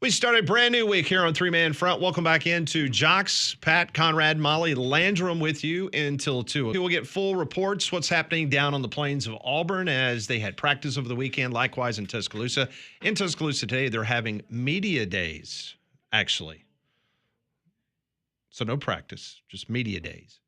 We start a brand new week here on Three Man Front. Welcome back into Jox, Pat, Conrad, Molly, Landrum with you until 2. We'll get full reports what's happening down on the plains of Auburn as they had practice over the weekend, likewise in Tuscaloosa. In Tuscaloosa today, they're having media days, actually. So no practice, just media days.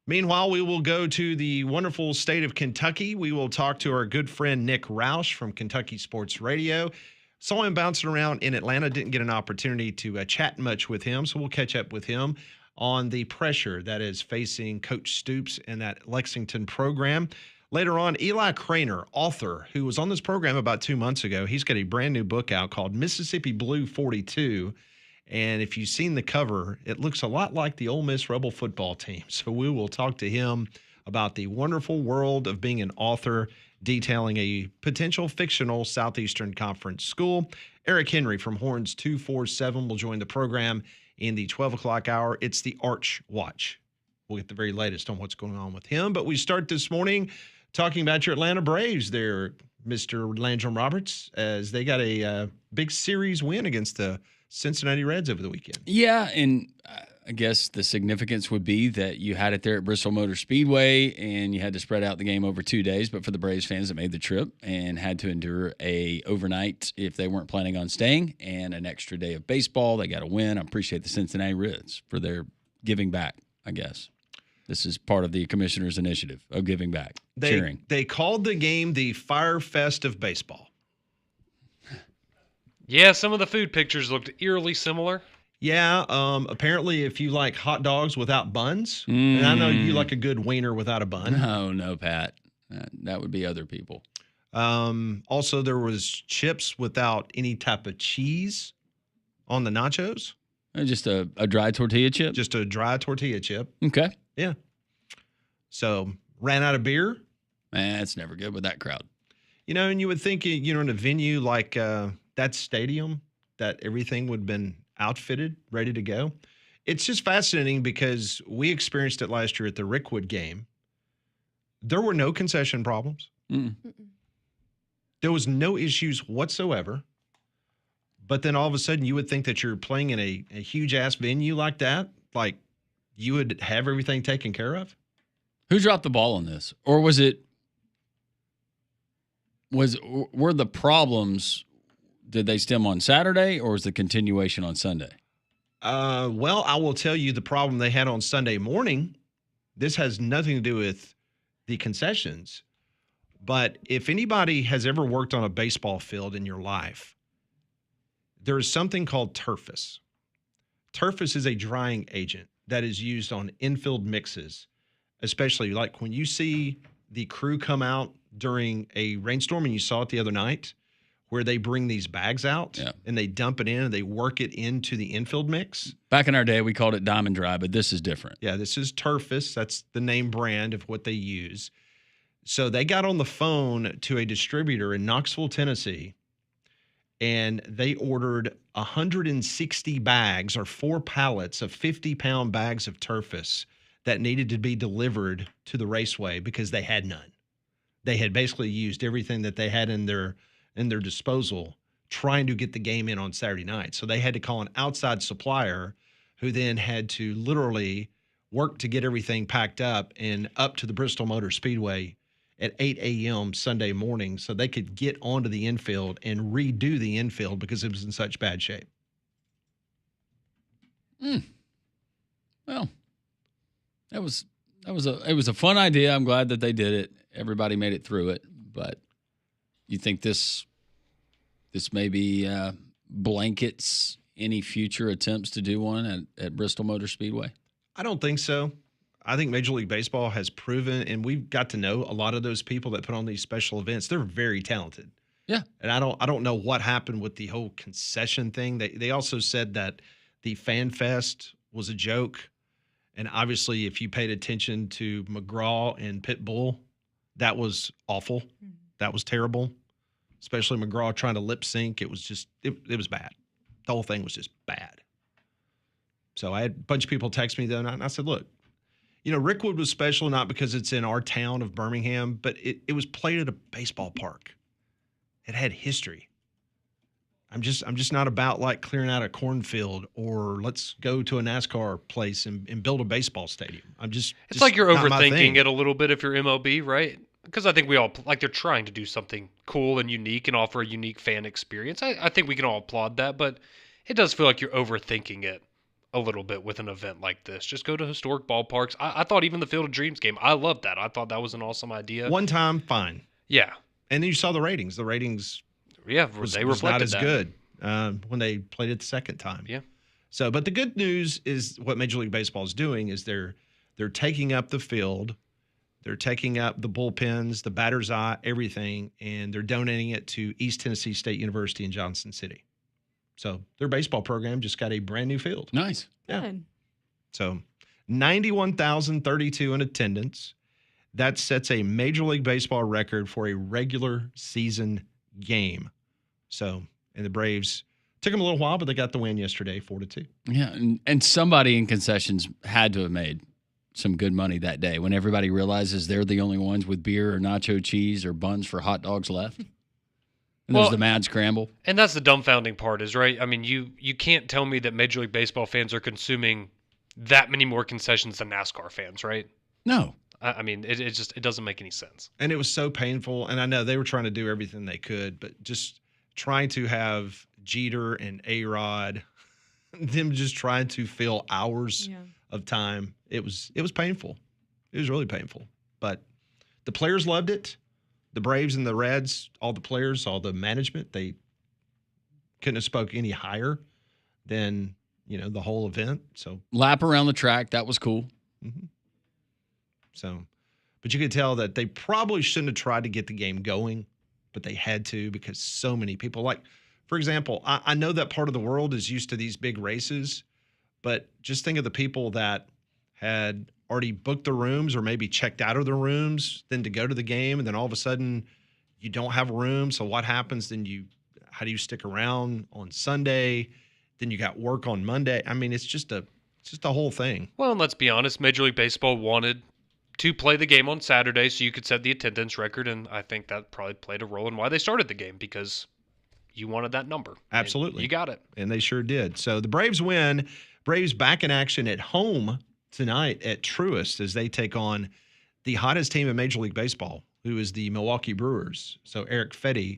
Meanwhile, we will go to the wonderful state of Kentucky. We will talk to our good friend Nick Roush from Kentucky Sports Radio. Saw him bouncing around in Atlanta, didn't get an opportunity to chat much with him, so we'll catch up with him on the pressure that is facing Coach Stoops and that Lexington program. Later on, Eli Craner, author, who was on this program about 2 months ago, he's got a brand new book out called Mississippi Blue 42. And if you've seen the cover, it looks a lot like the Ole Miss Rebel football team. So we will talk to him about the wonderful world of being an author, detailing a potential fictional Southeastern Conference school. Eric Henry from Horns 247 will join the program in the 12 o'clock hour. It's the Arch Watch. We'll get the very latest on what's going on with him. But we start this morning talking about your Atlanta Braves there, Mr. Landrum Roberts, as they got a big series win against the Cincinnati Reds over the weekend. Yeah, and I guess the significance would be that you had it there at Bristol Motor Speedway and you had to spread out the game over 2 days. But for the Braves fans that made the trip and had to endure a overnight if they weren't planning on staying and an extra day of baseball, they got a win. I appreciate the Cincinnati Reds for their giving back, I guess. This is part of the commissioner's initiative of giving back, cheering. They called the game the Fire Fest of baseball. Yeah, some of the food pictures looked eerily similar. Yeah, apparently if you like hot dogs without buns, and I know you like a good wiener without a bun. No, Pat. That would be other people. Also, there was chips without any type of cheese on the nachos. Just a dry tortilla chip? Just a dry tortilla chip. Okay. Yeah. So, ran out of beer. It's never good with that crowd. You know, and you would think, in a venue like that stadium, that everything would have been outfitted, ready to go. It's just fascinating because we experienced it last year at the Rickwood game. There were no concession problems. There was no issues whatsoever. But then all of a sudden you would think that you're playing in a huge-ass venue like that, like you would have everything taken care of. Who dropped the ball on this? Or were the problems, did they stem on Saturday or was the continuation on Sunday? Well, I will tell you the problem they had on Sunday morning. This has nothing to do with the concessions. But if anybody has ever worked on a baseball field in your life, there is something called turfus. Turfus is a drying agent that is used on infield mixes, especially like when you see the crew come out during a rainstorm, and you saw it the other night, where they bring these bags out and they dump it in and they work it into the infield mix. Back in our day, we called it Diamond Dry, but this is different. Yeah, this is Turfus. That's the name brand of what they use. So they got on the phone to a distributor in Knoxville, Tennessee, and they ordered 160 bags or 4 pallets of 50-pound bags of Turfus that needed to be delivered to the raceway because they had none. They had basically used everything that they had in their disposal trying to get the game in on Saturday night. So they had to call an outside supplier who then had to literally work to get everything packed up and up to the Bristol Motor Speedway at 8 a.m. Sunday morning so they could get onto the infield and redo the infield because it was in such bad shape. Well, it was a fun idea. I'm glad that they did it. Everybody made it through it, but you think this maybe blankets any future attempts to do one at Bristol Motor Speedway? I don't think so. I think Major League Baseball has proven, and we've got to know a lot of those people that put on these special events. They're very talented. Yeah. And I don't know what happened with the whole concession thing. They also said that the Fan Fest was a joke. And obviously, if you paid attention to McGraw and Pitbull, that was awful. That was terrible. Especially McGraw trying to lip sync. It was just, it was bad. The whole thing was just bad. So I had a bunch of people text me the other night, and I said, look, Rickwood was special not because it's in our town of Birmingham, but it was played at a baseball park. It had history. I'm just not about like clearing out a cornfield or let's go to a NASCAR place and build a baseball stadium. It's like you're not my overthinking thing. it a little bit if you're MLB, right? Because I think we all like they're trying to do something cool and unique and offer a unique fan experience. I think we can all applaud that, but it does feel like you're overthinking it a little bit with an event like this. Just go to historic ballparks. I thought even the Field of Dreams game, I loved that. I thought that was an awesome idea. One time, fine. Yeah. And then you saw the ratings. The ratings Yeah, was they not reflected as that. good when they played it the second time. Yeah. So, but the good news is what Major League Baseball is doing is they're taking up the field, they're taking up the bullpens, the batter's eye, everything, and they're donating it to East Tennessee State University in Johnson City. So their baseball program just got a brand new field. Nice. Yeah. Good. So 91,032 in attendance. That sets a Major League Baseball record for a regular season game. So, and the Braves took them a little while, but they got the win yesterday, 4-2. Yeah, and somebody in concessions had to have made some good money that day when everybody realizes they're the only ones with beer or nacho cheese or buns for hot dogs left. And there's the mad scramble. And that's the dumbfounding part is, right? I mean, you can't tell me that Major League Baseball fans are consuming that many more concessions than NASCAR fans, right? No. I mean, it doesn't make any sense. And it was so painful. And I know they were trying to do everything they could, but just trying to have Jeter and A-Rod, them just trying to fill hours of time. It was painful. It was really painful. But the players loved it. The Braves and the Reds, all the players, all the management, they couldn't have spoke any higher than, the whole event. So Lap around the track, that was cool. Mm-hmm. So, but you could tell that they probably shouldn't have tried to get the game going, but they had to because so many people, like, for example, I know that part of the world is used to these big races, but just think of the people that had already booked the rooms or maybe checked out of the rooms then to go to the game, and then all of a sudden you don't have a room. So what happens then? How do you stick around on Sunday? Then you got work on Monday. I mean, it's just a whole thing. Well, and let's be honest, Major League Baseball wanted to play the game on Saturday so you could set the attendance record, and I think that probably played a role in why they started the game because you wanted that number. Absolutely. And you got it. And they sure did. So the Braves win. Braves back in action at home tonight at Truist as they take on the hottest team in Major League Baseball, who is the Milwaukee Brewers. So Eric Fetty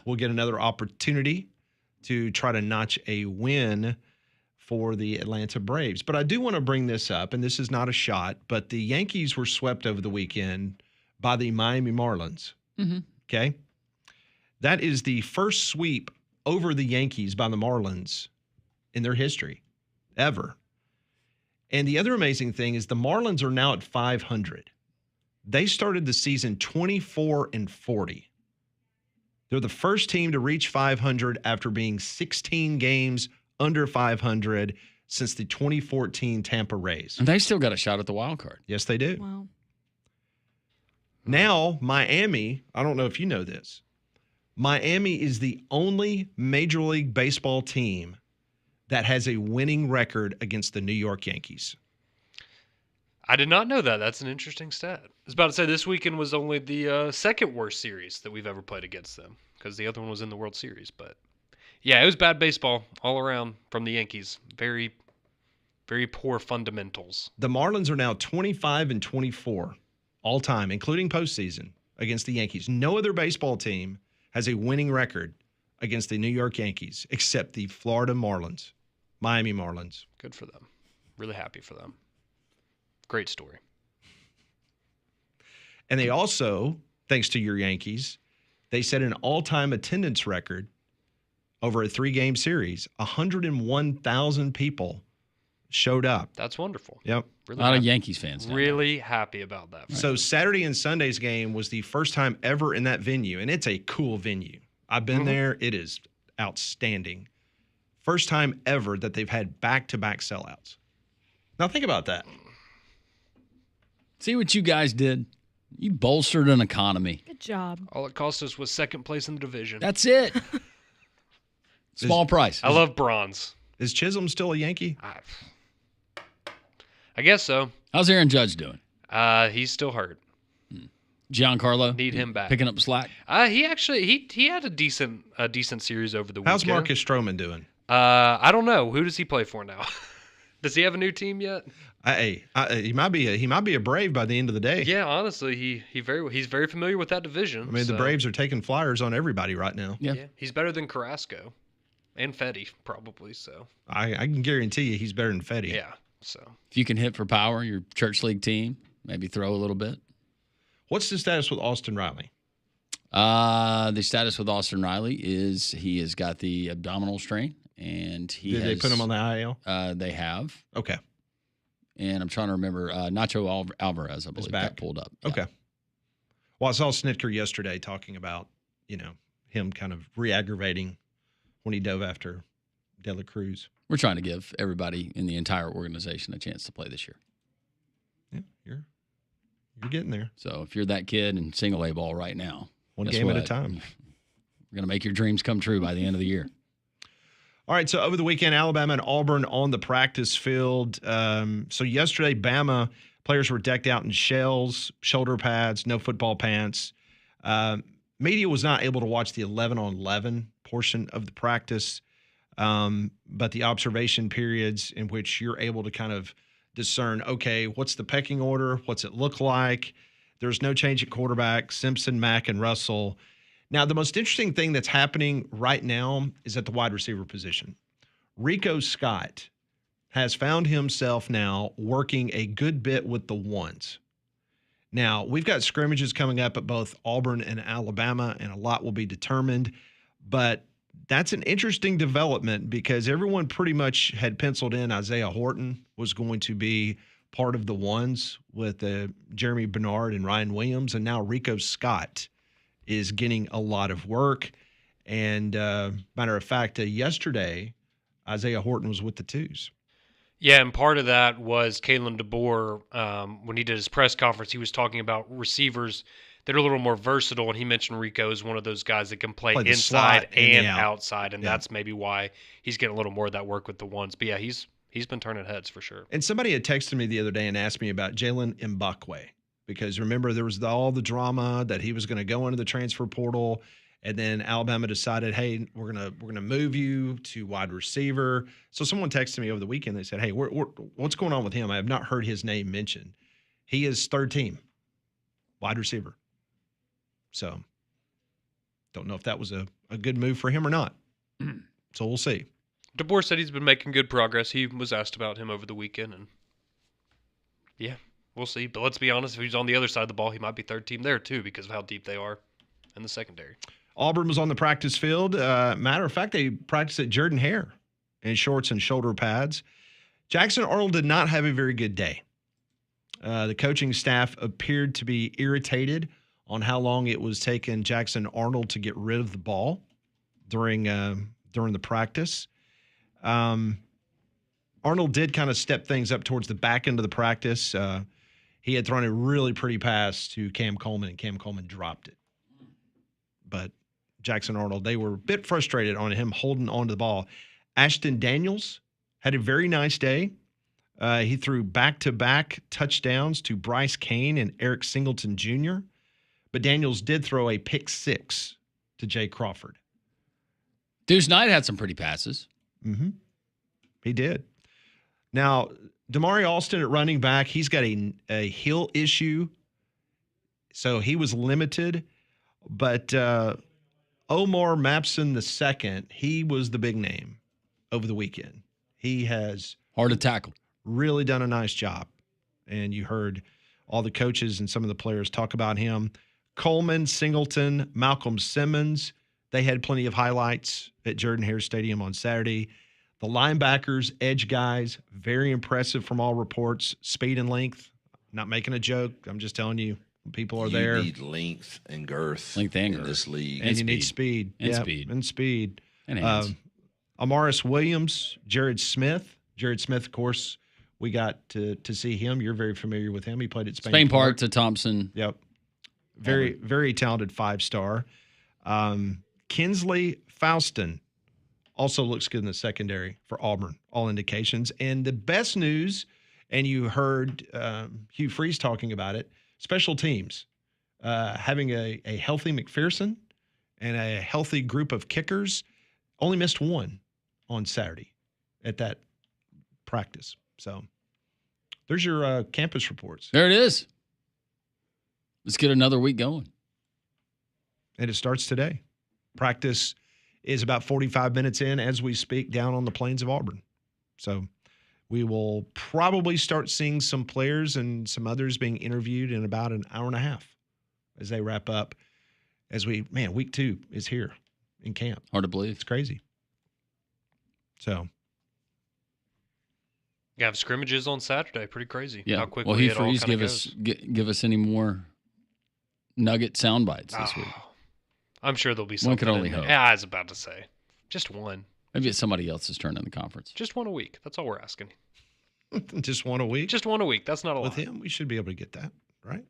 will get another opportunity to try to notch a win for the Atlanta Braves. But I do want to bring this up, and this is not a shot, but the Yankees were swept over the weekend by the Miami Marlins. Mm-hmm. Okay? That is the first sweep over the Yankees by the Marlins in their history, ever. And the other amazing thing is the Marlins are now at 500. They started the season 24-40. They're the first team to reach 500 after being 16 games under 500 since the 2014 Tampa Rays. And they still got a shot at the wild card. Yes, they do. Wow. Now, Miami, I don't know if you know this, Miami is the only Major League Baseball team that has a winning record against the New York Yankees. I did not know that. That's an interesting stat. I was about to say this weekend was only the second worst series that we've ever played against them because the other one was in the World Series. But yeah, it was bad baseball all around from the Yankees. Very, very poor fundamentals. The Marlins are now 25-24 all time, including postseason, against the Yankees. No other baseball team has a winning record against the New York Yankees except the Florida Marlins, Miami Marlins. Good for them. Really happy for them. Great story. And they also, thanks to your Yankees, they set an all-time attendance record over a 3-game series. 101,000 people showed up. That's wonderful. Yep. Really A lot of happy. Yankees fans. down Really happy about that. So Saturday and Sunday's game was the first time ever in that venue, and it's a cool venue. I've been there. It is outstanding. First time ever that they've had back-to-back sellouts. Now think about that. See what you guys did? You bolstered an economy. Good job. All it cost us was second place in the division. That's it. Small price. I love bronze. Is Chisholm still a Yankee? I guess so. How's Aaron Judge doing? He's still hurt. Giancarlo Need him back. picking up slack. He actually he had a decent series over the weekend. How's Marcus Stroman doing? I don't know. Who does he play for now? Does he have a new team yet? He might be a Brave by the end of the day. Yeah, honestly, he's very familiar with that division. I mean, the Braves are taking flyers on everybody right now. Yeah. He's better than Carrasco and Fetty probably. So I can guarantee you he's better than Fetty. yeah. So If you can hit for power, your church league team, maybe throw a little bit. What's the status with Austin Riley? The status with Austin Riley is he has got the abdominal strain, and Did they put him on the IL? They have. Okay. And I'm trying to remember Nacho Alvarez, I believe, back. got pulled up. Yeah. Okay. Well, I saw Snitker yesterday talking about, him kind of re-aggravating when he dove after De La Cruz. We're trying to give everybody in the entire organization a chance to play this year. Yeah, you're getting there. So if you're that kid in single A ball right now, One guess game at a what? time. We're going to make your dreams come true by the end of the year. All right, so over the weekend, Alabama and Auburn on the practice field. So yesterday, Bama players were decked out in shells, shoulder pads, no football pants. Media was not able to watch the 11-on-11 portion of the practice, but the observation periods in which you're able to kind of discern, okay, what's the pecking order? What's it look like? There's no change at quarterback, Simpson, Mack, and Russell. Now, the most interesting thing that's happening right now is at the wide receiver position. Rico Scott has found himself now working a good bit with the ones. Now, we've got scrimmages coming up at both Auburn and Alabama, and a lot will be determined. But that's an interesting development because everyone pretty much had penciled in Isaiah Horton was going to be part of the ones with Jeremy Bernard and Ryan Williams, and now Rico Scott is getting a lot of work. And matter of fact, yesterday, Isaiah Horton was with the twos. yeah, and part of that was Kalen DeBoer. When he did his press conference, he was talking about receivers that are a little more versatile, and he mentioned Rico is one of those guys that can play Play the inside slot and and the out. outside, and that's maybe why he's getting a little more of that work with the ones. But yeah, he's been turning heads for sure. And somebody had texted me the other day and asked me about Jalen Mbakwe, because remember there was all the drama that he was going to go into the transfer portal, and then Alabama decided, hey, we're gonna move you to wide receiver. So someone texted me over the weekend. They said, hey, what's going on with him? I have not heard his name mentioned. He is third team wide receiver. So don't know if that was a good move for him or not. So we'll see. DeBoer said he's been making good progress. He was asked about him over the weekend, and yeah, we'll see. But let's be honest, if he's on the other side of the ball, he might be third team there too because of how deep they are in the secondary. Auburn was on the practice field. Matter of fact, they practiced at Jordan-Hare in shorts and shoulder pads. Jackson Arnold did not have a very good day. The coaching staff appeared to be irritated on how long it was taking Jackson Arnold to get rid of the ball during the practice. Arnold did kind of step things up towards the back end of the practice. He had thrown a really pretty pass to Cam Coleman, and Cam Coleman dropped it. But Jackson Arnold, they were a bit frustrated on him holding on to the ball. Ashton Daniels had a very nice day. He threw back-to-back touchdowns to Bryce Kane and Eric Singleton Jr., but Daniels did throw a pick six to Jay Crawford. Deuce Knight had some pretty passes. Mm-hmm. He did. Now, Damari Alston at running back, he's got a heel issue, so he was limited. But Omar Mapson II, he was the big name over the weekend. He has Hard to tackle. really done a nice job. And you heard all the coaches and some of the players talk about him. Coleman, Singleton, Malcolm Simmons, they had plenty of highlights at Jordan-Hare Stadium on Saturday. The linebackers, edge guys, very impressive from all reports. Speed and length. Not making a joke. I'm just telling you, people are there. You need length and girth Length and in girth. this league. And you need speed. And Yeah, speed. And speed. And hands. Amaris Williams, Jared Smith. Jared Smith, of course, we got to see him. You're very familiar with him. He played at Spain Park to Thompson. Yep. Very, very talented five-star. Kinsley Faustin also looks good in the secondary for Auburn, all indications. And the best news, and you heard Hugh Freeze talking about it, special teams. having a healthy McPherson and a healthy group of kickers. Only missed one on Saturday at that practice. So there's your campus reports. There it is. Let's get another week going. And it starts today. Practice is about 45 minutes in as we speak down on the plains of Auburn. So we will probably start seeing some players and some others being interviewed in about an hour and a half as they wrap up. Week 2 is here in camp. Hard to believe. It's crazy. So. You have scrimmages on Saturday. Pretty crazy. Yeah. How quickly Well, Hugh it all Freeze, kind of goes. give us any more nugget sound bites this week. I'm sure there'll be something. One could only in there. hope. Yeah, I was about to say. Just one. Maybe it's somebody else's turn in the conference. Just one a week. That's all we're asking. Just one a week? Just one a week. That's not a lot. With him, we should be able to get that, right?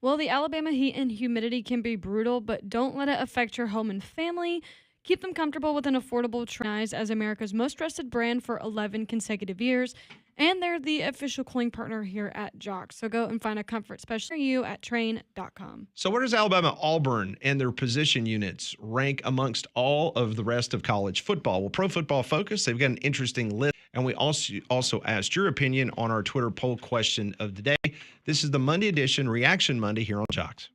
Well, the Alabama heat and humidity can be brutal, but don't let it affect your home and family. Keep them comfortable with an affordable Train as America's most trusted brand for 11 consecutive years. And they're the official cooling partner here at Jox. So go and find a comfort specialist near you at train.com. So where does Alabama Auburn and their position units rank amongst all of the rest of college football? Well, Pro Football Focus, they've got an interesting list. And we also asked your opinion on our Twitter poll question of the day. This is the Monday edition, Reaction Monday here on Jox.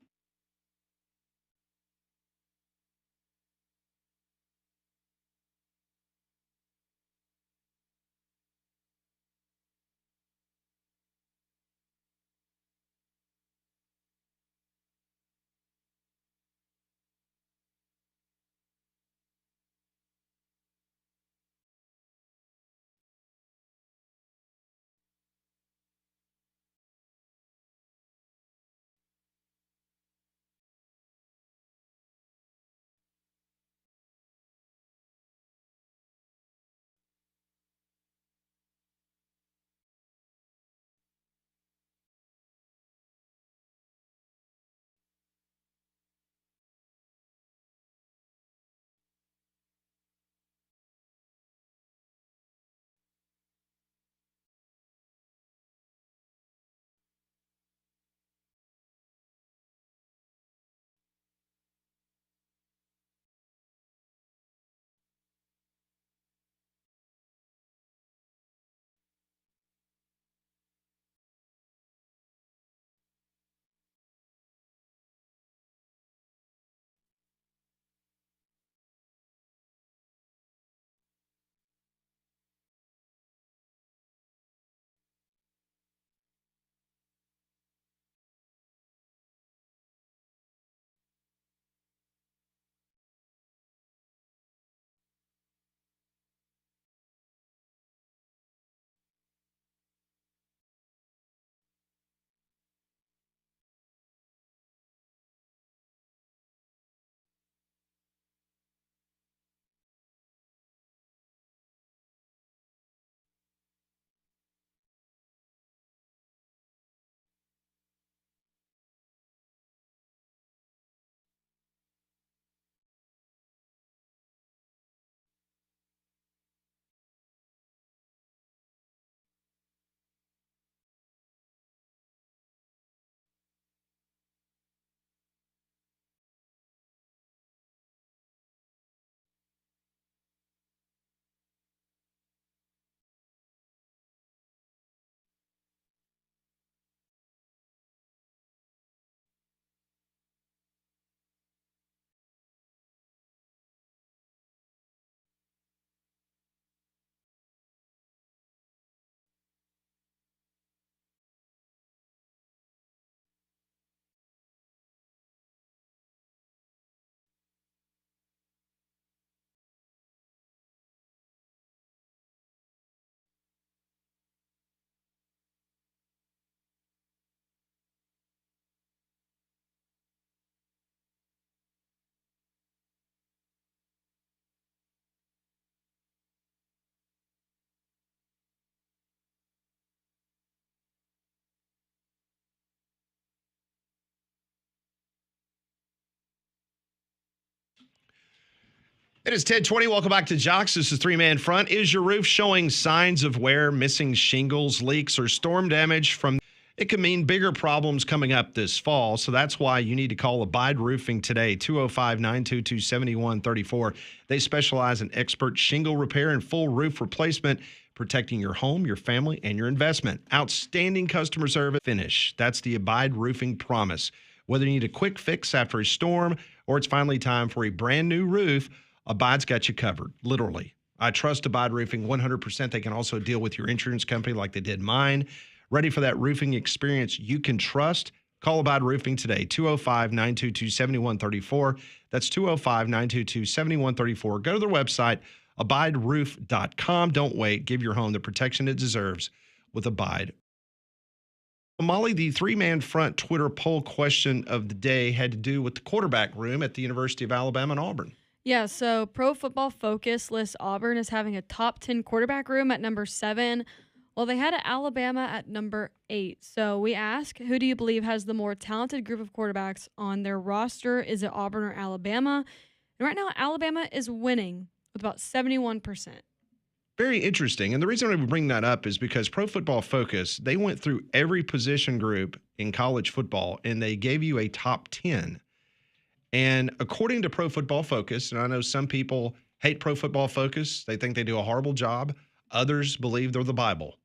It is 10:20. Welcome back to Jox. This is Three-Man Front. Is your roof showing signs of wear, missing shingles, leaks, or storm damage from It could mean bigger problems coming up this fall, so that's why you need to call Abide Roofing today, 205-922-7134. They specialize in expert shingle repair and full roof replacement, protecting your home, your family, and your investment. Outstanding customer service finish. That's the Abide Roofing promise. Whether you need a quick fix after a storm or it's finally time for a brand new roof, Abide's got you covered, literally. I trust Abide Roofing 100%. They can also deal with your insurance company like they did mine. Ready for that roofing experience you can trust? Call Abide Roofing today, 205-922-7134. That's 205-922-7134. Go to their website, abideroof.com. Don't wait. Give your home the protection it deserves with Abide. Molly, the three-man front Twitter poll question of the day had to do with the quarterback room at the University of Alabama and Auburn. Yeah, so Pro Football Focus lists Auburn as having a top 10 quarterback room at number 7. Well, they had Alabama at number 8. So we ask, who do you believe has the more talented group of quarterbacks on their roster? Is it Auburn or Alabama? And right now, Alabama is winning with about 71%. Very interesting. And the reason I would bring that up is because Pro Football Focus, they went through every position group in college football, and they gave you a top 10. And according to Pro Football Focus, and I know some people hate Pro Football Focus, they think they do a horrible job. Others believe they're the Bible.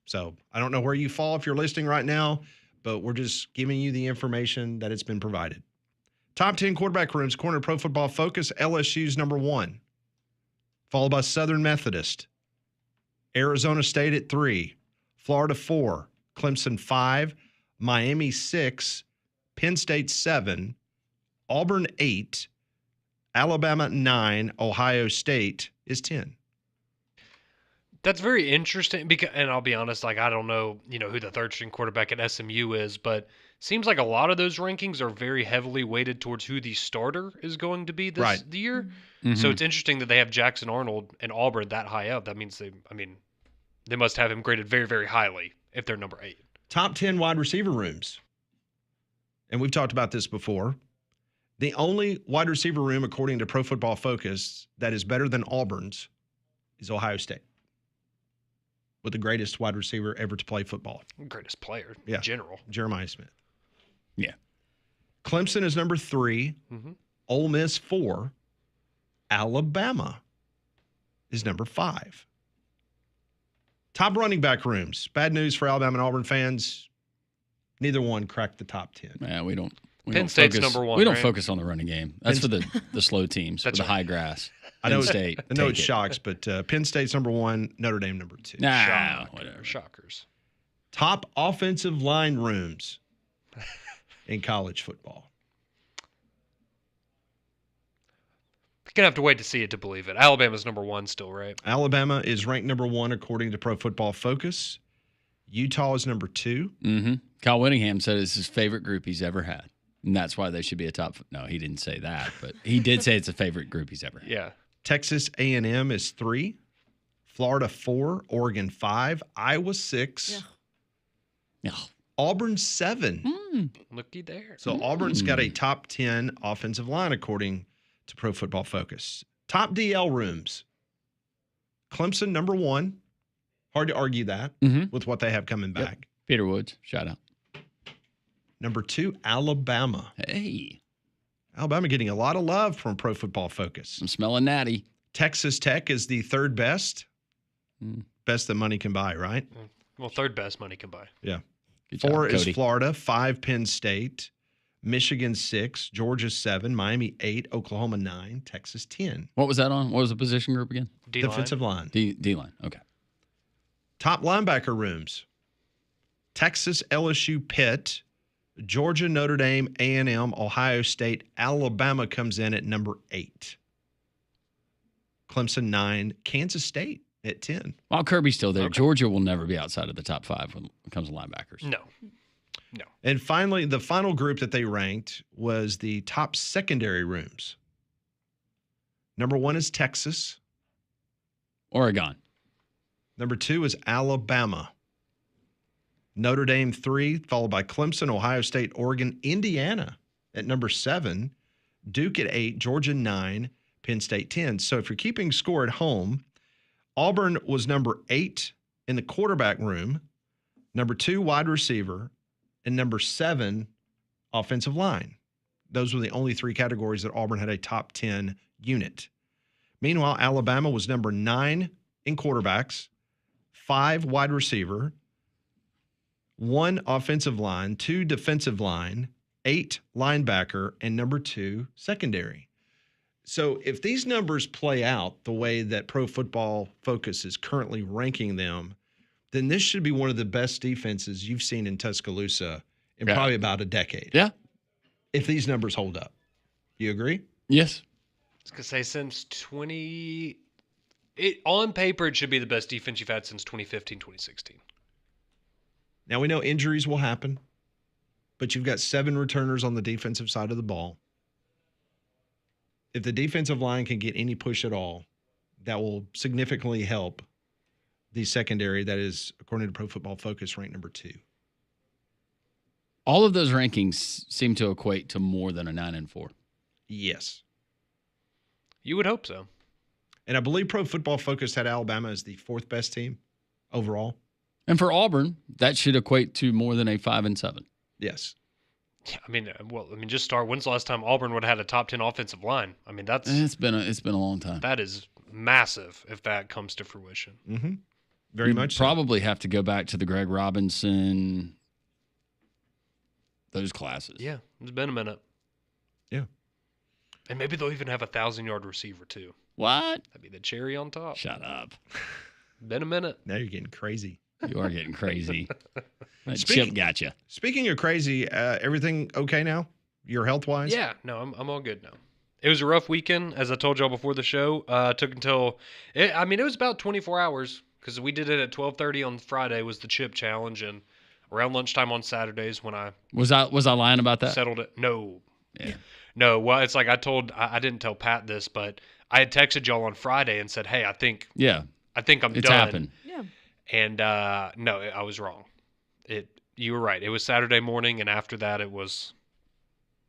So I don't know where you fall if you're listening right now, but we're just giving you the information that it's been provided. Top 10 quarterback rooms, according to Pro Football Focus, LSU's number 1, followed by Southern Methodist, Arizona State at 3, Florida 4, Clemson 5, Miami 6, Penn State 7, Auburn 8, Alabama 9, Ohio State is 10. That's very interesting because, and I'll be honest, like I don't know, who the third string quarterback at SMU is, but seems like a lot of those rankings are very heavily weighted towards who the starter is going to be this year. Mm-hmm. So it's interesting that they have Jackson Arnold and Auburn that high up. That means they must have him graded very, very highly if they're number 8. Top 10 wide receiver rooms. And we've talked about this before. The only wide receiver room, according to Pro Football Focus, that is better than Auburn's is Ohio State, with the greatest wide receiver ever to play football. Greatest player in general. Jeremiah Smith. Yeah. Clemson is number 3. Mm-hmm. Ole Miss 4. Alabama is number 5. Top running back rooms. Bad news for Alabama and Auburn fans. Neither one cracked the top 10. Yeah, we don't. Penn State's number 1. We don't right? focus on the running game. That's for the slow teams, for the high grass. I know, Penn State, I know take it shocks, but Penn State's number 1, Notre Dame number 2. Nah, whatever. Shockers. Top offensive line rooms in college football. You're going to have to wait to see it to believe it. Alabama's number 1 still, right? Alabama is ranked number 1 according to Pro Football Focus. Utah is number 2. Mm-hmm. Kyle Whittingham said it's his favorite group he's ever had. And that's why they should be a top. No, he didn't say that, but he did say it's a favorite group he's ever had. Yeah. Texas A&M is 3. Florida 4. Oregon 5. Iowa 6. Yeah. Auburn 7. Looky there. So Auburn's got a top 10 offensive line according to Pro Football Focus. Top DL rooms. Clemson number 1. Hard to argue that with what they have coming back. Peter Woods, shout out. Number 2, Alabama. Hey. Alabama getting a lot of love from Pro Football Focus. I'm smelling natty. Texas Tech is the 3rd best. Best that money can buy, right? Well, 3rd best money can buy. Yeah. Good 4 job, is Cody. Florida. 5, Penn State. Michigan 6. Georgia 7. Miami 8. Oklahoma 9. Texas 10. What was that on? What was the position group again? D-line. Defensive line. D-line. Okay. Top linebacker rooms. Texas, LSU, Pitt. Georgia, Notre Dame, A&M, Ohio State. Alabama comes in at number 8. Clemson 9. Kansas State at 10. While Kirby's still there, Okay. Georgia will never be outside of the top 5 when it comes to linebackers. No. And finally, the final group that they ranked was the top secondary rooms. Number 1 is Texas. Oregon. Number 2 is Alabama. Notre Dame 3, followed by Clemson, Ohio State, Oregon, Indiana at number 7, Duke at 8, Georgia 9, Penn State 10. So if you're keeping score at home, Auburn was number 8 in the quarterback room, number 2 wide receiver, and number 7, offensive line. Those were the only 3 categories that Auburn had a top 10 unit. Meanwhile, Alabama was number 9 in quarterbacks, 5 wide receiver, 1 offensive line, 2 defensive line, 8 linebacker, and number 2 secondary. So if these numbers play out the way that Pro Football Focus is currently ranking them, then this should be one of the best defenses you've seen in Tuscaloosa in probably about a decade. Yeah. If these numbers hold up. You agree? Yes. I was going to say since on paper, it should be the best defense you've had since 2015, 2016. Now, we know injuries will happen, but you've got 7 returners on the defensive side of the ball. If the defensive line can get any push at all, that will significantly help the secondary that is, according to Pro Football Focus, ranked number 2. All of those rankings seem to equate to more than a 9-4. Yes. You would hope so. And I believe Pro Football Focus had Alabama as the 4th best team overall. And for Auburn, that should equate to more than a 5-7. Yes. Yeah, just start. When's the last time Auburn would have had a top 10 offensive line? I mean, It's been a long time. that is massive if that comes to fruition. Mm-hmm. Very much so. Probably have to go back to the Greg Robinson, those classes. Yeah, it's been a minute. Yeah. And maybe they'll even have a 1,000-yard receiver too. What? That'd be the cherry on top. Shut up. Been a minute. Now you're getting crazy. You are getting crazy. That Speaking- chip got you. Speaking of crazy, everything okay now? Your health-wise? Yeah, no, I'm all good now. It was a rough weekend, as I told y'all before the show. Took until it was about 24 hours because we did it at 12:30 on Friday was the chip challenge, and around lunchtime on Saturdays when I Was I lying about that? settled it. No, Yeah. no. Well, it's like I didn't tell Pat this, but I had texted y'all on Friday and said, "Hey, I think Yeah. I'm It's done." happened. Yeah. And no, I was wrong. You were right. It was Saturday morning, and after that, it was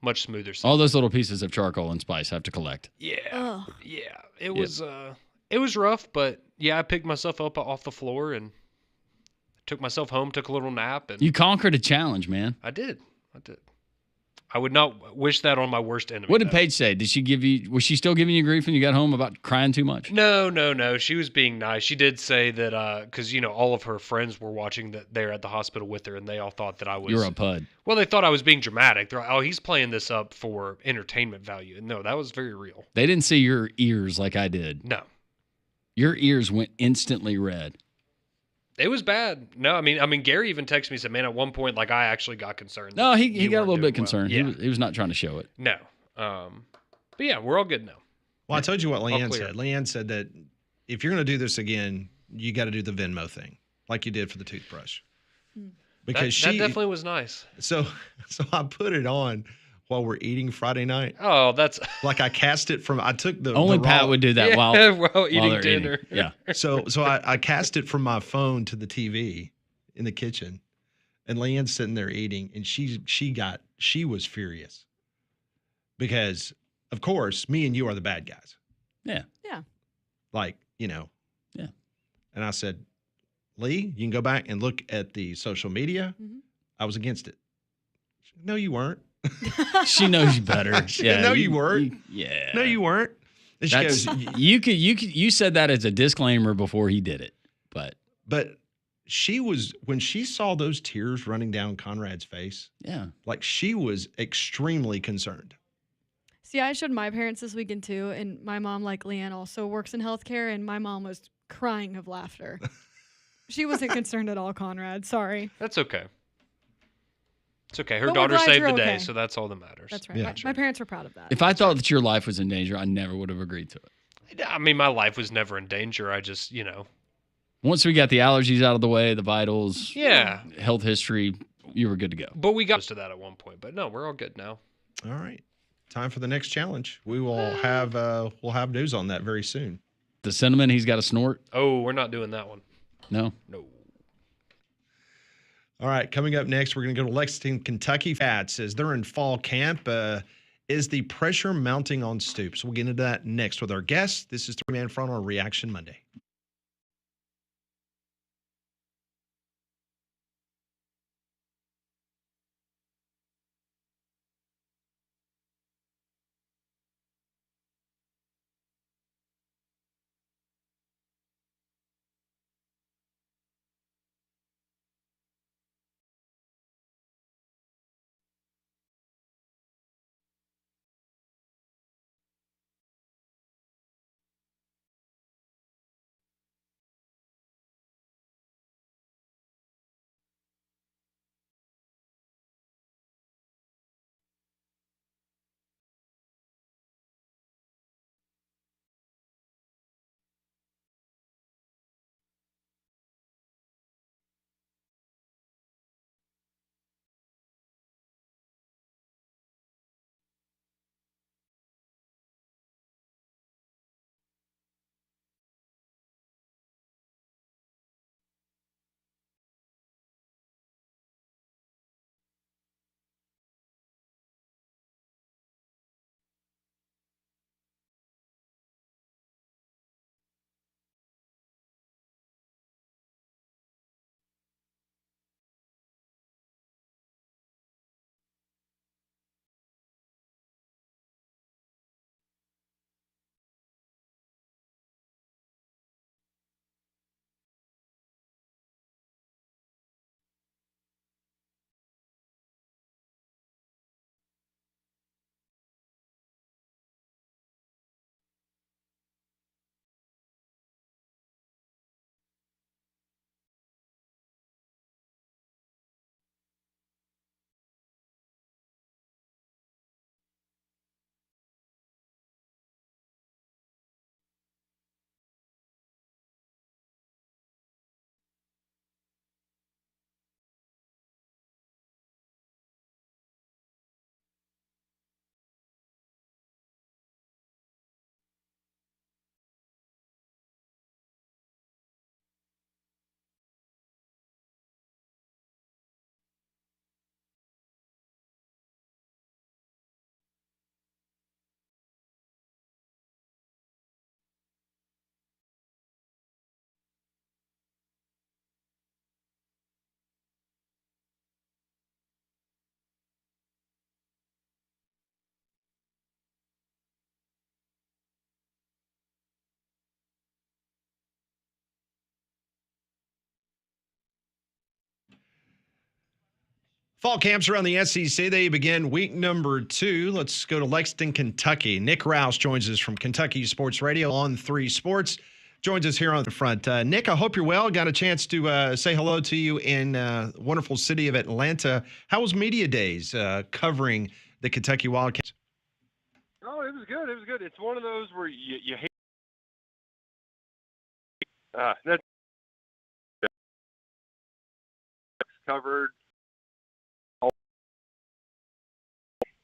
much smoother. All those little pieces of charcoal and spice have to collect. Yeah, Ugh. yeah. It was rough, but yeah, I picked myself up off the floor and took myself home, took a little nap, and You conquered a challenge, man. I did. I would not wish that on my worst enemy. What did though. Paige say? Was she still giving you grief when you got home about crying too much? No. She was being nice. She did say that because all of her friends were watching that there at the hospital with her, and they all thought that I was. You're a pud. Well, they thought I was being dramatic. They're like, "Oh, he's playing this up for entertainment value." And no, that was very real. They didn't see your ears like I did. No, Your ears went instantly red. it was bad. No, I mean, Gary even texted me and said, "Man, at one point, like I actually got concerned." No, that he you got a weren't little doing bit well." concerned. Yeah, He was not trying to show it. no. But yeah, we're all good now. Well, I told you what Leanne clear. said. Leanne said that if you're going to do this again, you got to do the Venmo thing, like you did for the toothbrush. Because That definitely was nice. So I put it on while we're eating Friday night. Oh, that's Like I cast it from. I took the Only the Pat raw- would do that yeah, while eating they're dinner. eating. Yeah. So I cast it from my phone to the TV in the kitchen, and Leanne's sitting there eating, and she was furious because, of course, me and you are the bad guys. Yeah. Yeah. Like, Yeah. And I said, Lee, you can go back and look at the social media. Mhm. I was against it. No, you weren't. She knows you better. She- Yeah. no, you weren't. Yeah. No, you weren't. And she That's goes, you said that as a disclaimer before he did it, but but when she saw those tears running down Conrad's face, yeah. like she was extremely concerned. See, I showed my parents this weekend too, and my mom, like Leanne, also works in healthcare, and my mom was crying of laughter. She wasn't concerned at all, Conrad. Sorry. That's okay. It's okay. Her But we're daughter glad saved you're the day, okay. so that's all that matters. That's right. Yeah. My parents were proud of that. If I thought that your life was in danger, I never would have agreed to it. I mean, my life was never in danger. I just, Once we got the allergies out of the way, the vitals, yeah. health history, you were good to go. But we got to that at one point. But no, we're all good now. All right. Time for the next challenge. We will have we'll have news on that very soon. The cinnamon, he's got a snort. Oh, we're not doing that one. No. No. All right, coming up next, we're going to go to Lexington, Kentucky. Pat says they're in fall camp. Is the pressure mounting on Stoops? We'll get into that next with our guests. This is Three Man Front on Reaction Monday. Fall camps around the SEC, they begin week number 2. Let's go to Lexington, Kentucky. Nick Rouse joins us from Kentucky Sports Radio on 3 Sports. Joins us here on the front. Nick, I hope you're well. Got a chance to say hello to you in wonderful city of Atlanta. How was Media Days covering the Kentucky Wildcats? Oh, it was good. It was good. It's one of those where you hate that's covered.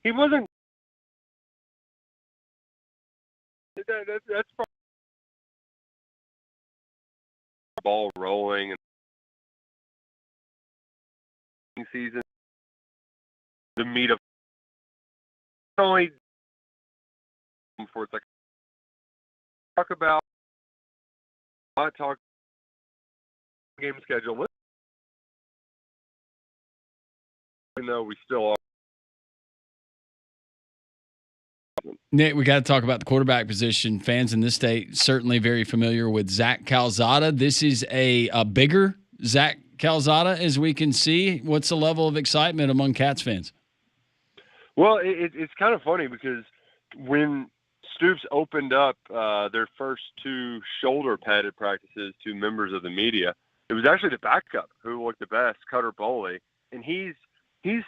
He wasn't. That's probably ball rolling and season. The meat of only before it's like talk about talk game schedule. Even though we still are. Nick, we got to talk about the quarterback position. Fans in this state certainly very familiar with Zach Calzada. This is a bigger Zach Calzada, as we can see. What's the level of excitement among Cats fans? Well, it's kind of funny because when Stoops opened up their first 2 shoulder padded practices to members of the media, it was actually the backup who looked the best, Cutter Boley, and he's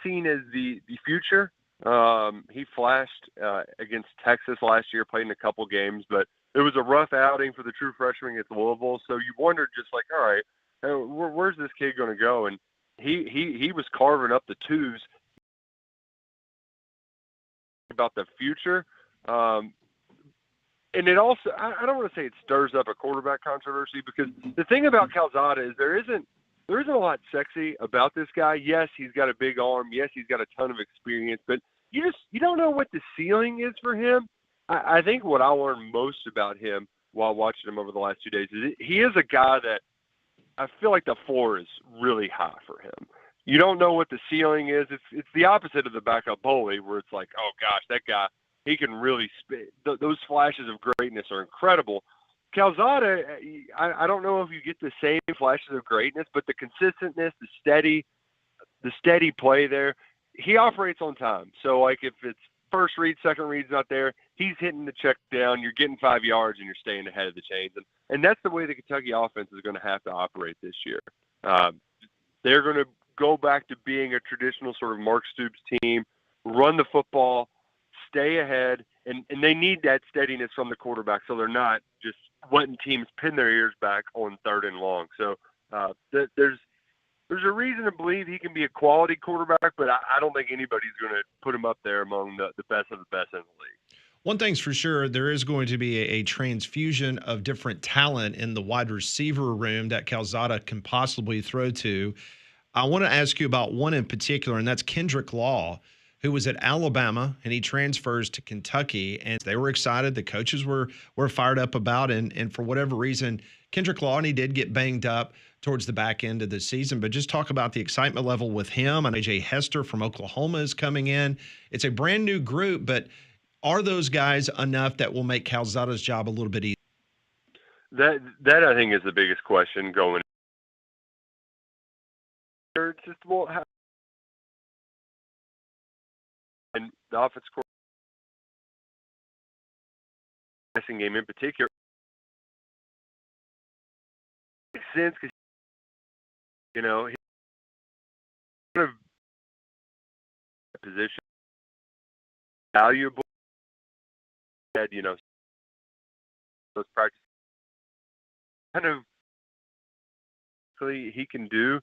seen as the future. He flashed against Texas last year, played in a couple games, but it was a rough outing for the true freshman against Louisville. So you wondered just like, all right, where's this kid going to go? And he was carving up the 2s about the future. And it also, I don't want to say it stirs up a quarterback controversy, because the thing about Calzada is there isn't a lot sexy about this guy. Yes, he's got a big arm. Yes, he's got a ton of experience, but you don't know what the ceiling is for him. I think what I learned most about him while watching him over the last 2 days is he is a guy that I feel like the floor is really high for him. You don't know what the ceiling is. It's the opposite of the backup Boley, where it's like, oh gosh, that guy, he can really spit. Those flashes of greatness are incredible. Calzada, I don't know if you get the same flashes of greatness, but the consistentness, the steady play there, he operates on time. So like if it's first read, second read's not there, he's hitting the check down, you're getting 5 yards and you're staying ahead of the chains. And that's the way the Kentucky offense is going to have to operate this year. They're going to go back to being a traditional sort of Mark Stoops team, run the football, stay ahead, and they need that steadiness from the quarterback so they're not just letting teams pin their ears back on 3rd and long. So there's a reason to believe he can be a quality quarterback, but I don't think anybody's going to put him up there among the best of the best in the league. One thing's for sure, there is going to be a transfusion of different talent in the wide receiver room that Calzada can possibly throw to. I want to ask you about one in particular, and that's Kendrick Law, who was at Alabama, and he transfers to Kentucky, and they were excited. The coaches were fired up about it, and for whatever reason, Kendrick Law, and he did get banged up towards the back end of the season, but just talk about the excitement level with him. And AJ Hester from Oklahoma is coming in. It's a brand new group, but are those guys enough that will make Calzada's job a little bit easier? That I think is the biggest question going. It's just and the offense passing game in particular makes sense because he's kind of position valuable. That those practice kind of he can do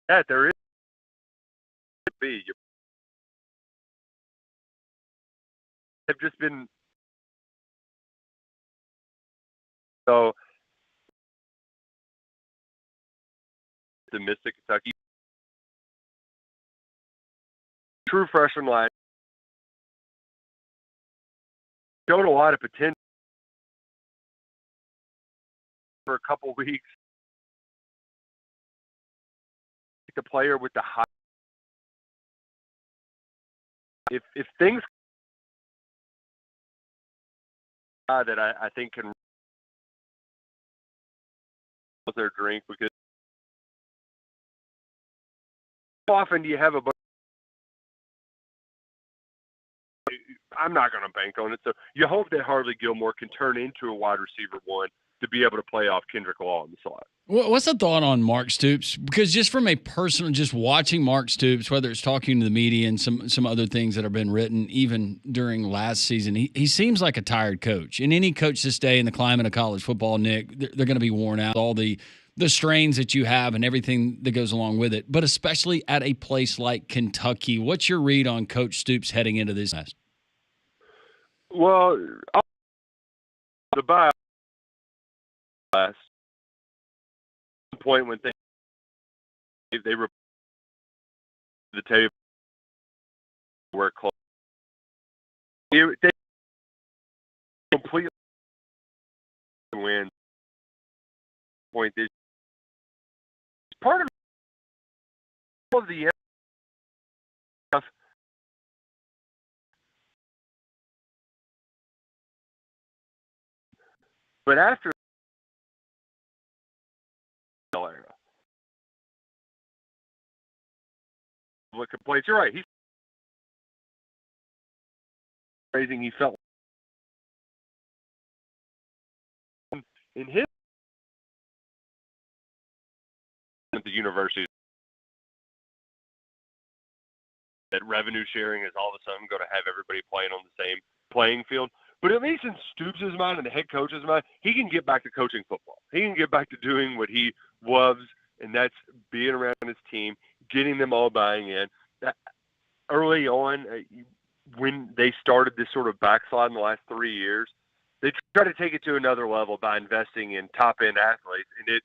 that. There is be have just been so optimistic. Kentucky true freshman line showed a lot of potential for a couple weeks. The player with the high. If things that I think can their drink because How often do you have a bunch? I'm not going to bank on it. So you hope that Harley Gilmore can turn into a wide receiver one to be able to play off Kendrick Law in the slot. What's the thought on Mark Stoops? Because just from a personal, just watching Mark Stoops, whether it's talking to the media and some other things that have been written, even during last season, he seems like a tired coach. And any coach this day in the climate of college football, Nick, they're going to be worn out. All the strains that you have and everything that goes along with it, but especially at a place like Kentucky. What's your read on Coach Stoops heading into this? Well, the last point when they were the table were close. They completely win. Point is part of the stuff. But after the era, what complaints? You're right. He's raising. He felt in his at the university that revenue sharing is all of a sudden going to have everybody playing on the same playing field. But at least in Stoops' mind and the head coach's mind, he can get back to coaching football. He can get back to doing what he loves, and that's being around his team, getting them all buying in. Early on, when they started this sort of backslide in the last 3 years, they tried to take it to another level by investing in top-end athletes, and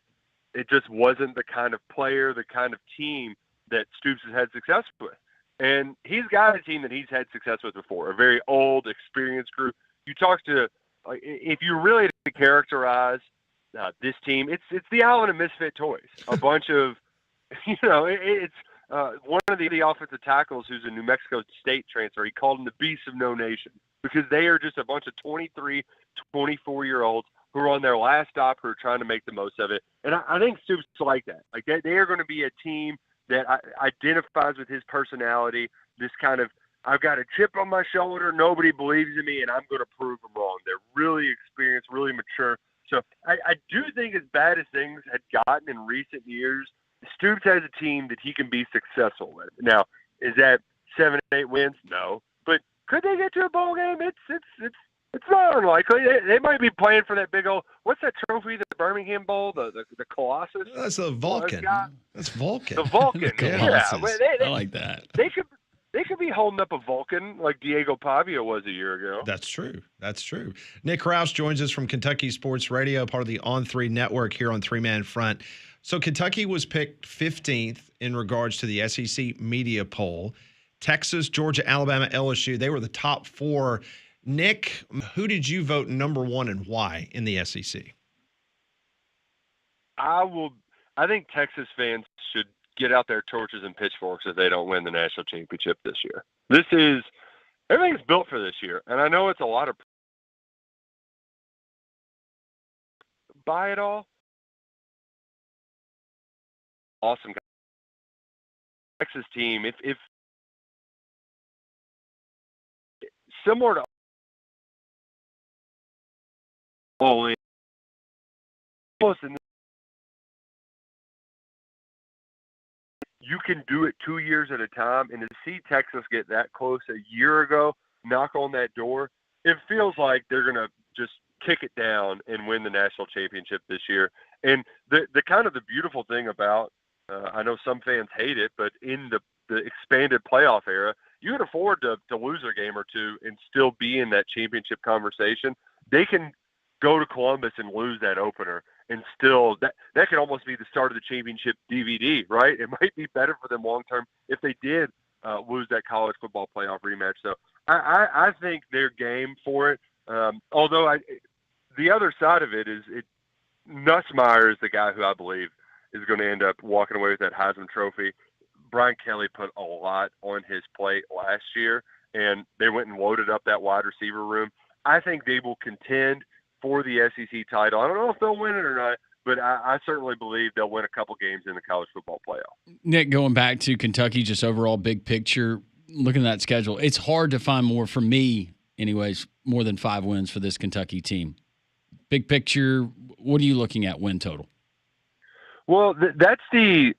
it just wasn't the kind of player, the kind of team that Stoops has had success with. And he's got a team that he's had success with before, a very old, experienced group. You talk to, if you really to characterize this team, it's the island of misfit toys. A bunch of, it's one of the offensive tackles who's a New Mexico State transfer. He called them the beasts of no nation because they are just a bunch of 23, 24-year-olds who are on their last stop who are trying to make the most of it. And I think Stoops is like that. Like they are going to be a team that identifies with his personality, this kind of, I've got a chip on my shoulder, nobody believes in me, and I'm going to prove them wrong. They're really experienced, really mature. So I do think as bad as things had gotten in recent years, Stoops has a team that he can be successful with. Now, is that 7 or 8 wins? No. But could they get to a bowl game? It's not unlikely. They might be playing for that big old, what's that trophy, the Birmingham Bowl, the Colossus? That's a Vulcan. That's Vulcan. The Vulcan. Yeah. I like that. They could be holding up a Vulcan like Diego Pavia was a year ago. That's true. That's true. Nick Roush joins us from Kentucky Sports Radio, part of the On3 network here on Three Man Front. So Kentucky was picked 15th in regards to the SEC media poll. Texas, Georgia, Alabama, LSU, they were the top 4. Nick, who did you vote number 1 and why in the SEC? I think Texas fans should get out their torches and pitchforks if they don't win the national championship this year. Everything's built for this year, and I know it's a lot of buy it all. Awesome Texas team. If similar to almost in you can do it 2 years at a time, and to see Texas get that close a year ago, knock on that door, it feels like they're going to just kick it down and win the national championship this year. And the kind of the beautiful thing about, I know some fans hate it, but in the expanded playoff era, you can afford to lose a game or two and still be in that championship conversation. They can go to Columbus and lose that opener, and still that could almost be the start of the championship DVD, right? It might be better for them long term if they did lose that college football playoff rematch. So I think they're game for it. Although the other side of it is Nussmeier is the guy who I believe is going to end up walking away with that Heisman Trophy. Brian Kelly put a lot on his plate last year, and they went and loaded up that wide receiver room. I think they will contend for the SEC title. I don't know if they'll win it or not, but I certainly believe they'll win a couple games in the college football playoff. Nick, going back to Kentucky, just overall big picture, looking at that schedule, it's hard to find more, for me anyways, more than 5 wins for this Kentucky team. Big picture, what are you looking at win total? Well, that's the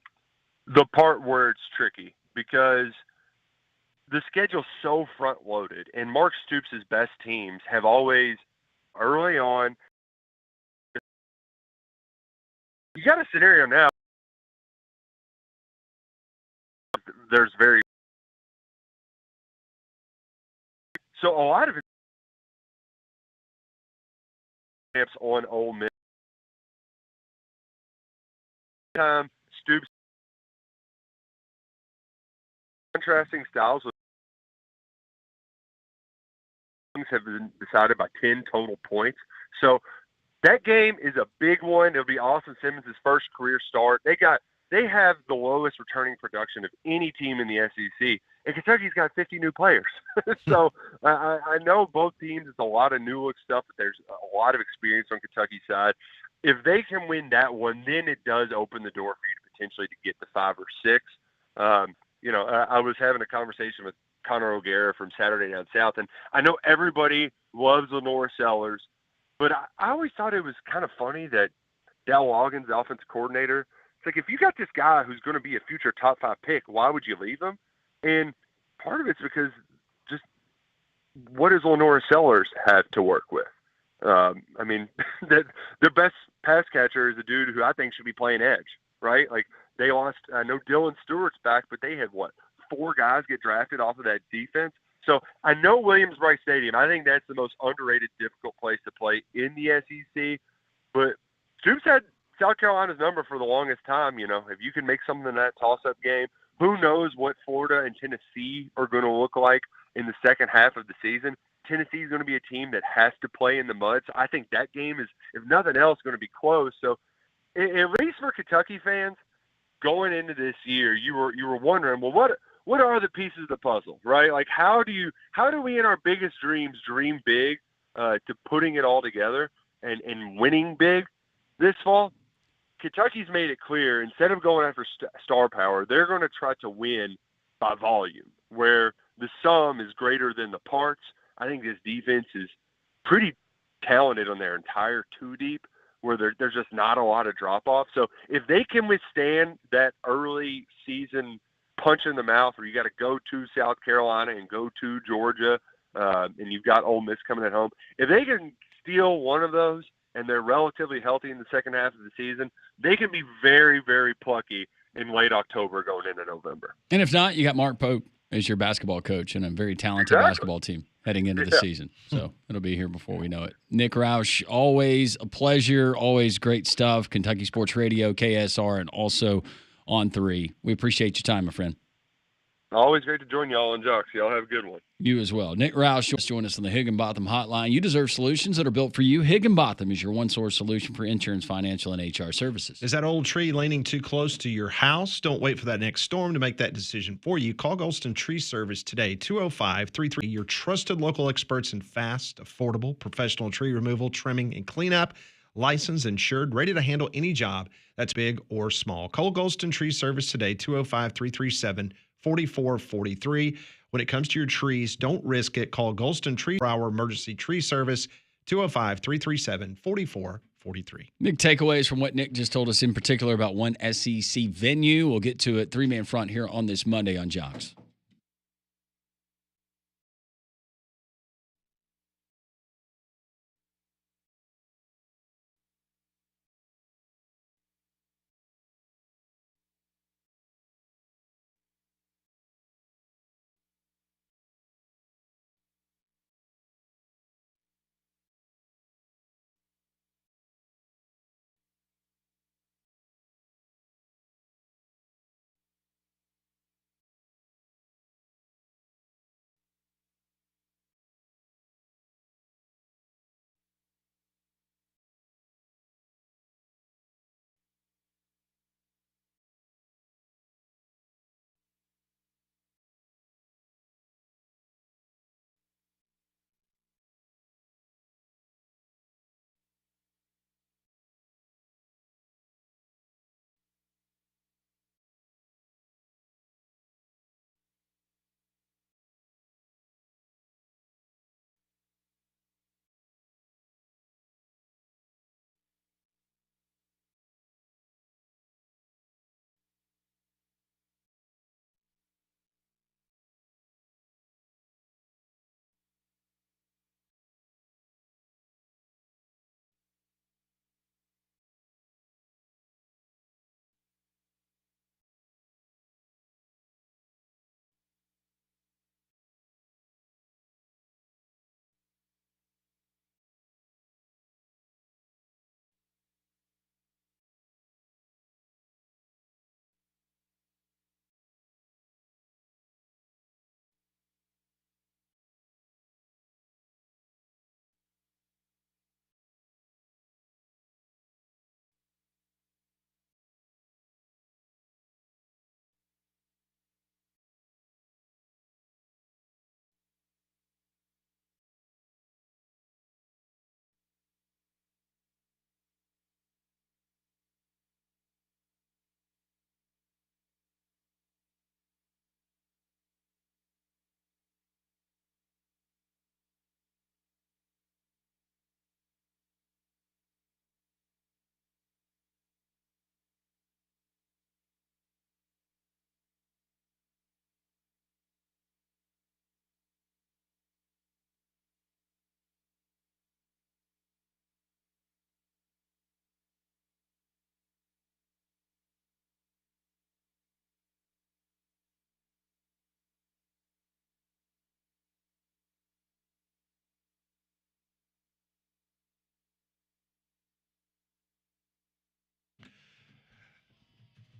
part where it's tricky because the schedule's so front-loaded, and Mark Stoops' best teams have always, early on, you got a scenario now. There's so a lot of it on Ole Miss. Stoops contrasting styles with things have been decided by 10 total points. So that game is a big one. It'll be Austin Simmons' first career start. They have the lowest returning production of any team in the SEC, and Kentucky's got 50 new players. So I know both teams. It's a lot of new look stuff, but there's a lot of experience on Kentucky's side. If they can win that one, then it does open the door for you to potentially to get to 5 or 6. I was having a conversation with Connor O'Gara from Saturday Down South, and I know everybody loves Lenore Sellers, but I always thought it was kind of funny that Dal Loggins, the offensive coordinator, it's like, if you got this guy who's going to be a future top 5 pick, why would you leave him? And part of it's because just what does Lenore Sellers have to work with? Their best pass catcher is a dude who I think should be playing edge, right? Like, they lost, I know Dylan Stewart's back, but they had, 4 guys get drafted off of that defense? So I know Williams-Brice Stadium, I think that's the most underrated, difficult place to play in the SEC. But Stoops had South Carolina's number for the longest time. If you can make something in that toss-up game, who knows what Florida and Tennessee are going to look like in the second half of the season. Tennessee is going to be a team that has to play in the mud. So I think that game is, if nothing else, going to be close. So at least for Kentucky fans, going into this year, you were wondering, well, what are the pieces of the puzzle, right? Like, how do we in our biggest dreams dream big to putting it all together and winning big this fall? Kentucky's made it clear, instead of going after star power, they're going to try to win by volume, where the sum is greater than the parts. I think this defense is pretty talented on their entire 2 deep, where there's just not a lot of drop-off. So if they can withstand that early season punch in the mouth where you got to go to South Carolina and go to Georgia, and you've got Ole Miss coming at home, if they can steal one of those and they're relatively healthy in the second half of the season, they can be very, very plucky in late October going into November. And if not, you got Mark Pope as your basketball coach and a very talented basketball team heading into the season. So it'll be here before we know it. Nick Roush, always a pleasure, always great stuff. Kentucky Sports Radio, KSR, and also on 3. We appreciate your time, my friend. Always great to join y'all on Jox. Y'all have a good one. You as well. Nick Roush, join us on the Higginbotham Hotline. You deserve solutions that are built for you. Higginbotham is your one-source solution for insurance, financial, and HR services. Is that old tree leaning too close to your house? Don't wait for that next storm to make that decision for you. Call Golston Tree Service today, 205-33. Your trusted local experts in fast, affordable, professional tree removal, trimming, and cleanup. Licensed, insured, ready to handle any job that's big or small. Call Golston Tree Service today, 205-337-4443. When it comes to your trees, don't risk it. Call Golston Tree for our emergency tree service, 205-337-4443. Big takeaways from what Nick just told us, in particular about one SEC venue. We'll get to it. 3-man front here on this Monday on Jox.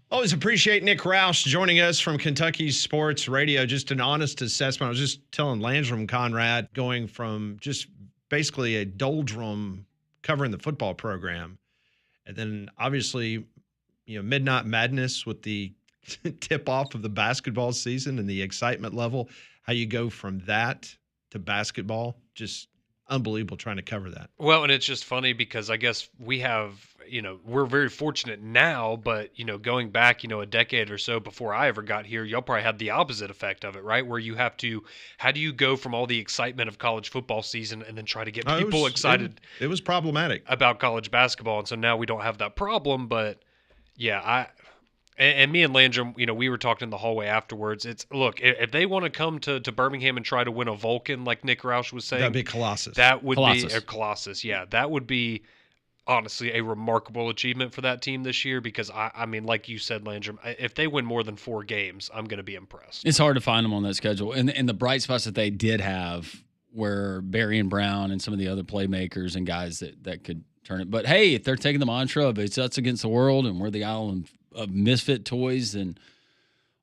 Always appreciate Nick Roush joining us from Kentucky Sports Radio. Just an honest assessment. I was just telling Landrum Conrad, going from just basically a doldrum covering the football program, and then obviously, Midnight Madness with the tip-off of the basketball season and the excitement level, how you go from that to basketball, just unbelievable trying to cover that. Well, and it's just funny because I guess we have, we're very fortunate now, but, going back, a decade or so before I ever got here, y'all probably had the opposite effect of it, right? Where you have to, how do you go from all the excitement of college football season and then try to get people excited? It was problematic about college basketball. And so now we don't have that problem, but yeah, and me and Landrum, we were talking in the hallway afterwards. Look, if they want to come to Birmingham and try to win a Vulcan, like Nick Roush was saying, that'd be Colossus. That would be a Colossus. Yeah, that would be honestly a remarkable achievement for that team this year. Because I mean, like you said, Landrum, if they win more than 4 games, I'm going to be impressed. It's hard to find them on that schedule, and the bright spots that they did have were Barry and Brown and some of the other playmakers and guys that could turn it. But hey, if they're taking the mantra of it's us against the world and we're the island of misfit toys, and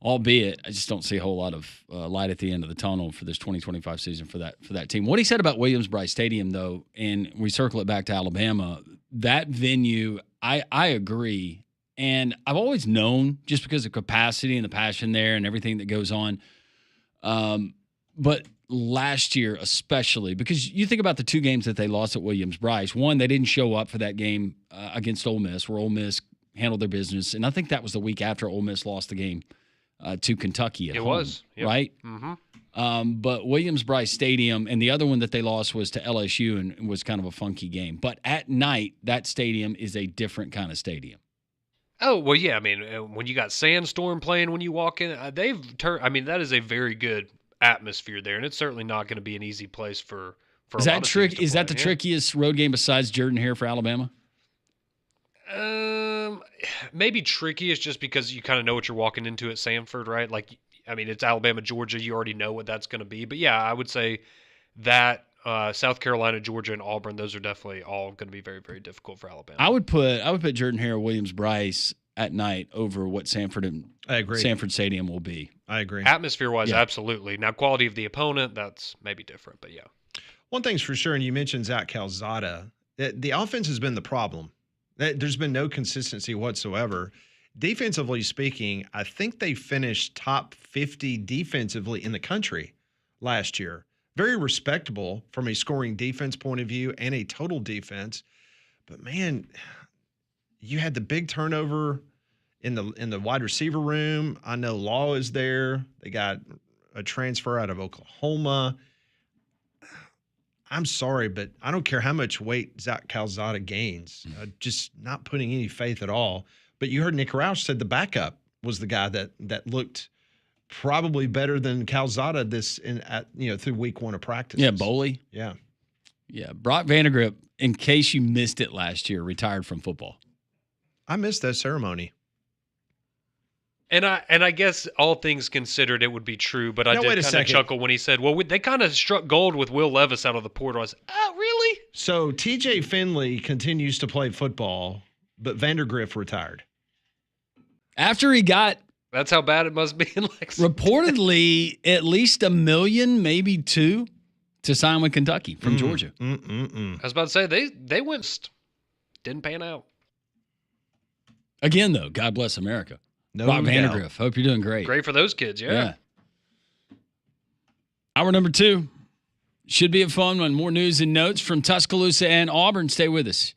albeit I just don't see a whole lot of light at the end of the tunnel for this 2025 season for that team. What he said about Williams-Brice Stadium, though, and we circle it back to Alabama, that venue, I agree. And I've always known, just because of capacity and the passion there and everything that goes on. But last year especially, because you think about the 2 games that they lost at Williams-Brice. One, they didn't show up for that game against Ole Miss, where Ole Miss handled their business. And I think that was the week after Ole Miss lost the game to Kentucky at home. It was, yep. Right? Mm-hmm. But Williams-Brice Stadium, and the other one that they lost was to LSU, and was kind of a funky game. But at night, that stadium is a different kind of stadium. Oh, well, yeah. I mean, when you got Sandstorm playing when you walk in, that is a very good atmosphere there, and it's certainly not going to be an easy place for is that trick? Is that the trickiest road game besides Jordan-Hare for Alabama? Maybe trickiest just because you kind of know what you're walking into at Samford, right? Like, I mean, it's Alabama, Georgia. You already know what that's going to be. But yeah, I would say that South Carolina, Georgia, and Auburn, those are definitely all going to be very, very difficult for Alabama. I would put Jordan-Hare, Williams-Brice at night over what Sanford Stadium will be. I agree. Atmosphere-wise, absolutely. Now, quality of the opponent, that's maybe different, but yeah. One thing's for sure, and you mentioned Zach Calzada, the offense has been the problem. There's been no consistency whatsoever. Defensively speaking, I think they finished top 50 defensively in the country last year. Very respectable from a scoring defense point of view and a total defense. But man, you had the big turnover in the wide receiver room. I know Law is there. They got a transfer out of Oklahoma. I'm sorry, but I don't care how much weight Zach Calzada gains. Just not putting any faith at all. But you heard Nick Roush said the backup was the guy that looked probably better than Calzada through week 1 of practice. Yeah, Boley. Yeah. Brock Vandergrift, in case you missed it last year, retired from football. I missed that ceremony. And I guess all things considered, it would be true, but I did kind of chuckle when he said, well, they kind of struck gold with Will Levis out of the portal. I said, oh, really? So TJ Finley continues to play football, but Vandergrift retired. After he got... That's how bad it must be in Lexington. Reportedly, at least $1 million, maybe $2 million, to sign with Kentucky from Georgia. I was about to say, they went... Didn't pan out. Again, though, God bless America. No Brock Vandergrift. Hope you're doing great. Great for those kids, yeah. Hour number 2. Should be a fun one. More news and notes from Tuscaloosa and Auburn. Stay with us.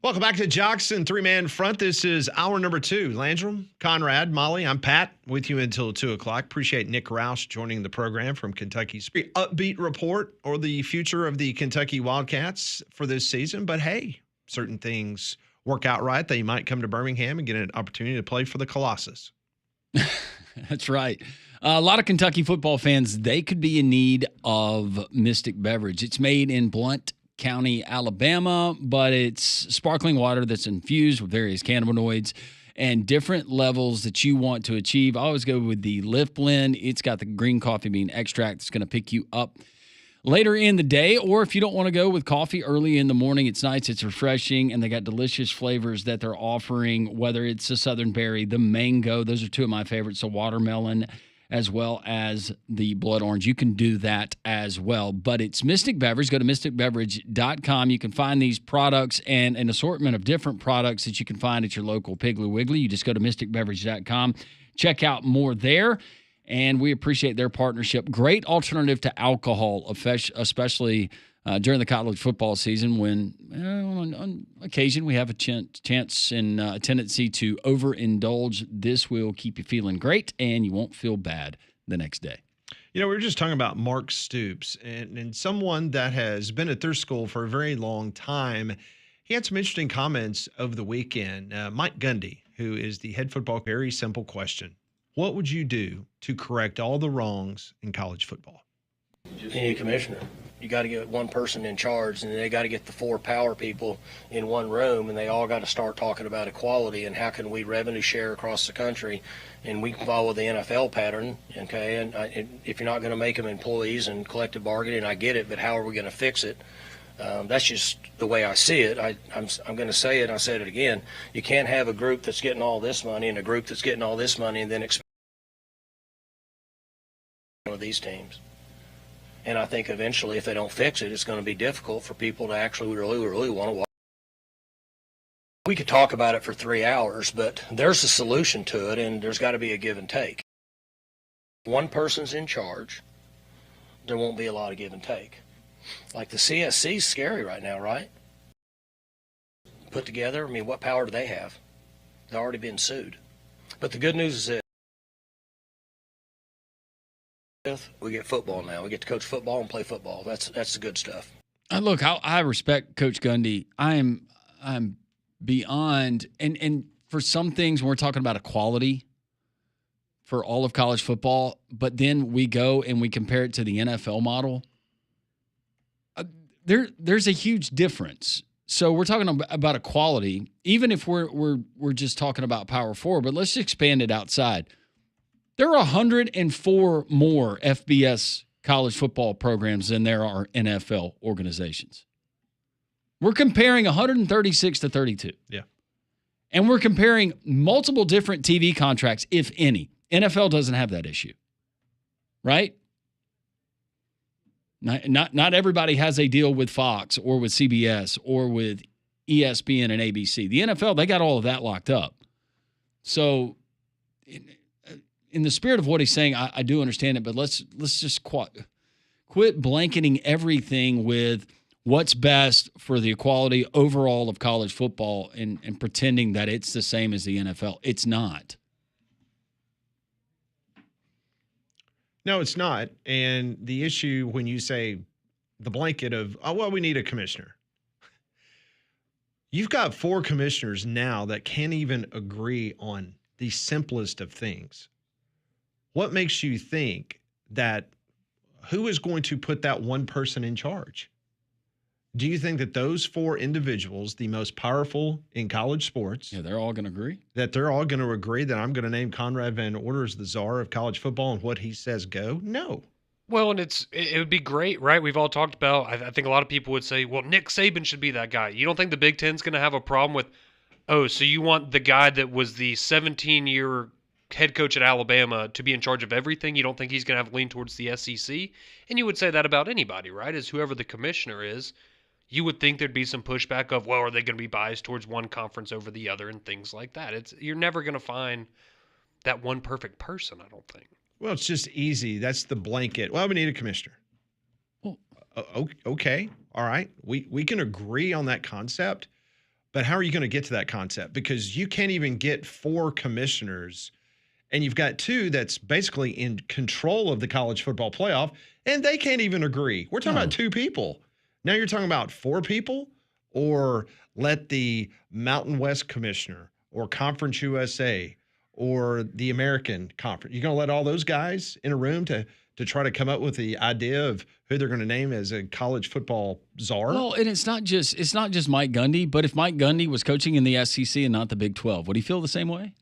Welcome back to Jox and Three Man Front. This is hour number 2. Landrum, Conrad, Molly, I'm Pat with you until 2 o'clock. Appreciate Nick Roush joining the program from Kentucky's upbeat report or the future of the Kentucky Wildcats for this season. But hey, certain things work out right. They might come to Birmingham and get an opportunity to play for the Colossus. That's right. A lot of Kentucky football fans, they could be in need of Mystic Beverage. It's made in Blount County, Alabama, but it's sparkling water that's infused with various cannabinoids and different levels that you want to achieve. I always go with the Lift Blend. It's got the green coffee bean extract that's going to pick you up later in the day, or if you don't want to go with coffee early in the morning, it's nice, it's refreshing, and they got delicious flavors that they're offering, whether it's the Southern Berry, the Mango. Those are two of my favorites, the watermelon, as well as the blood orange. You can do that as well. But it's Mystic Beverage. Go to mysticbeverage.com. You can find these products and an assortment of different products that you can find at your local Piggly Wiggly. You just go to mysticbeverage.com. Check out more there. And we appreciate their partnership. Great alternative to alcohol, especially during the college football season when on occasion we have a chance and a tendency to overindulge. This will keep you feeling great, and you won't feel bad the next day. You know, we were just talking about Mark Stoops and someone that has been at their school for a very long time. He had some interesting comments over the weekend. Mike Gundy, who is the head football coach, very simple question. What would you do to correct all the wrongs in college football? You need a commissioner. You got to get one person in charge, and they got to get the 4 power people in one room, and they all got to start talking about equality and how can we revenue share across the country, and we can follow the NFL pattern, okay? And if you're not going to make them employees and collective bargaining, I get it, but how are we going to fix it? That's just the way I see it. I'm going to say it, and I said it again. You can't have a group that's getting all this money and a group that's getting all this money and then expect one of these teams. And I think eventually, if they don't fix it, it's going to be difficult for people to actually really want to watch. We could talk about it for 3 hours, but there's a solution to it, and there's got to be a give and take. One person's in charge, there won't be a lot of give and take. Like the CSC is scary right now, right? Put together, I mean, what power do they have? They've already been sued. But the good news is this. We get football now. We get to coach football and play football. That's the good stuff. Look, I respect Coach Gundy. I'm beyond, and for some things, when we're talking about equality for all of college football, but then we go and we compare it to the NFL model. There's a huge difference. So we're talking about equality, even if we're just talking about Power 4, but let's expand it outside. There are 104 more FBS college football programs than there are NFL organizations. We're comparing 136 to 32. Yeah. And we're comparing multiple different TV contracts, if any. NFL doesn't have that issue. Right? Not everybody has a deal with Fox or with CBS or with ESPN and ABC. The NFL, they got all of that locked up. So in the spirit of what he's saying, I do understand it, but let's just quit blanketing everything with what's best for the equality overall of college football and pretending that it's the same as the NFL. It's not. No, it's not. And the issue when you say the blanket of, oh, well, we need a commissioner. You've got 4 commissioners now that can't even agree on the simplest of things. What makes you think that who is going to put that one person in charge? Do you think that those 4 individuals, the most powerful in college sports, they're all going to agree? That they're all going to agree that I'm going to name Conrad Van Order as the czar of college football and what he says go? No. Well, and it would be great, right? We've all talked about, I think a lot of people would say, well, Nick Saban should be that guy. You don't think the Big Ten's going to have a problem with, oh, so you want the guy that was the 17-year head coach at Alabama to be in charge of everything? You don't think he's going to have lean towards the SEC? And you would say that about anybody, right? As whoever the commissioner is, you would think there'd be some pushback of, well, are they going to be biased towards one conference over the other and things like that. You're never going to find that one perfect person, I don't think. Well, it's just easy. That's the blanket. Well, we need a commissioner. Well, okay. All right. We can agree on that concept, But how are you going to get to that concept? Because you can't even get 4 commissioners, and you've got 2 that's basically in control of the college football playoff, and they can't even agree. We're talking about 2 people. Now you're talking about 4 people, or let the Mountain West Commissioner or Conference USA or the American Conference. You're going to let all those guys in a room to try to come up with the idea of who they're going to name as a college football czar? Well, and it's not just Mike Gundy, but if Mike Gundy was coaching in the SEC and not the Big 12, would he feel the same way?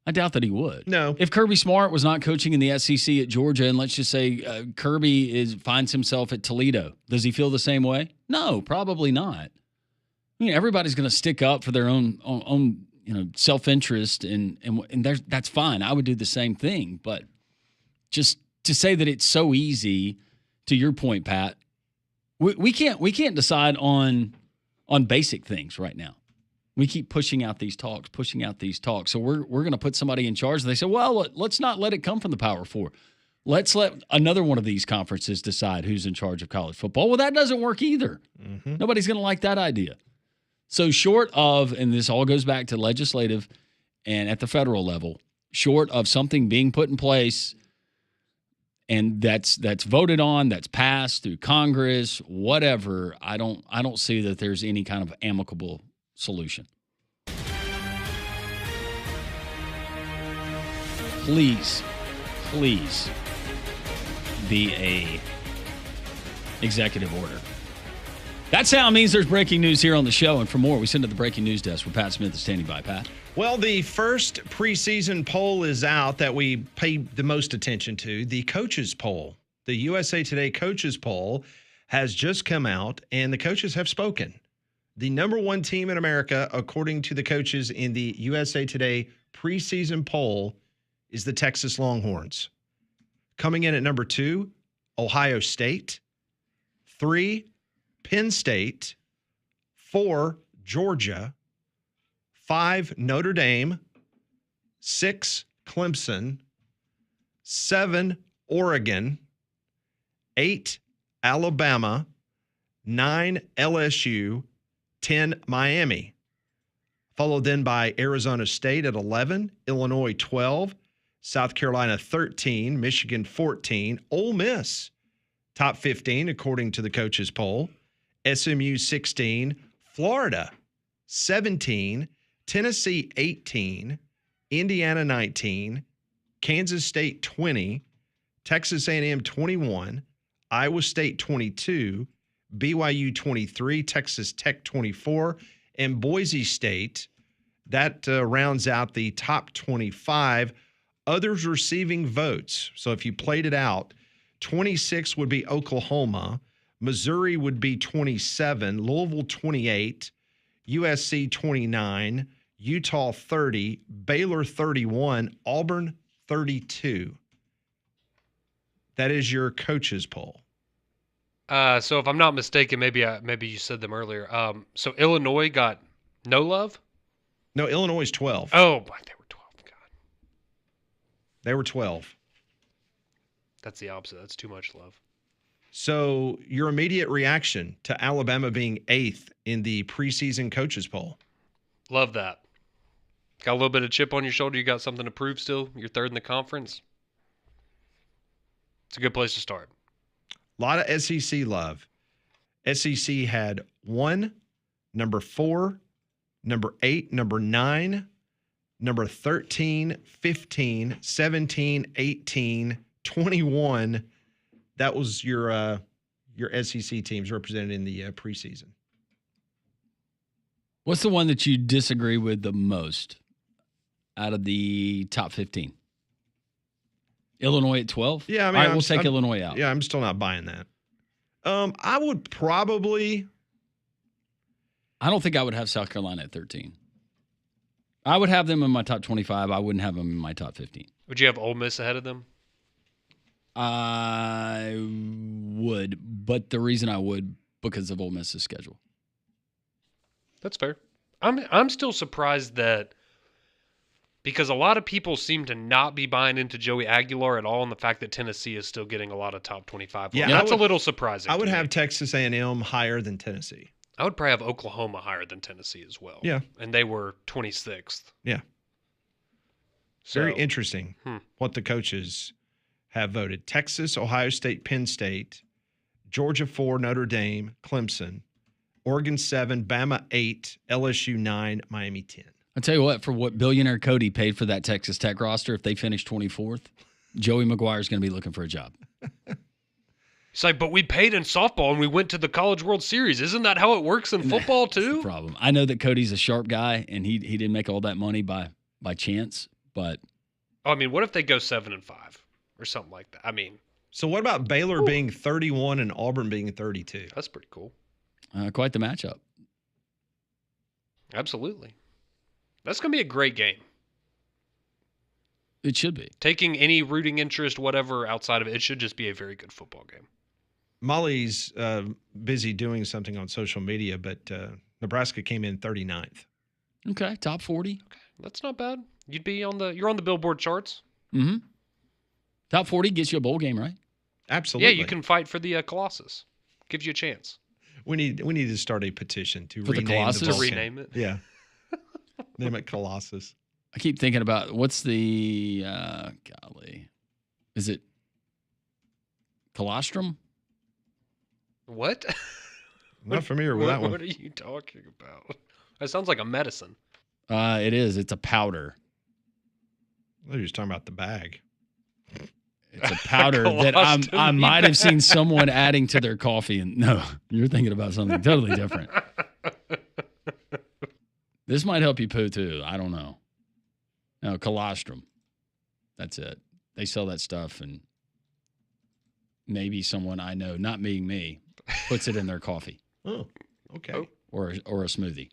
I doubt that he would. No. If Kirby Smart was not coaching in the SEC at Georgia, and let's just say Kirby finds himself at Toledo, does he feel the same way? No, probably not. I mean, everybody's going to stick up for their own self-interest, and that's fine. I would do the same thing, but just to say that it's so easy, to your point, Pat, we can't decide on basic things right now. We keep pushing out these talks. So we're going to put somebody in charge. And they say, well, let's not let it come from the Power 4. Let's let another one of these conferences decide who's in charge of college football. Well, that doesn't work either. Mm-hmm. Nobody's going to like that idea. So short of, and this all goes back to legislative and at the federal level, short of something being put in place and that's voted on, that's passed through Congress, whatever, I don't see that there's any kind of amicable solution. Please be a executive order. That sound means there's breaking news here on the show, and for more, we send to the breaking news desk where Pat Smith is standing by. Pat? Well, the first preseason poll is out that we pay the most attention to, the coaches poll. The USA Today coaches poll has just come out, and the coaches have spoken. The number 1 team in America, according to the coaches in the USA Today preseason poll, is the Texas Longhorns. Coming in at number 2, Ohio State. 3, Penn State. 4, Georgia. 5, Notre Dame. 6, Clemson. 7, Oregon. 8, Alabama. 9, LSU. 10, Miami. Followed then by Arizona State at 11, Illinois 12, South Carolina 13, Michigan 14, Ole Miss top 15 according to the coaches poll, SMU 16, Florida 17, Tennessee 18, Indiana 19, Kansas State 20, Texas A&M 21, Iowa State 22, BYU 23, Texas Tech 24, and Boise State. That rounds out the top 25. Others receiving votes. So if you played it out, 26 would be Oklahoma, Missouri would be 27, Louisville 28, USC 29, Utah 30, Baylor 31, Auburn 32. That is your coaches poll. So if I'm not mistaken, maybe you said them earlier. So Illinois got no love? No, Illinois is 12. Oh, they were 12. God. They were 12. That's the opposite. That's too much love. So your immediate reaction to Alabama being 8th in the preseason coaches poll? Love that. Got a little bit of chip on your shoulder. You got something to prove still. You're 3rd in the conference. It's a good place to start. A lot of SEC love. SEC had 1, number 4, number 8, number 9, number 13, 15, 17, 18, 21. That was your SEC teams represented in the preseason. What's the one that you disagree with the most out of the top 15? Illinois at 12? Yeah, I mean, all right, we'll take Illinois out. Yeah, I'm still not buying that. I would probably. I don't think I would have South Carolina at 13. I would have them in my top 25. I wouldn't have them in my top 15. Would you have Ole Miss ahead of them? I would, but the reason I would, because of Ole Miss's schedule. That's fair. I'm still surprised that, because a lot of people seem to not be buying into Joey Aguilar at all, and the fact that Tennessee is still getting a lot of top 25. Yeah, that's a little surprising. I would have Texas A&M higher than Tennessee. I would probably have Oklahoma higher than Tennessee as well. Yeah. And they were 26th. Yeah. So, Very interesting Hmm. what the coaches have voted. Texas, Ohio State, Penn State, Georgia 4, Notre Dame, Clemson, Oregon 7, Bama 8, LSU 9, Miami 10. I'll tell you what billionaire Cody paid for that Texas Tech roster, if they finish 24th, Joey McGuire's going to be looking for a job. It's like, but we paid in softball and we went to the College World Series. Isn't that how it works in football That's the too? problem. I know that Cody's a sharp guy, and he didn't make all that money by chance, but I mean, what if they go 7-5 or something like that? I mean, So what about Baylor being 31 and Auburn being 32? that's pretty cool. quite the matchup. Absolutely. That's going to be a great game. It should be. Taking any rooting interest, whatever, outside of it, it should just be a very good football game. Molly's busy doing something on social media, but Nebraska came in 39th. Okay, top 40. That's not bad. You're on the Billboard charts. Mm-hmm. Top 40 gets you a bowl game, right? Absolutely. Yeah, you can fight for the Colossus. Gives you a chance. We need to start a petition to For the rename Colossus? the To Vulcan. rename it. Yeah. Name it Colossus. I keep thinking about what's the is it colostrum? What? I'm not familiar with that one. What are you talking about? That sounds like a medicine. It is. It's a powder. I thought you were just talking about the bag. It's a powder that I Colostomy might have seen bag. someone adding to their coffee. And no, you're thinking about something totally different. This might help you poo too. I don't know. No, colostrum. That's it. They sell that stuff, and maybe someone I know, not being me, puts it in their coffee Oh, okay. Oh. or a smoothie.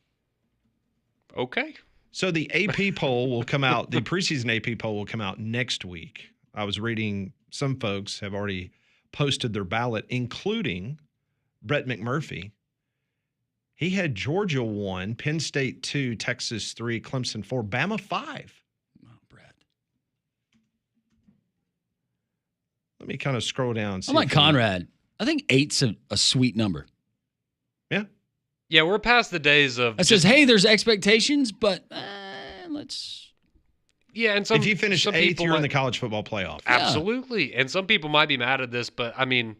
Okay. So the AP poll will come out, the preseason AP poll will come out next week. I was reading some folks have already posted their ballot, including Brett McMurphy. He had Georgia 1, Penn State 2, Texas 3, Clemson 4, Bama 5. Oh, Brad. Let me kind of scroll down. I'm like Conrad. I think 8's a sweet number. Yeah, we're past the days of. It says, hey, there's expectations, but let's. Yeah, and If you finish some 8th, people you're in the might- college football playoff. Absolutely. And some people might be mad at this, but I mean,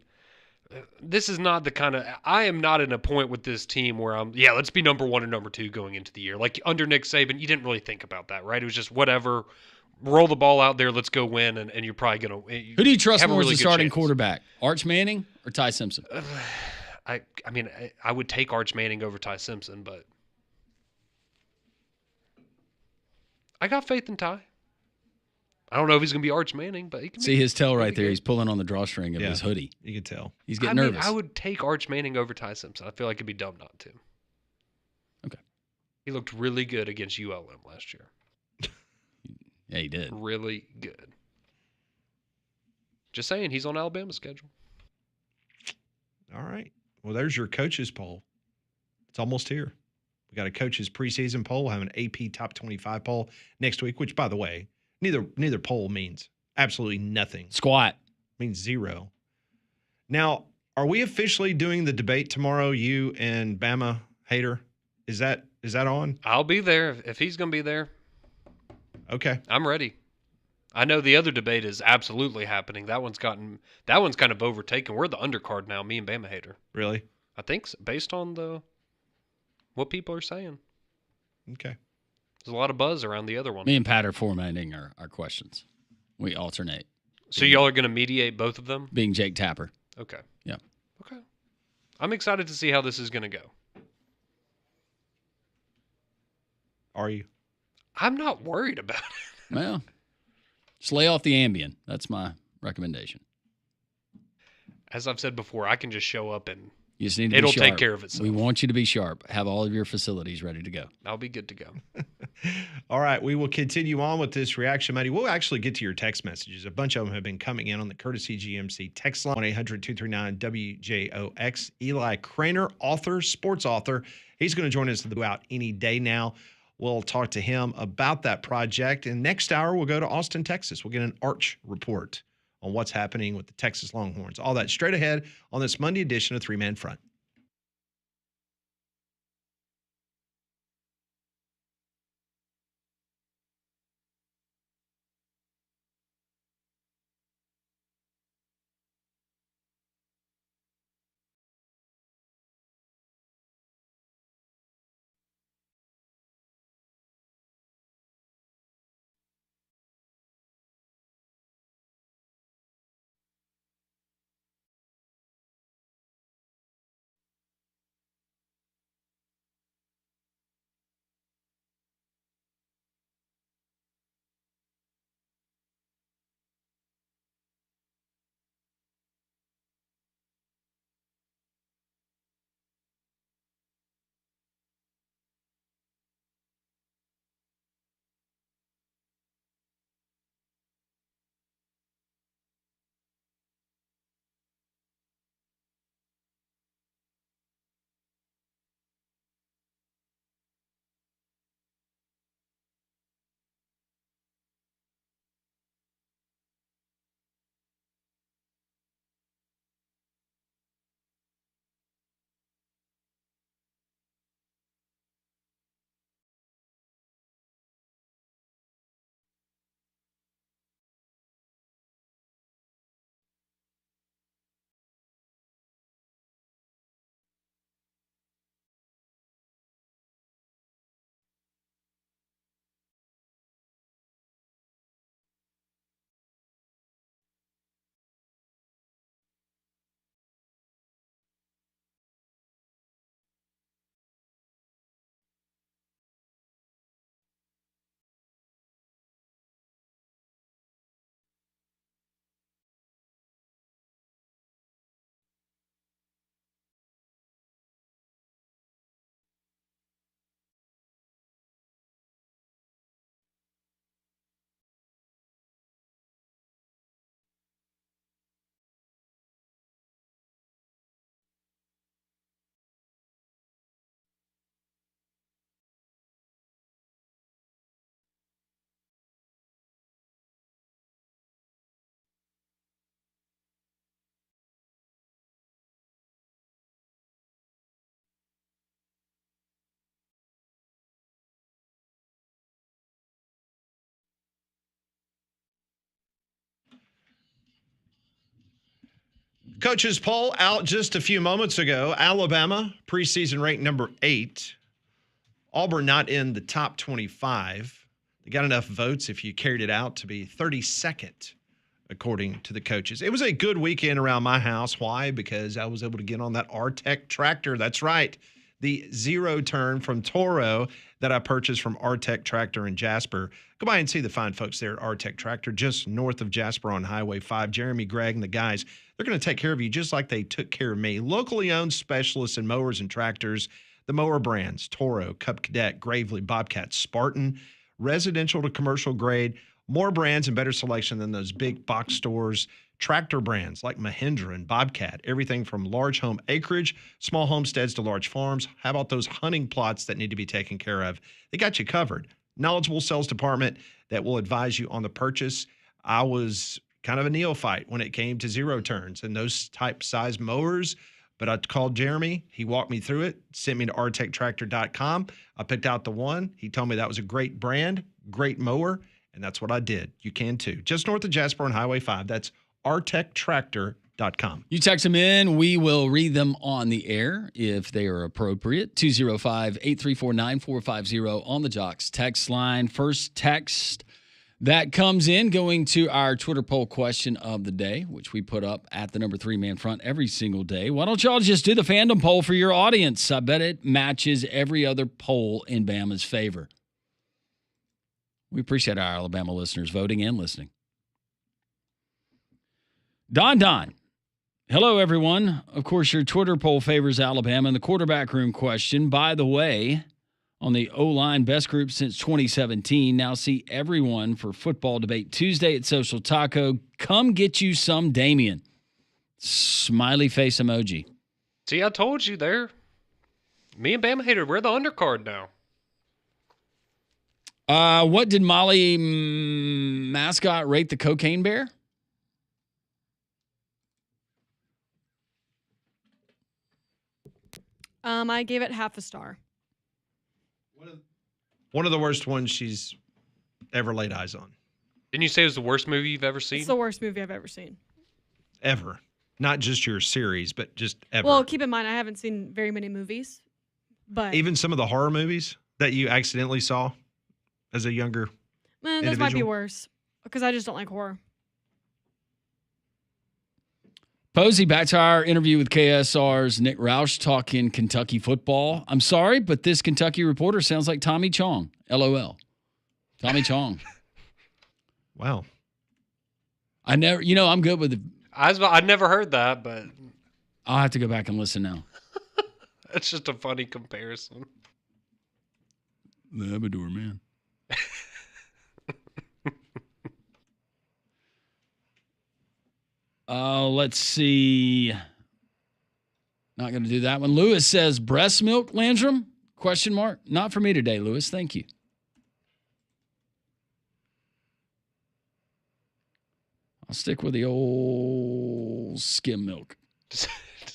this is not the kind of. I am not in a point with this team where let's be number 1 or number 2 going into the year. Like under Nick Saban, you didn't really think about that, right? It was just whatever. Roll the ball out there, let's go win, and you're probably going to. Who do you trust have a more really as the good starting chance. quarterback? Arch Manning or Ty Simpson? I mean, I would take Arch Manning over Ty Simpson, but I got faith in Ty. I don't know if he's going to be Arch Manning, but he can See his tail right there. good. He's pulling on the drawstring of Yeah. his hoodie. You can tell. He's getting nervous. I would take Arch Manning over Ty Simpson. I feel like it'd be dumb not to. Okay. He looked really good against ULM last year. Yeah, he did. Really good. Just saying, he's on Alabama's schedule. All right. Well, there's your coaches poll. It's almost here. We got a coaches preseason poll. We'll have an AP top 25 poll next week, which, by the way, neither poll means absolutely nothing. Squat. Means zero. Now, are we officially doing the debate tomorrow, you and Bama Hater? Is that on? I'll be there. If he's going to be there, Okay. I'm ready. I know the other debate is absolutely happening. That one's kind of overtaken. We're the undercard now, me and Bama Hater. Really? I think so, based on what people are saying. Okay. There's a lot of buzz around the other one. Me and Pat are formatting our questions. We alternate. So y'all are going to mediate both of them? Being Jake Tapper. Okay. Yeah. Okay. I'm excited to see how this is going to go. Are you? I'm not worried about it. Well, just lay off the Ambien. That's my recommendation. As I've said before, I can just show up and You just need to it'll be sharp. take care of itself. We want you to be sharp. Have all of your facilities ready to go. I'll be good to go. All right. We will continue on with this reaction, Matty. We'll actually get to your text messages. A bunch of them have been coming in on the Courtesy GMC text line, 1-800-239-WJOX. Eli Craner, author, sports author. He's going to join us throughout any day now. We'll talk to him about that project. And next hour, we'll go to Austin, Texas. We'll get an Arch report on what's happening with the Texas Longhorns. All that straight ahead on this Monday edition of Three Man Front. Coaches poll out just a few moments ago. Alabama, preseason ranked number 8. Auburn not in the top 25. They got enough votes if you carried it out to be 32nd, according to the coaches. It was a good weekend around my house. Why? Because I was able to get on that R-Tech tractor. That's right. The zero turn from Toro that I purchased from R-Tech Tractor in Jasper. Go by and see the fine folks there at R-Tech Tractor, just north of Jasper on Highway 5. Jeremy, Greg, and the guys, they're going to take care of you just like they took care of me. Locally owned specialists in mowers and tractors. The mower brands, Toro, Cub Cadet, Gravely, Bobcat, Spartan, residential to commercial grade. More brands and better selection than those big box stores. Tractor brands like Mahindra and Bobcat, everything from large home acreage, small homesteads to large farms. How about those hunting plots that need to be taken care of? They got you covered. Knowledgeable sales department that will advise you on the purchase. I was kind of a neophyte when it came to zero turns and those type size mowers, but I called Jeremy. He walked me through it, sent me to rtechtractor.com. I picked out the one. He told me that was a great brand, great mower, and that's what I did. You can too. Just north of Jasper on Highway 5. That's rtechtractor.com. You text them in. We will read them on the air if they are appropriate. 205-834-9450 on the Jox text line. First text that comes in going to our Twitter poll question of the day, which we put up at the number 3 man front every single day. Why don't y'all just do the fandom poll for your audience? I bet it matches every other poll in Bama's favor. We appreciate our Alabama listeners voting and listening. Don. Hello, everyone. Of course, your Twitter poll favors Alabama in the quarterback room question. By the way, on the O-line best group since 2017. Now see everyone for football debate Tuesday at Social Taco. Come get you some Damien. Smiley face emoji. See, I told you there. Me and Bama Hater, we're the undercard now. What did Molly mascot rate the cocaine bear? I gave it half a star. One of the worst ones she's ever laid eyes on. Didn't you say it was the worst movie you've ever seen? It's the worst movie I've ever seen. Ever. Not just your series, but just ever. Well, keep in mind, I haven't seen very many movies. But even some of the horror movies that you accidentally saw as a younger those might be worse because I just don't like horror. Posey, back to our interview with KSR's Nick Roush talking Kentucky football. I'm sorry, but this Kentucky reporter sounds like Tommy Chong. LOL. Tommy Chong. Wow. I'm good with the. I'd never heard that, but I'll have to go back and listen now. It's just a funny comparison. Labrador, man. Let's see. Not going to do that one. Lewis says breast milk, Landrum? Question mark. Not for me today, Lewis. Thank you. I'll stick with the old skim milk. Does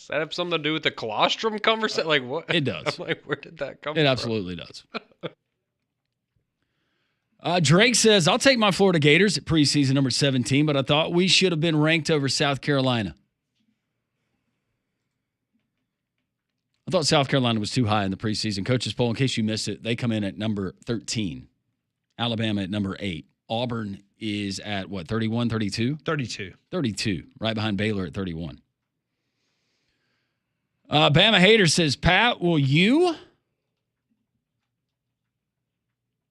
that have something to do with the colostrum conversation? Like what? It does. I'm like, where did that come from? It absolutely does. Drake says, I'll take my Florida Gators at preseason number 17, but I thought we should have been ranked over South Carolina. I thought South Carolina was too high in the preseason. Coaches poll, in case you missed it, they come in at number 13. Alabama at number 8. Auburn is at, 31, 32? 32. 32, right behind Baylor at 31. Bama Hater says, Pat, will you,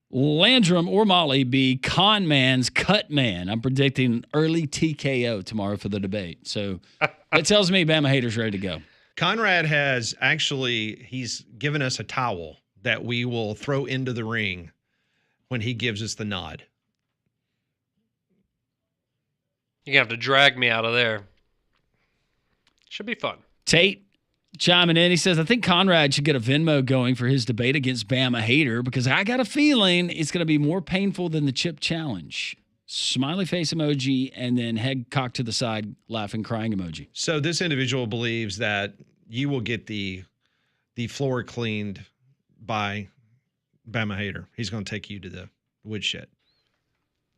Landrum, or Molly be con man's cut man? I'm predicting an early TKO tomorrow for the debate. So that tells me Bama Hater's ready to go. Conrad has he's given us a towel that we will throw into the ring when he gives us the nod. You're going to have to drag me out of there. Should be fun. Tate chiming in. He says, I think Conrad should get a Venmo going for his debate against Bama Hater because I got a feeling it's going to be more painful than the chip challenge. Smiley face emoji and then head cocked to the side, laughing, crying emoji. So this individual believes that you will get the floor cleaned by Bama Hater. He's going to take you to the woodshed.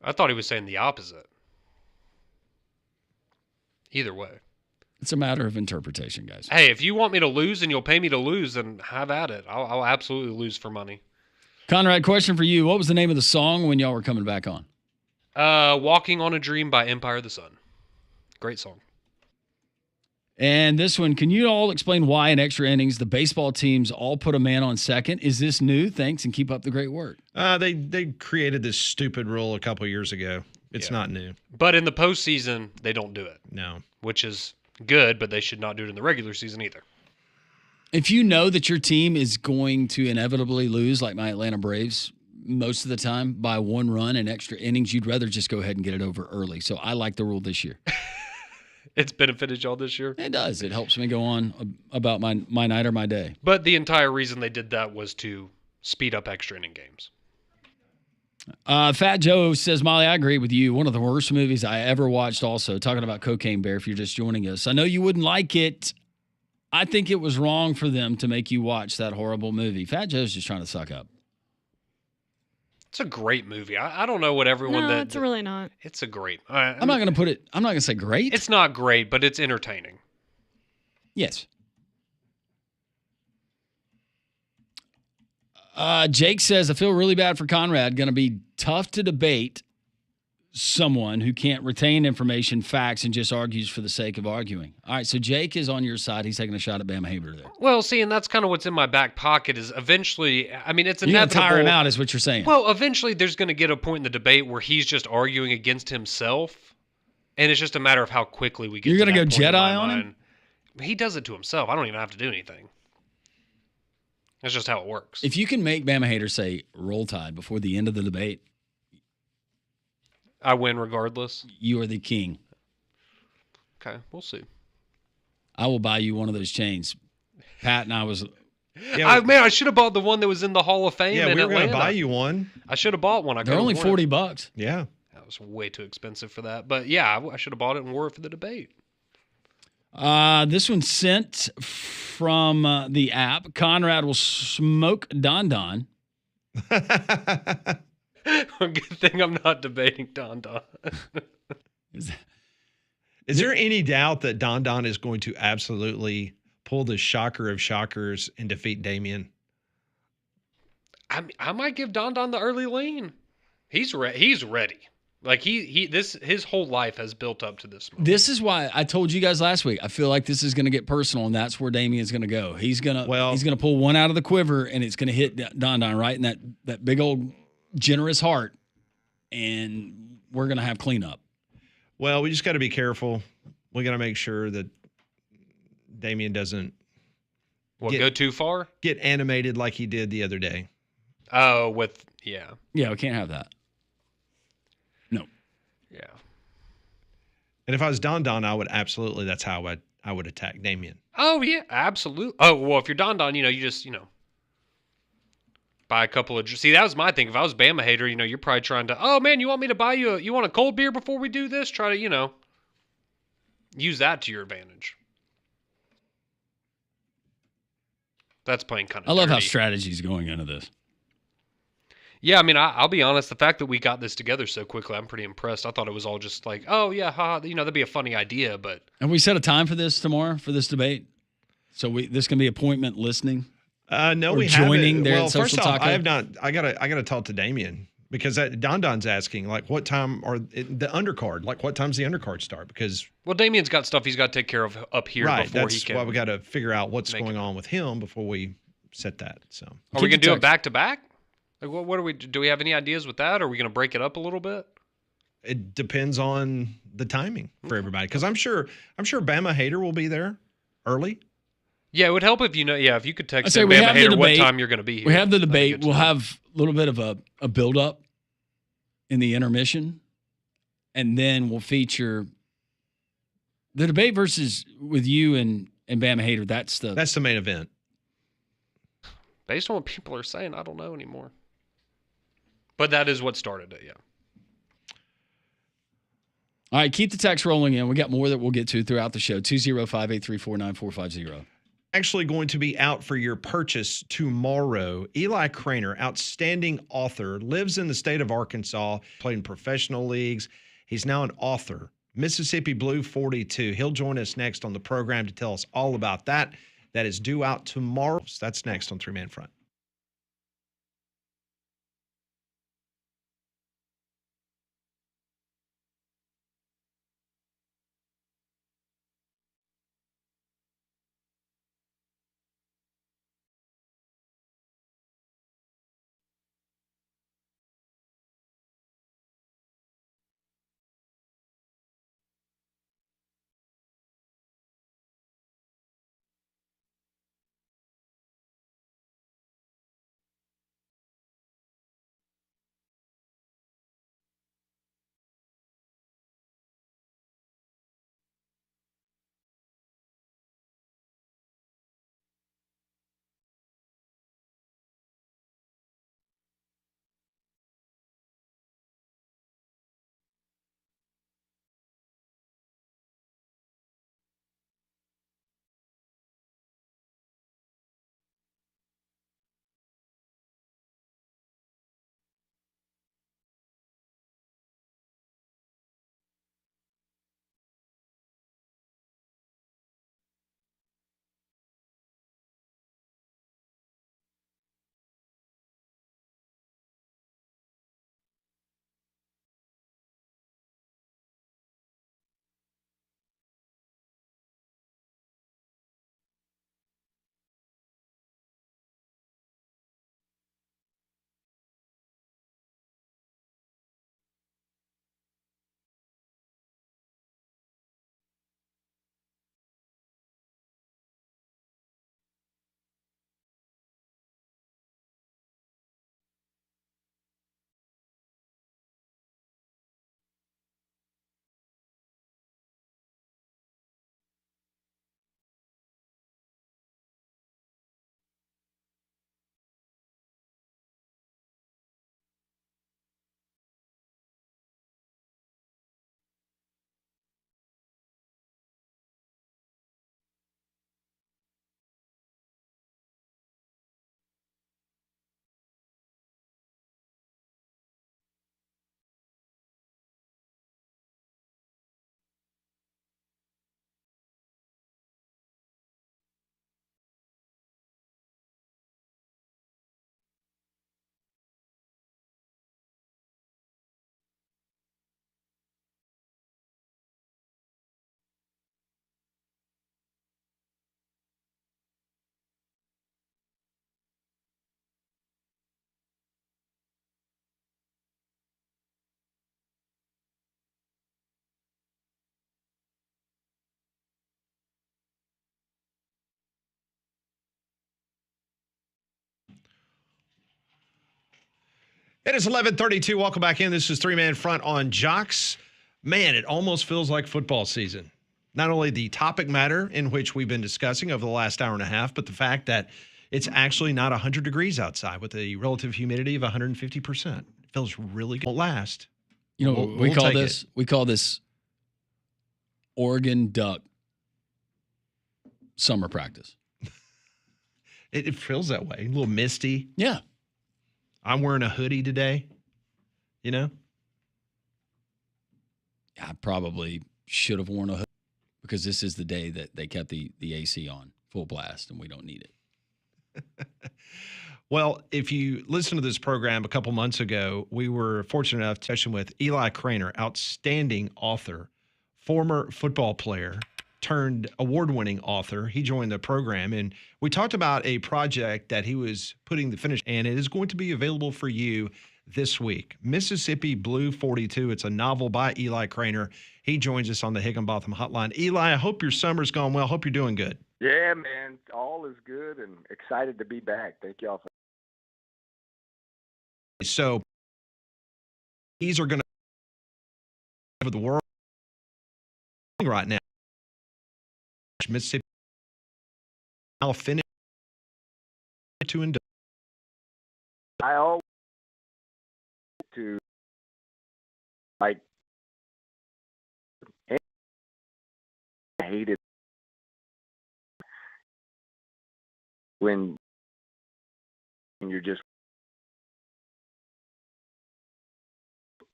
I thought he was saying the opposite. Either way. It's a matter of interpretation, guys. Hey, if you want me to lose and you'll pay me to lose, then have at it. I'll absolutely lose for money. Conrad, question for you. What was the name of the song when y'all were coming back on? Walking on a Dream by Empire of the Sun. Great song. And this one, can you all explain why in extra innings the baseball teams all put a man on second? Is this new? Thanks, and keep up the great work. They created this stupid rule a couple years ago. It's not new. But in the postseason, they don't do it. No. Which is good, but they should not do it in the regular season either. If you know that your team is going to inevitably lose, like my Atlanta Braves, most of the time by 1 run in extra innings, you'd rather just go ahead and get it over early. So I like the rule this year. It's benefited y'all this year? It does. It helps me go on about my night or my day. But the entire reason they did that was to speed up extra inning games. Fat Joe says, Molly, I agree with you. One of the worst movies I ever watched also, talking about Cocaine Bear, if you're just joining us. I know you wouldn't like it. I think it was wrong for them to make you watch that horrible movie. Fat Joe's just trying to suck up. It's a great movie. I don't know what everyone No, it's really not. It's a great. I'm not going to say great. It's not great, but it's entertaining. Yes. Jake says, I feel really bad for Conrad. Going to be tough to debate someone who can't retain information, facts, and just argues for the sake of arguing. All right, so Jake is on your side. He's taking a shot at Bama Haber there. Well, see, and that's kind of what's in my back pocket is eventually, I mean, it's You're going inevitable. to tire him out is what you're saying. Well, eventually there's going to get a point in the debate where he's just arguing against himself, and it's just a matter of how quickly we get You're to going to that go point in my Jedi on him? mind. He does it to himself. I don't even have to do anything. That's just how it works. If you can make Bama Hater say roll tide before the end of the debate, I win regardless. you are the king. Okay, we'll see. I will buy you one of those chains. Pat and I was... Yeah, I should have bought the one that was in the Hall of Fame yeah, in we were going Atlanta. to buy you one. I should have bought one. They're only $40. $40. Yeah. That was way too expensive for that. But yeah, I should have bought it and wore it for the debate. This one's sent from the app. Conrad will smoke Don Don. Good thing I'm not debating Don Don. Is there any doubt that Don Don is going to absolutely pull the shocker of shockers and defeat Damien? I might give Don Don the early lean. He's ready. Like his whole life has built up to this moment. This is why I told you guys last week. I feel like this is going to get personal, and that's where Damien's going to go. He's going to pull one out of the quiver, and it's going to hit Don Don right in that big old generous heart, and we're going to have cleanup. Well, we just got to be careful. We got to make sure that Damien doesn't go too far? Get animated like he did the other day. Oh, Yeah, we can't have that. No. Yeah. And if I was Don Don, I would absolutely, that's how I would attack Damien. Oh, yeah, absolutely. Oh, well, if you're Don Don, you just, buy a couple of... See, that was my thing. If I was Bama Hater, you're probably trying to, oh, man, you want me to buy you you want a cold beer before we do this? Try to, use that to your advantage. That's playing kind of I love dirty. how strategy's going into this. Yeah, I mean, I'll be honest. The fact that we got this together so quickly, I'm pretty impressed. I thought it was all just like, oh, yeah, haha, that'd be a funny idea, but... Have we set a time for this tomorrow, for this debate? So this can be appointment listening? No, or we joining haven't. there Well, at Social first off, Taco? I have not. I gotta talk to Damien because Don Don's asking like, what time are the undercard? Like, what time's the undercard start? Because Damien's got stuff he's got to take care of up here right, before that's he can. why we got to figure out what's going on with him before we set that. So, Are we gonna do it back to back? Like, what are we? Do we have any ideas with that? Or are we gonna break it up a little bit? it depends on the timing for everybody because I'm sure Bama Hater will be there early. Yeah, it would help if if you could text say him, we Bama have the Hater what debate. time you're going to be here. We have the That'd be debate. good to We'll know. have a little bit of a build-up in the intermission, and then we'll feature the debate versus with you and Bama Hater. That's the main event. Based on what people are saying, I don't know anymore. But that is what started it, yeah. All right, keep the text rolling in. We got more that we'll get to throughout the show. 205-834-9450. Actually going to be out for your purchase tomorrow. Eli Craner, outstanding author, lives in the state of Arkansas, played in professional leagues. He's now an author Mississippi Blue 42. He'll join us next on the program to tell us all about that. That is due out tomorrow. That's next on Three Man Front. It is 11:32. Welcome back in. This is Three Man Front on Jox. Man, it almost feels like football season. Not only the topic matter in which we've been discussing over the last hour and a half, but the fact that it's actually not 100 degrees outside with a relative humidity of 150%. It feels really good. Won't last. You know, We'll we take it. call this Oregon Duck summer practice. It feels that way. A little misty. Yeah. I'm wearing a hoodie today, you know? I probably should have worn a hood because this is the day that they kept the AC on full blast and we don't need it. Well, if you listen to this program a couple months ago, we were fortunate enough to session with Eli Craner, outstanding author, former football player, turned award-winning author. He joined the program, and we talked about a project that he was putting the finish, and it is going to be available for you this week. Mississippi Blue 42. It's a novel by Eli Craner. He joins us on the Higginbotham Hotline. Eli, I hope your summer's gone well. Hope you're doing good. Yeah, man, all is good and excited to be back. Thank y'all for. So these are going to over the world right now. Mississippi I'll finish to end. I always to like I hated when you're just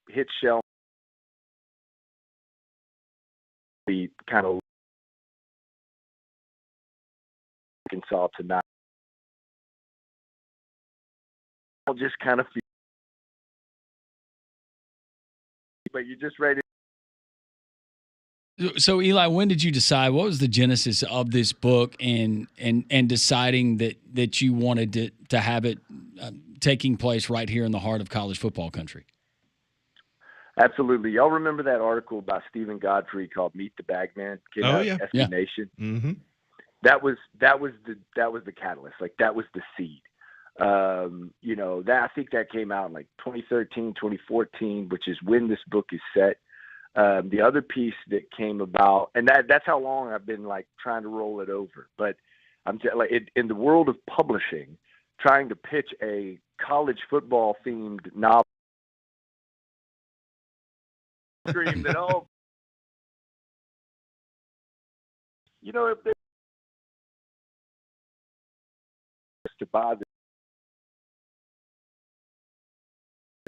hit shell the kind of Arkansas tonight. I'll just kind of feel, but you're just ready. So Eli, when did you decide? What was the genesis of this book, and deciding that you wanted to have it taking place right here in the heart of college football country? Absolutely. Y'all remember that article by Stephen Godfrey called "Meet the Bagman"? SB yeah. Nation. Mm-hmm. That was the catalyst. Like, that was the seed. I think that came out in like 2013, 2014, which is when this book is set. The other piece that came about, and that's how long I've been like trying to roll it over. But in the world of publishing, trying to pitch a college football themed novel, dream that if they to buy this,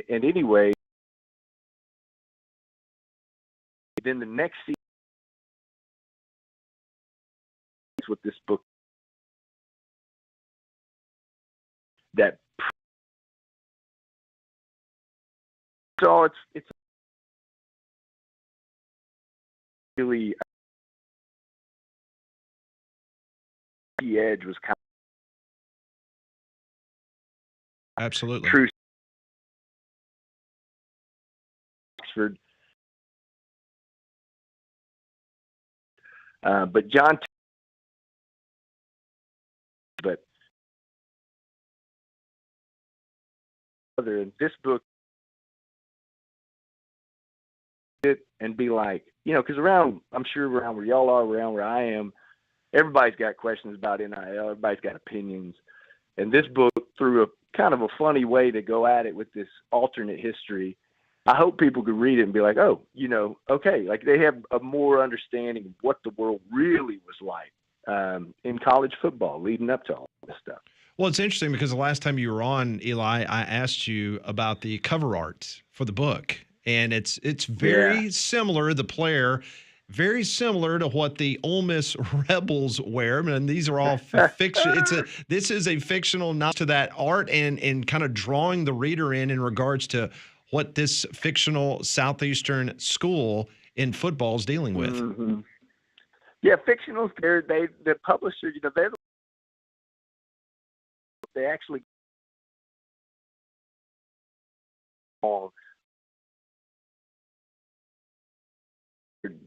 and anyway, then the next season is what this book that. So it's really the edge was kind of Absolutely. true. Oxford, but John, but other in this book, it and be like, because I'm sure around where y'all are, around where I am, everybody's got questions about NIL. Everybody's got opinions. And this book, through a kind of a funny way to go at it with this alternate history, I hope people could read it and be like, oh, okay. Like, they have a more understanding of what the world really was like in college football leading up to all this stuff. Well, it's interesting because the last time you were on, Eli, I asked you about the cover art for the book. And it's very similar, the player, very similar to what the Ole Miss Rebels wear. I mean, these are all fiction. This is a fictional nod to that art and kind of drawing the reader in regards to what this fictional Southeastern school in football is dealing with. Mm-hmm. Yeah, fictional. The publisher, they actually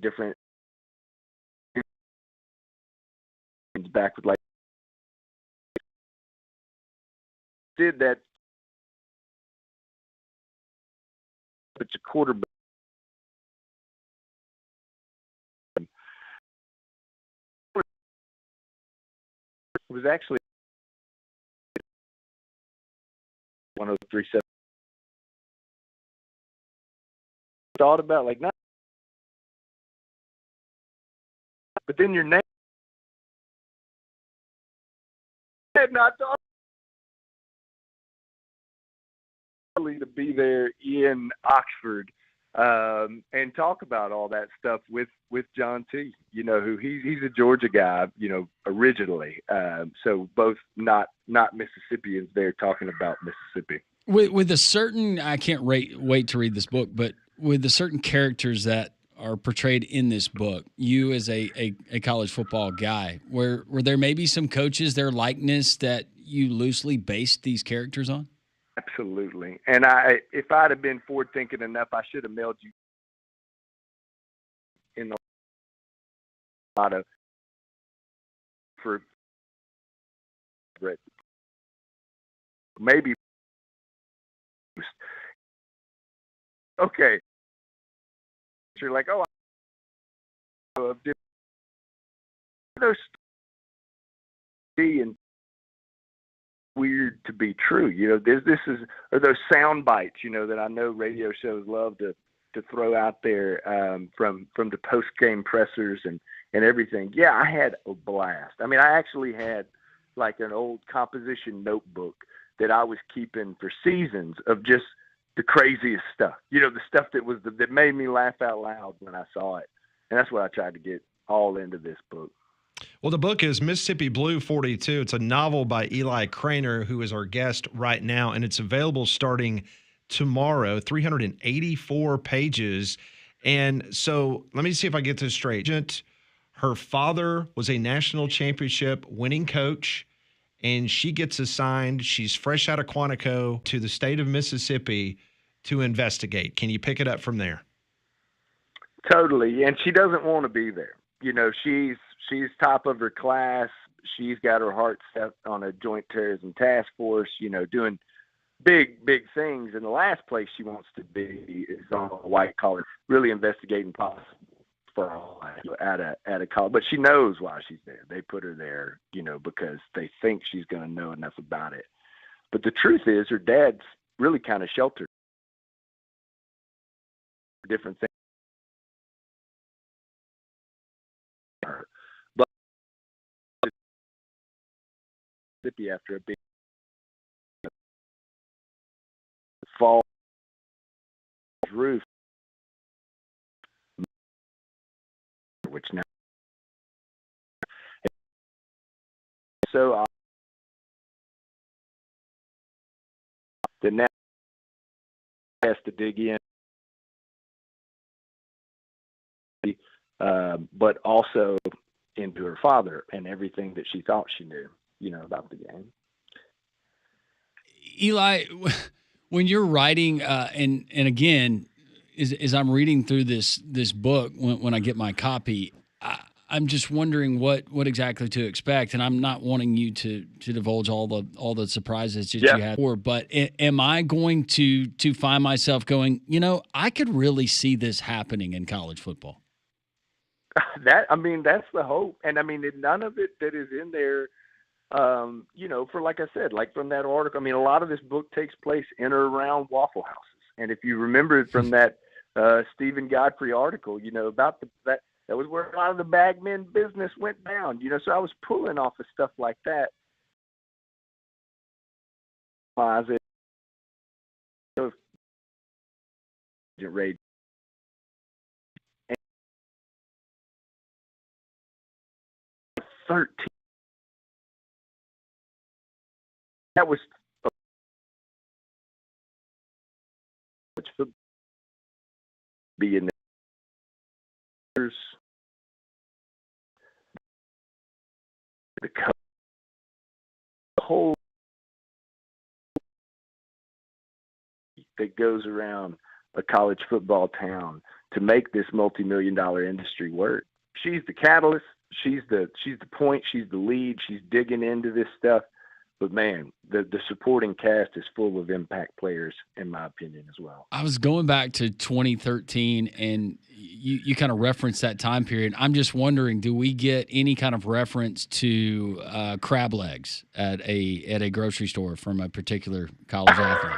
different back with like did that, but your quarterback was actually 1037. Thought about like not, but then your name had not thought to be there in Oxford and talk about all that stuff with John T. Who he's a Georgia guy, originally. So both not Mississippians there talking about Mississippi. With a certain, I can't wait to read this book, but with the certain characters that are portrayed in this book, you as a college football guy, were there maybe some coaches, their likeness that you loosely based these characters on? Absolutely. And if I'd have been forward thinking enough, I should have mailed you in the lot of for maybe okay. You're like, oh, those and weird to be true. This is those sound bites, that I know radio shows love to throw out there from the post game pressers and everything. Yeah, I had a blast. I mean, I actually had like an old composition notebook that I was keeping for seasons of just the craziest stuff. The stuff that made me laugh out loud when I saw it. And that's what I tried to get all into this book. Well, the book is Mississippi Blue 42. It's a novel by Eli Craner, who is our guest right now, and it's available starting tomorrow, 384 pages. And so let me see if I get this straight. Her father was a national championship winning coach, and she gets assigned, she's fresh out of Quantico, to the state of Mississippi to investigate. Can you pick it up from there? Totally. And she doesn't want to be there. You know, she's top of her class. She's got her heart set on a joint terrorism task force, you know, doing big things. And the last place she wants to be is on a white collar, really investigating possible fraud at a college. But she knows why she's there. They put her there, you know, because they think she's going to know enough about it. But the truth is, her dad's really kind of sheltered different things. But after a big fall roof, which now so the now has to dig in, but also into her father and everything that she thought she knew, you know, about the game. Eli, when you're writing, and again, as I'm reading through this book, when I get my copy, I'm just wondering what exactly to expect, and I'm not wanting you to divulge all the surprises that you had before. But am I going to find myself going, you know, I could really see this happening in college football? That's the hope, and I mean, none of it that is in there. You know, for like I said, like from that article, I mean, a lot of this book takes place in or around Waffle Houses. And if you remember from that Stephen Godfrey article, you know, about that was where a lot of the bagmen business went down, you know, so I was pulling off of stuff like that. Rate 13. That was being the whole that goes around a college football town to make this multi-million-dollar industry work. She's the catalyst. She's the point. She's the lead. She's digging into this stuff. But, man, the supporting cast is full of impact players, in my opinion, as well. I was going back to 2013, and you kind of referenced that time period. I'm just wondering, do we get any kind of reference to crab legs at a grocery store from a particular college athlete?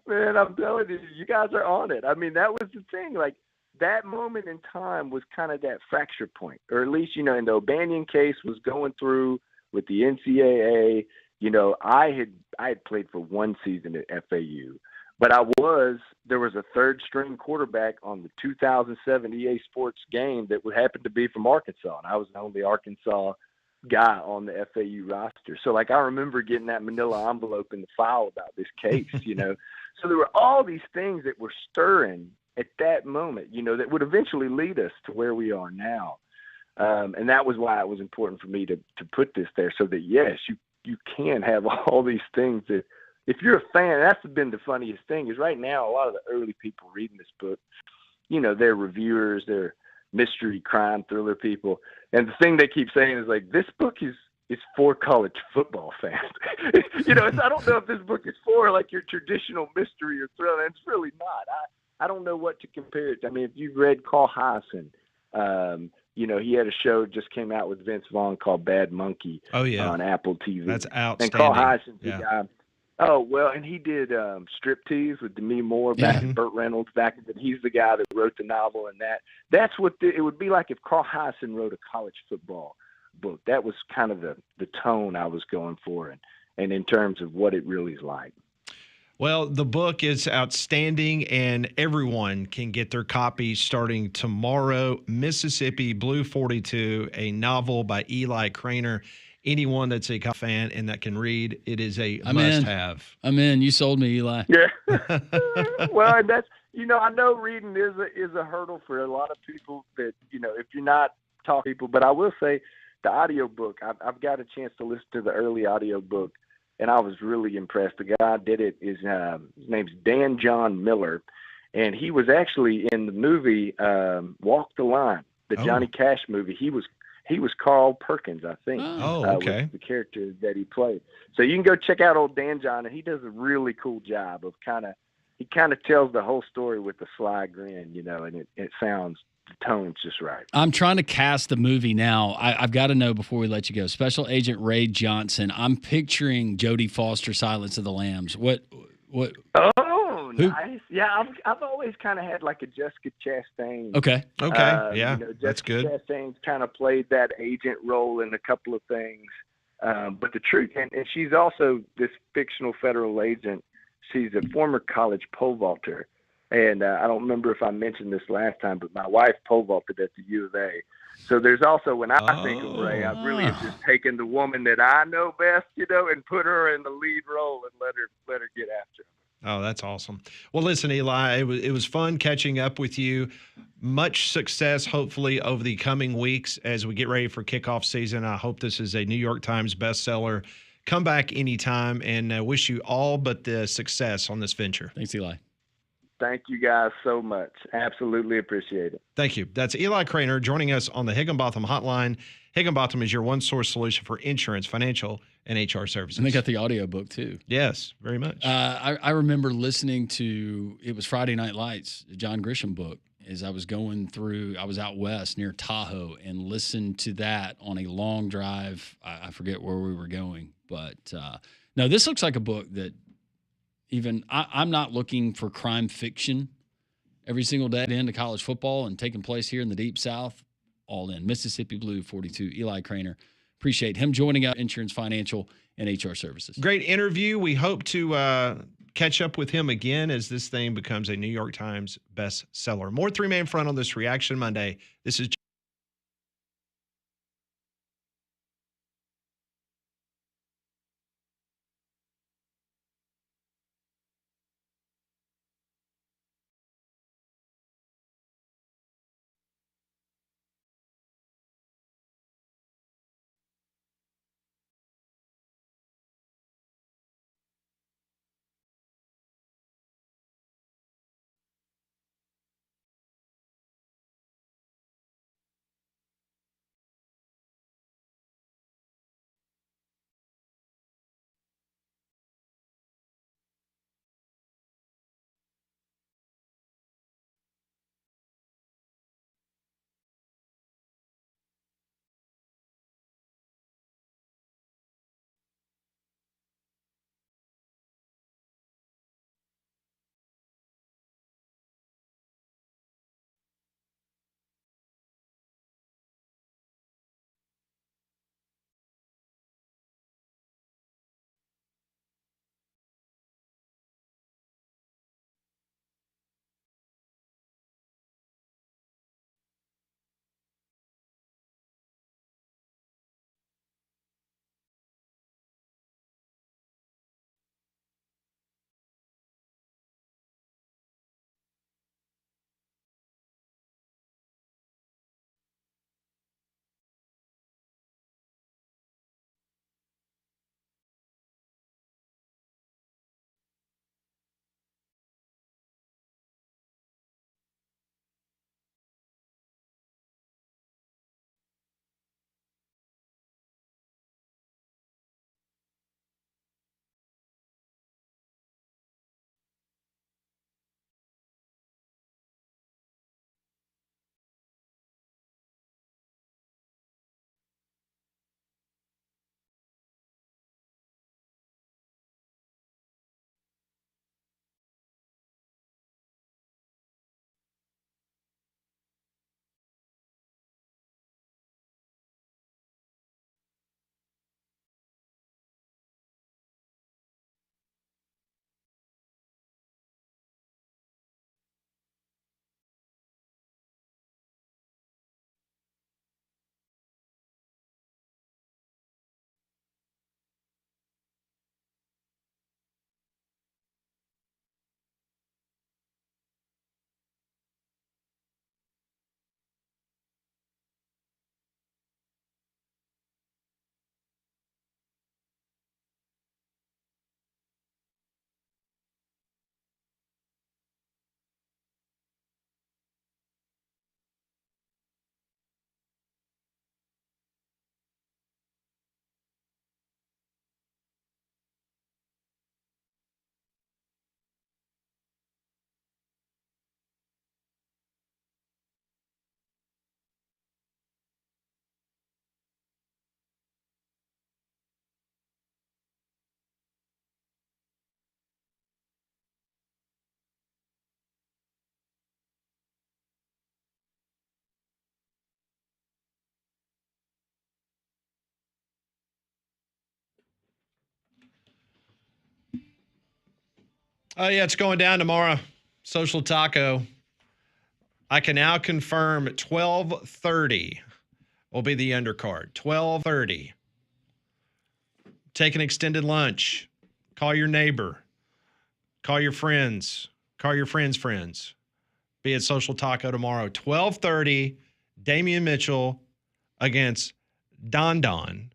Man, I'm telling you, you guys are on it. I mean, that was the thing. Like, that moment in time was kind of that fracture point, or at least, you know, in the O'Banion case was going through with the NCAA. You know, I had played for one season at FAU, but there was a third string quarterback on the 2007 EA Sports game that would happen to be from Arkansas, and I was the only Arkansas guy on the FAU roster. So, like, I remember getting that manila envelope in the file about this case, you know. So there were all these things that were stirring at that moment, you know, that would eventually lead us to where we are now. And that was why it was important for me to put this there, so that, yes, you can have all these things that, if you're a fan, that's been the funniest thing, is right now a lot of the early people reading this book, you know, they're reviewers, they're mystery crime thriller people. And the thing they keep saying is, like, this book is for college football fans. You know, I don't know if this book is for, like, your traditional mystery or thriller. And it's really not. I don't know what to compare it to. I mean, if you've read Carl Hyacin, you know, he had a show just came out with Vince Vaughn called Bad Monkey on Apple TV. That's outstanding. And Carl Hyacin's the guy. Oh, well, and he did Striptease with Demi Moore back and Burt Reynolds back. He's the guy that wrote the novel, and that's what it would be like if Carl Hyacin wrote a college football book. That was kind of the tone I was going for, and in terms of what it really is like. Well, the book is outstanding, and everyone can get their copy starting tomorrow. Mississippi Blue 42, a novel by Eli Craner. Anyone that's a fan and that can read, it is a must-have. I'm in. You sold me, Eli. Yeah. Well, and that's, I know reading is a hurdle for a lot of people that, if you're not talking to people, but I will say the audiobook, I've got a chance to listen to the early audiobook, and I was really impressed. The guy did it his name's Dan John Miller, and he was actually in the movie Walk the Line, the Johnny Cash movie. He was Carl Perkins, I think. Okay. Was the character that he played. So you can go check out old Dan John, and he does a really cool job of he kind of tells the whole story with a sly grin, and it sounds, the tone's just right. I'm trying to cast the movie now. I've got to know before we let you go. Special Agent Ray Johnson. I'm picturing Jodie Foster, Silence of the Lambs. What? Oh, nice. Yeah, I've always kind of had like a Jessica Chastain. Okay. Yeah, that's good. Jessica Chastain's kind of played that agent role in a couple of things. But the truth, and she's also this fictional federal agent. She's a former college pole vaulter. And I don't remember if I mentioned this last time, but my wife pole vaulted at the U of A. So there's also, when I think of Ray, I really have just taken the woman that I know best, and put her in the lead role and let her get after it. Oh, that's awesome. Well, listen, Eli, it was fun catching up with you. Much success, hopefully, over the coming weeks as we get ready for kickoff season. I hope this is a New York Times bestseller. Come back anytime, and wish you all but the success on this venture. Thanks, Eli. Thank you guys so much. Absolutely appreciate it. Thank you. That's Eli Craner joining us on the Higginbotham Hotline. Higginbotham is your one-source solution for insurance, financial, and HR services. And they got the audiobook too. Yes, very much. I remember listening to, it was Friday Night Lights, the John Grisham book, as I was going through, I was out west near Tahoe and listened to that on a long drive. I forget where we were going, but no, this looks like a book that even I'm not looking for crime fiction every single day into college football and taking place here in the Deep South. All in. Mississippi Blue 42, Eli Craner. Appreciate him joining us, insurance, financial, and HR services. Great interview. We hope to catch up with him again as this thing becomes a New York Times bestseller. More three-man front on this Reaction Monday. This is Oh, yeah, it's going down tomorrow. Social Taco. I can now confirm 12:30 will be the undercard. 12:30. Take an extended lunch. Call your neighbor. Call your friends. Call your friends' friends. Be at Social Taco tomorrow. 12:30, Damian Mitchell against Don Don.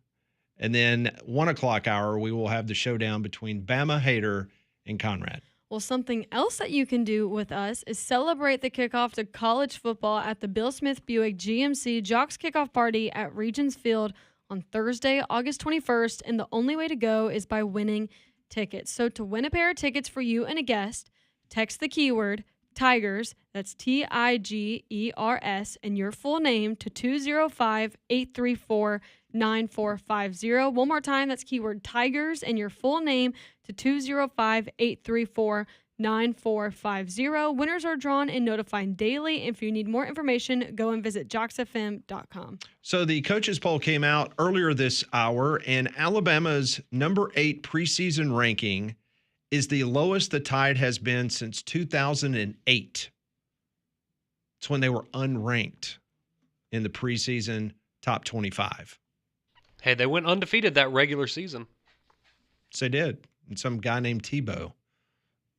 And then 1 o'clock hour, we will have the showdown between Bama Hater and Conrad. Well, something else that you can do with us is celebrate the kickoff to college football at the Bill Smith Buick GMC Jox Kickoff Party at Regions Field on Thursday, August 21st. And the only way to go is by winning tickets. So to win a pair of tickets for you and a guest, text the keyword Tigers, that's TIGERS, and your full name to 205-834-9450. One more time, that's keyword Tigers and your full name to 205-834-9450. Winners are drawn and notified daily. If you need more information, go and visit joxfm.com. So the coaches poll came out earlier this hour, and Alabama's number 8 preseason ranking is the lowest the Tide has been since 2008. It's when they were unranked in the preseason top 25. Hey, they went undefeated that regular season. So they did. And some guy named Tebow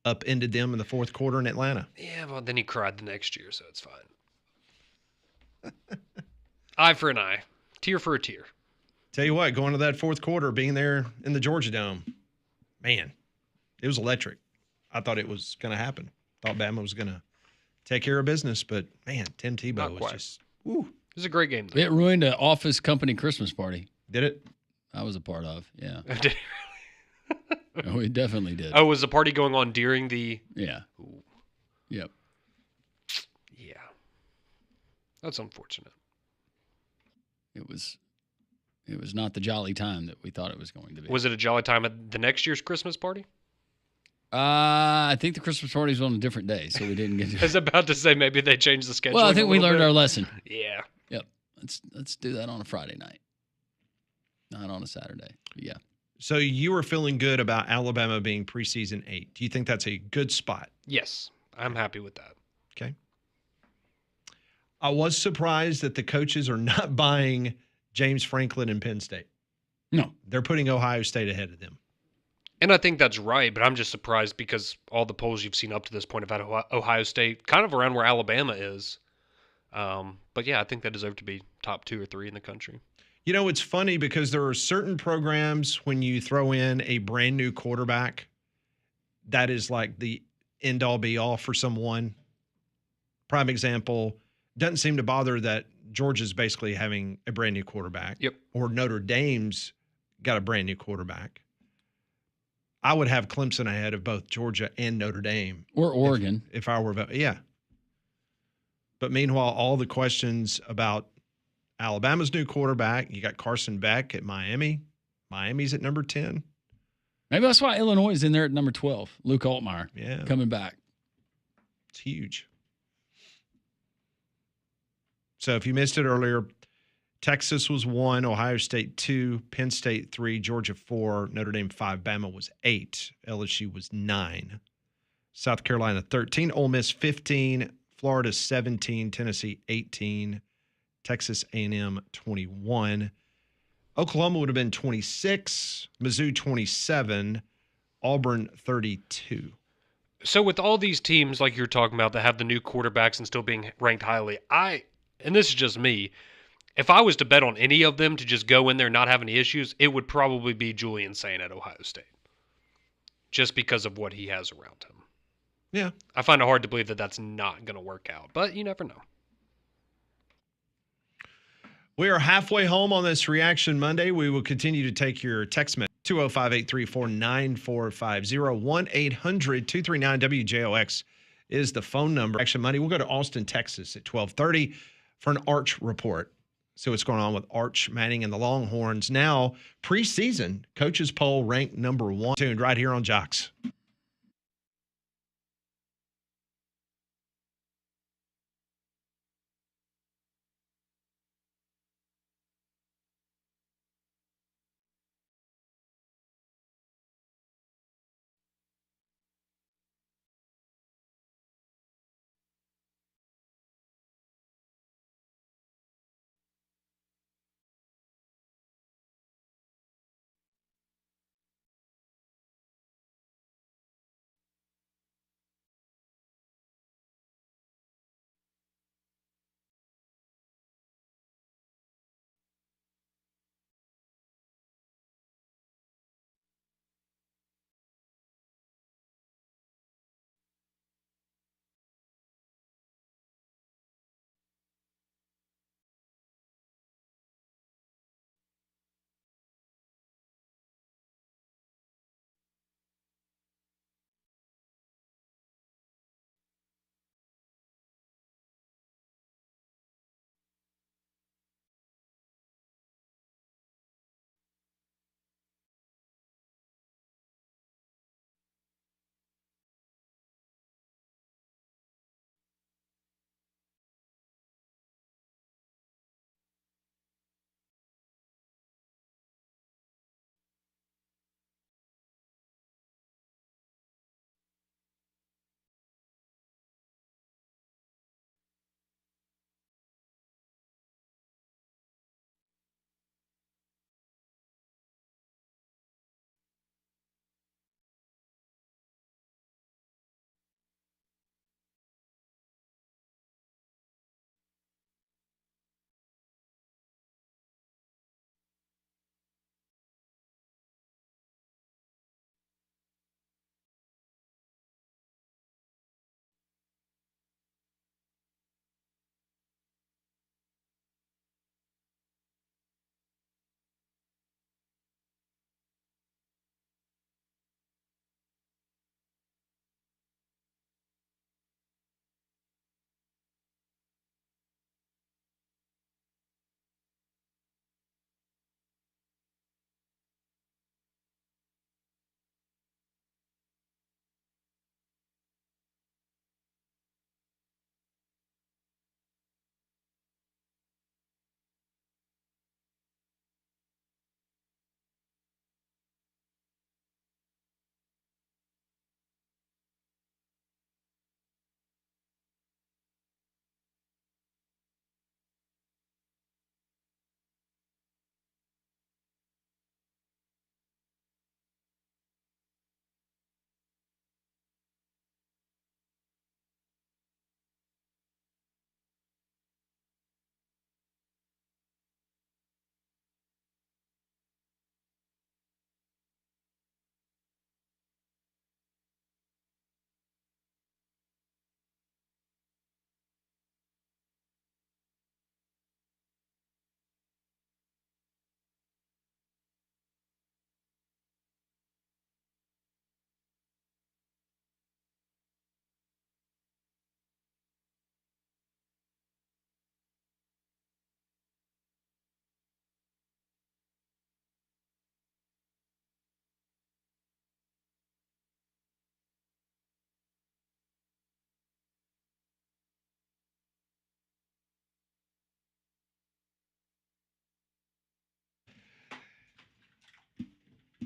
upended them in the fourth quarter in Atlanta. Yeah, well, then he cried the next year, so it's fine. Eye for an eye. Tear for a tear. Tell you what, going to that fourth quarter, being there in the Georgia Dome, man, it was electric. I thought it was going to happen. Thought Bama was going to take care of business, but man, Tim Tebow was just, woo. It was a great game, though. It ruined an office company Christmas party. Did it? I was a part of, yeah. Did it Oh, we definitely did. Oh, was the party going on during the... Yeah. Ooh. Yep. Yeah. That's unfortunate. It was not the jolly time that we thought it was going to be. Was it a jolly time at the next year's Christmas party? I think the Christmas party was on a different day, so we didn't get to I was about to say maybe they changed the schedule. Well, I think we learned our lesson. Yeah. Yep. Let's do that on a Friday night, not on a Saturday. Yeah. So you were feeling good about Alabama being preseason 8. Do you think that's a good spot? Yes. I'm happy with that. Okay. I was surprised that the coaches are not buying James Franklin and Penn State. No. They're putting Ohio State ahead of them. And I think that's right, but I'm just surprised because all the polls you've seen up to this point about Ohio State, kind of around where Alabama is. But yeah, I think they deserve to be top 2 or 3 in the country. You know, it's funny because there are certain programs when you throw in a brand new quarterback, that is like the end all be all for someone. Prime example, doesn't seem to bother that Georgia's basically having a brand new quarterback. Yep. Or Notre Dame's got a brand new quarterback. I would have Clemson ahead of both Georgia and Notre Dame. Or Oregon. If I were, yeah. But meanwhile, all the questions about Alabama's new quarterback, you got Carson Beck at Miami. Miami's at number 10. Maybe that's why Illinois is in there at number 12. Luke Altmaier. Yeah. Coming back. It's huge. So if you missed it earlier, Texas was 1, Ohio State 2, Penn State 3, Georgia 4, Notre Dame 5, Bama was 8, LSU was 9, South Carolina 13, Ole Miss 15, Florida 17, Tennessee 18, Texas A&M 21, Oklahoma would have been 26, Mizzou 27, Auburn 32. So with all these teams like you're talking about that have the new quarterbacks and still being ranked highly, and this is just me, if I was to bet on any of them to just go in there and not have any issues, it would probably be Julian Saint at Ohio State. Just because of what he has around him. Yeah. I find it hard to believe that that's not going to work out, but you never know. We are halfway home on this Reaction Monday. We will continue to take your text message. 205-834-9450. 1-800-239-WJOX is the phone number. Reaction Monday. We'll go to Austin, Texas at 12:30 for an Arch report. So what's going on with Arch Manning and the Longhorns. Now, preseason coaches poll ranked number 1. Tuned right here on Jox.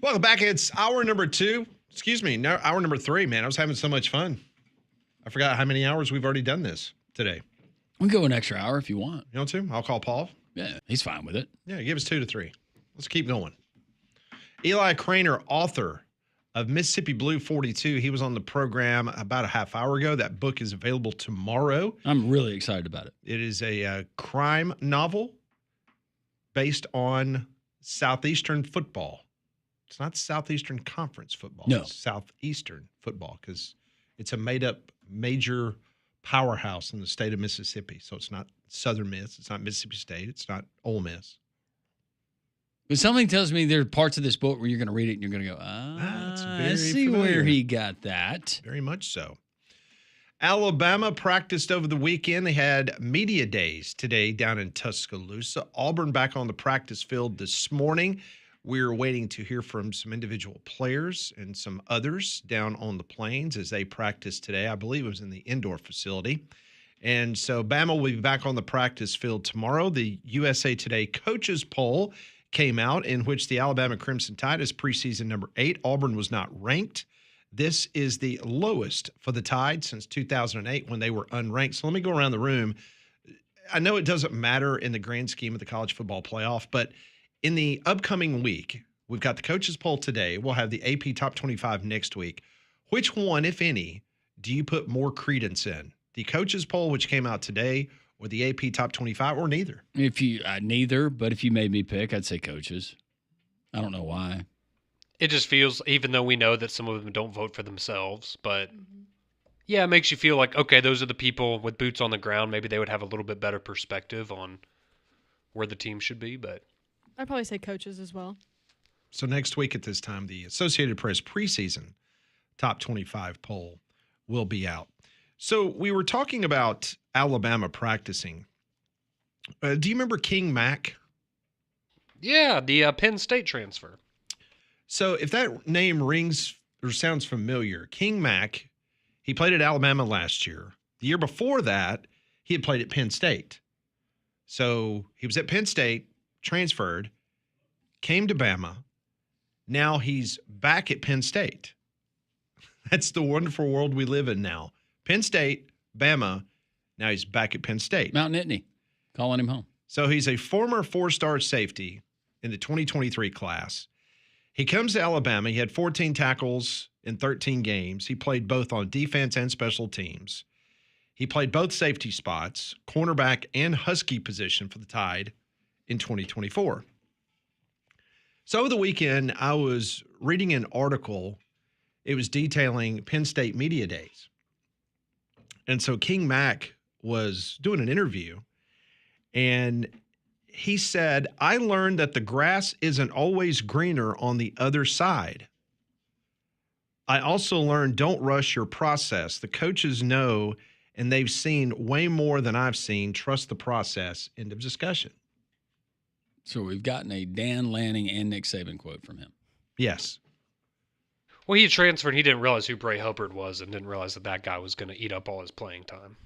Welcome back. It's hour number 2. Excuse me, no, hour number 3, man. I was having so much fun. I forgot how many hours we've already done this today. We can go an extra hour if you want. You want to? I'll call Paul. Yeah, he's fine with it. Yeah, give us 2 to 3. Let's keep going. Eli Craner, author of Mississippi Blue 42. He was on the program about a half hour ago. That book is available tomorrow. I'm really excited about it. It is a crime novel based on Southeastern football. It's not Southeastern Conference football. No. It's Southeastern football because it's a made-up major powerhouse in the state of Mississippi. So it's not Southern Miss. It's not Mississippi State. It's not Ole Miss. But something tells me there are parts of this book where you're going to read it and you're going to go, that's I very see familiar. where he got that. Very much so. Alabama practiced over the weekend. They had media days today down in Tuscaloosa. Auburn back on the practice field this morning. We're waiting to hear from some individual players and some others down on the plains as they practice today. I believe it was in the indoor facility. And so Bama will be back on the practice field tomorrow. The USA Today coaches poll came out in which the Alabama Crimson Tide is preseason number 8. Auburn was not ranked. This is the lowest for the Tide since 2008 when they were unranked. So let me go around the room. I know it doesn't matter in the grand scheme of the college football playoff, but in the upcoming week, we've got the coaches poll today. We'll have the AP Top 25 next week. Which one, if any, do you put more credence in? The coaches poll, which came out today, or the AP Top 25, or neither? If you neither, but if you made me pick, I'd say coaches. I don't know why. It just feels, even though we know that some of them don't vote for themselves, but yeah, it makes you feel like, okay, those are the people with boots on the ground. Maybe they would have a little bit better perspective on where the team should be, but I'd probably say coaches as well. So next week at this time, the Associated Press preseason top 25 poll will be out. So we were talking about Alabama practicing. Do you remember King Mack? yeah, the Penn State transfer. So if that name rings or sounds familiar, King Mack, he played at Alabama last year. The year before that, he had played at Penn State. So he was at Penn State, transferred, came to Bama. Now he's back at Penn State. That's the wonderful world we live in now. Penn State, Bama, now he's back at Penn State. Mount Nittany, calling him home. So he's a former 4-star safety in the 2023 class. He comes to Alabama. He had 14 tackles in 13 games. He played both on defense and special teams. He played both safety spots, cornerback and husky position for the Tide in 2024. So over the weekend, I was reading an article. It was detailing Penn State media days. And so King Mack was doing an interview, and he said, I learned that the grass isn't always greener on the other side. I also learned don't rush your process. The coaches know, and they've seen way more than I've seen. Trust the process. End of discussion. So we've gotten a Dan Lanning and Nick Saban quote from him. Yes. Well, he transferred. He didn't realize who Bray Hubbard was and didn't realize that that guy was going to eat up all his playing time.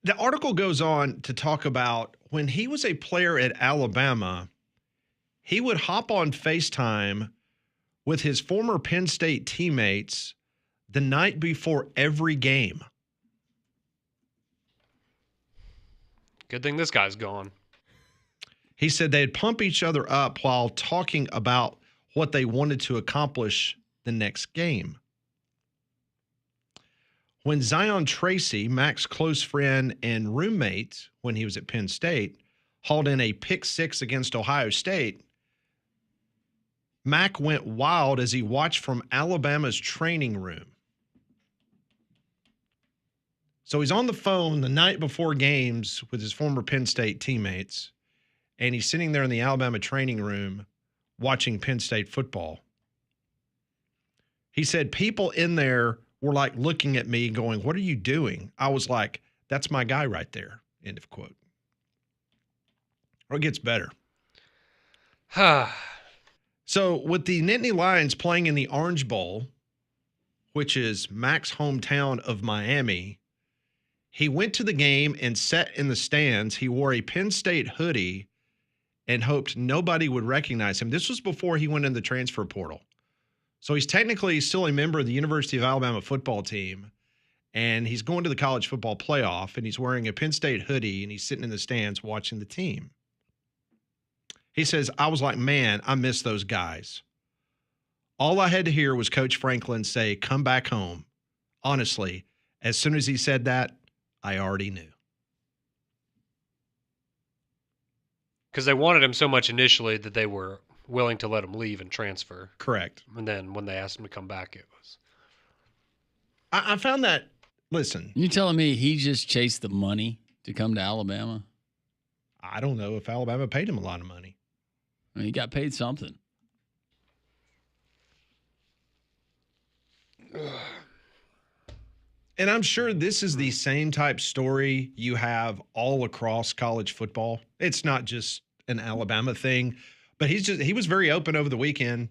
The article goes on to talk about when he was a player at Alabama, he would hop on FaceTime with his former Penn State teammates the night before every game. Good thing this guy's gone. He said they'd pump each other up while talking about what they wanted to accomplish the next game. When Zion Tracy, Mac's close friend and roommate when he was at Penn State, hauled in a pick 6 against Ohio State, Mac went wild as he watched from Alabama's training room. So he's on the phone the night before games with his former Penn State teammates, and he's sitting there in the Alabama training room watching Penn State football. He said people in there were like looking at me going, what are you doing? I was like, that's my guy right there. End of quote. Or it gets better. So with the Nittany Lions playing in the Orange Bowl, which is Mac's hometown of Miami, he went to the game and sat in the stands. He wore a Penn State hoodie and hoped nobody would recognize him. This was before he went in the transfer portal. So he's technically still a member of the University of Alabama football team, and he's going to the college football playoff, and he's wearing a Penn State hoodie, and he's sitting in the stands watching the team. He says, I was like, man, I miss those guys. All I had to hear was Coach Franklin say, come back home. Honestly, as soon as he said that, I already knew. Because they wanted him so much initially that they were willing to let him leave and transfer. Correct. And then when they asked him to come back, it was. I found that, listen. You telling me he just chased the money to come to Alabama? I don't know if Alabama paid him a lot of money. I mean, he got paid something. And I'm sure this is the same type story you have all across college football. It's not just an Alabama thing, but he was very open over the weekend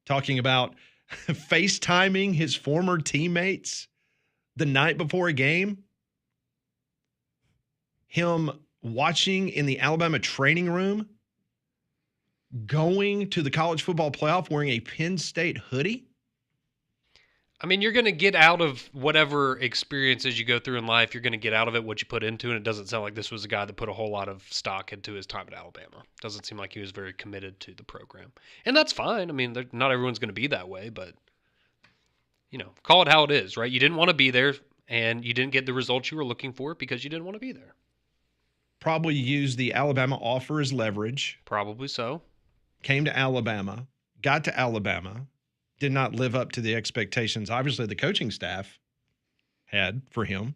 talking about FaceTiming his former teammates the night before a game. Him watching in the Alabama training room, going to the college football playoff wearing a Penn State hoodie. I mean, you're going to get out of whatever experiences you go through in life. You're going to get out of it what you put into, and it doesn't sound like this was a guy that put a whole lot of stock into his time at Alabama. Doesn't seem like he was very committed to the program. And that's fine. I mean, not everyone's going to be that way, but, call it how it is, right? You didn't want to be there, and you didn't get the results you were looking for because you didn't want to be there. Probably used the Alabama offer as leverage. Probably so. Came to Alabama, got to Alabama, did not live up to the expectations, obviously, the coaching staff had for him.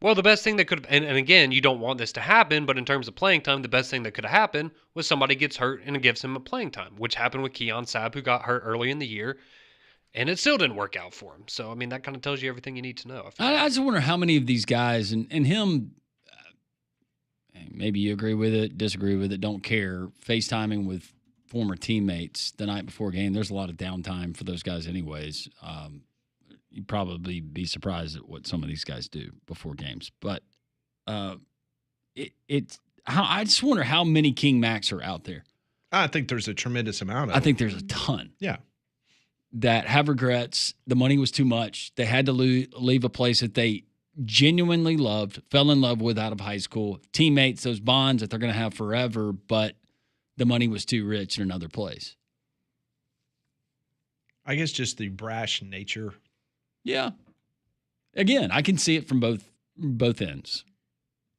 Well, the best thing that could, and again, you don't want this to happen, but in terms of playing time, the best thing that could have happened was somebody gets hurt and it gives him a playing time, which happened with Keon Sabb, who got hurt early in the year, and it still didn't work out for him. So, I mean, that kind of tells you everything you need to know. I just wonder how many of these guys, and him, maybe you agree with it, disagree with it, don't care, FaceTiming with former teammates the night before a game. There's a lot of downtime for those guys anyways. You'd probably be surprised at what some of these guys do before games. But I just wonder how many King Macs are out there. I think there's a tremendous amount of I think there's a ton. Yeah. That have regrets. The money was too much. They had to leave a place that they genuinely loved, fell in love with out of high school. Teammates, those bonds that they're going to have forever, but the money was too rich in another place. I guess just the brash nature. Yeah. Again, I can see it from both ends.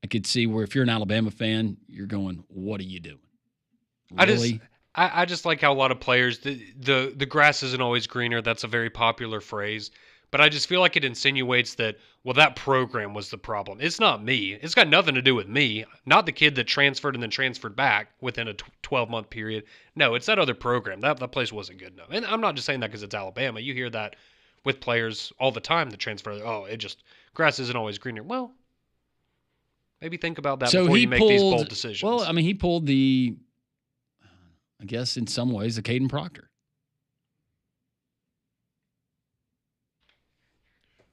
I could see where if you're an Alabama fan, you're going, what are you doing? Really? I just like how a lot of players, the grass isn't always greener. That's a very popular phrase. But I just feel like it insinuates that, well, that program was the problem. It's not me. It's got nothing to do with me. Not the kid that transferred and then transferred back within a 12-month period. No, it's that other program. That place wasn't good enough. And I'm not just saying that because it's Alabama. You hear that with players all the time that transfer. Oh, grass isn't always greener. Well, maybe think about that before you make these bold decisions. Well, I mean, he pulled I guess in some ways, the Caden Proctor.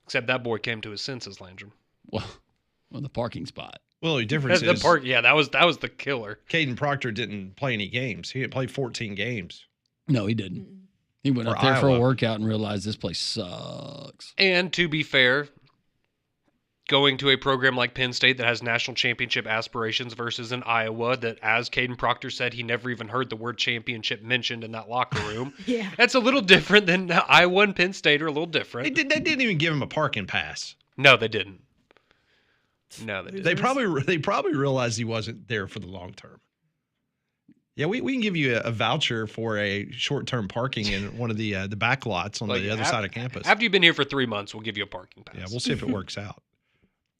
Except that boy came to his senses, Landrum. Well, the parking spot. Well, the difference is that was the killer. Caden Proctor didn't play any games. He didn't play 14 games. No, he didn't. He went up there for a workout and realized this place sucks. And to be fair, going to a program like Penn State that has national championship aspirations versus an Iowa that, as Caden Proctor said, he never even heard the word championship mentioned in that locker room. Yeah. That's a little different than Iowa and Penn State are a little different. They didn't even give him a parking pass. No, they didn't. No, they didn't. They probably realized he wasn't there for the long term. Yeah, we can give you a voucher for a short-term parking in one of the back lots on the other side of campus. After you've been here for 3 months, we'll give you a parking pass. Yeah, we'll see if it works out.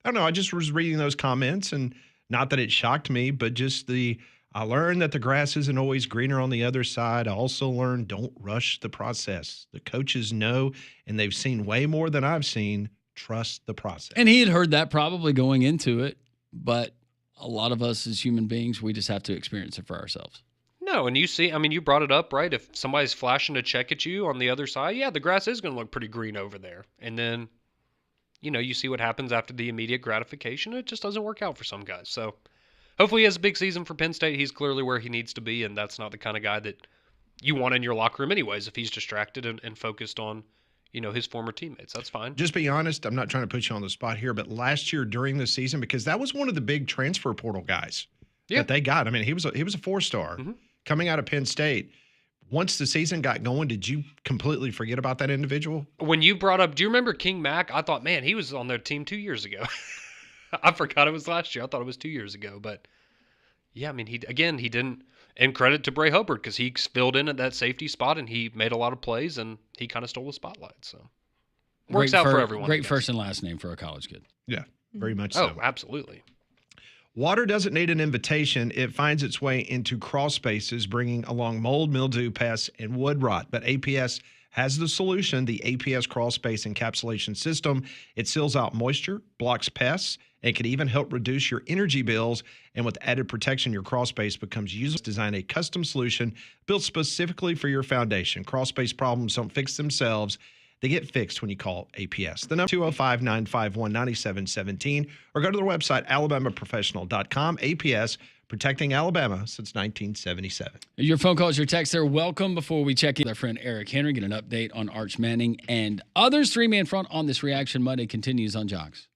I don't know. I just was reading those comments, and not that it shocked me, but just I learned that the grass isn't always greener on the other side. I also learned don't rush the process. The coaches know, and they've seen way more than I've seen. Trust the process. And he had heard that probably going into it, but a lot of us as human beings, we just have to experience it for ourselves. No, and you brought it up, right? If somebody's flashing a check at you on the other side, yeah, the grass is going to look pretty green over there. And then, you see what happens after the immediate gratification. It just doesn't work out for some guys. So hopefully he has a big season for Penn State. He's clearly where he needs to be, and that's not the kind of guy that you want in your locker room anyways if he's distracted and focused on, his former teammates. That's fine. Just be honest. I'm not trying to put you on the spot here, but last year during the season, because that was one of the big transfer portal guys that they got. I mean, he was a 4-star coming out of Penn State. Once the season got going, did you completely forget about that individual? When you brought up, do you remember King Mack? I thought, man, he was on their team 2 years ago. I forgot it was last year. I thought it was 2 years ago. But, yeah, I mean, he didn't. And credit to Bray Hubbard because he filled in at that safety spot and he made a lot of plays and he kind of stole the spotlight. So, works out for everyone. Great first and last name for a college kid. Yeah, very much so. Oh, absolutely. Water doesn't need an invitation. It finds its way into crawl spaces, bringing along mold, mildew, pests, and wood rot. But APS has the solution, the APS crawl space encapsulation system. It seals out moisture, blocks pests, and can even help reduce your energy bills. And with added protection, your crawl space becomes usable. Design a custom solution built specifically for your foundation. Crawl space problems don't fix themselves. They get fixed when you call APS. The number 205-951-9717 or go to their website, alabamaprofessional.com. APS, protecting Alabama since 1977. Your phone calls, your texts, they're welcome. Before we check in with our friend Eric Henry, get an update on Arch Manning and others. 3-man front on this Reaction Monday continues on Jox.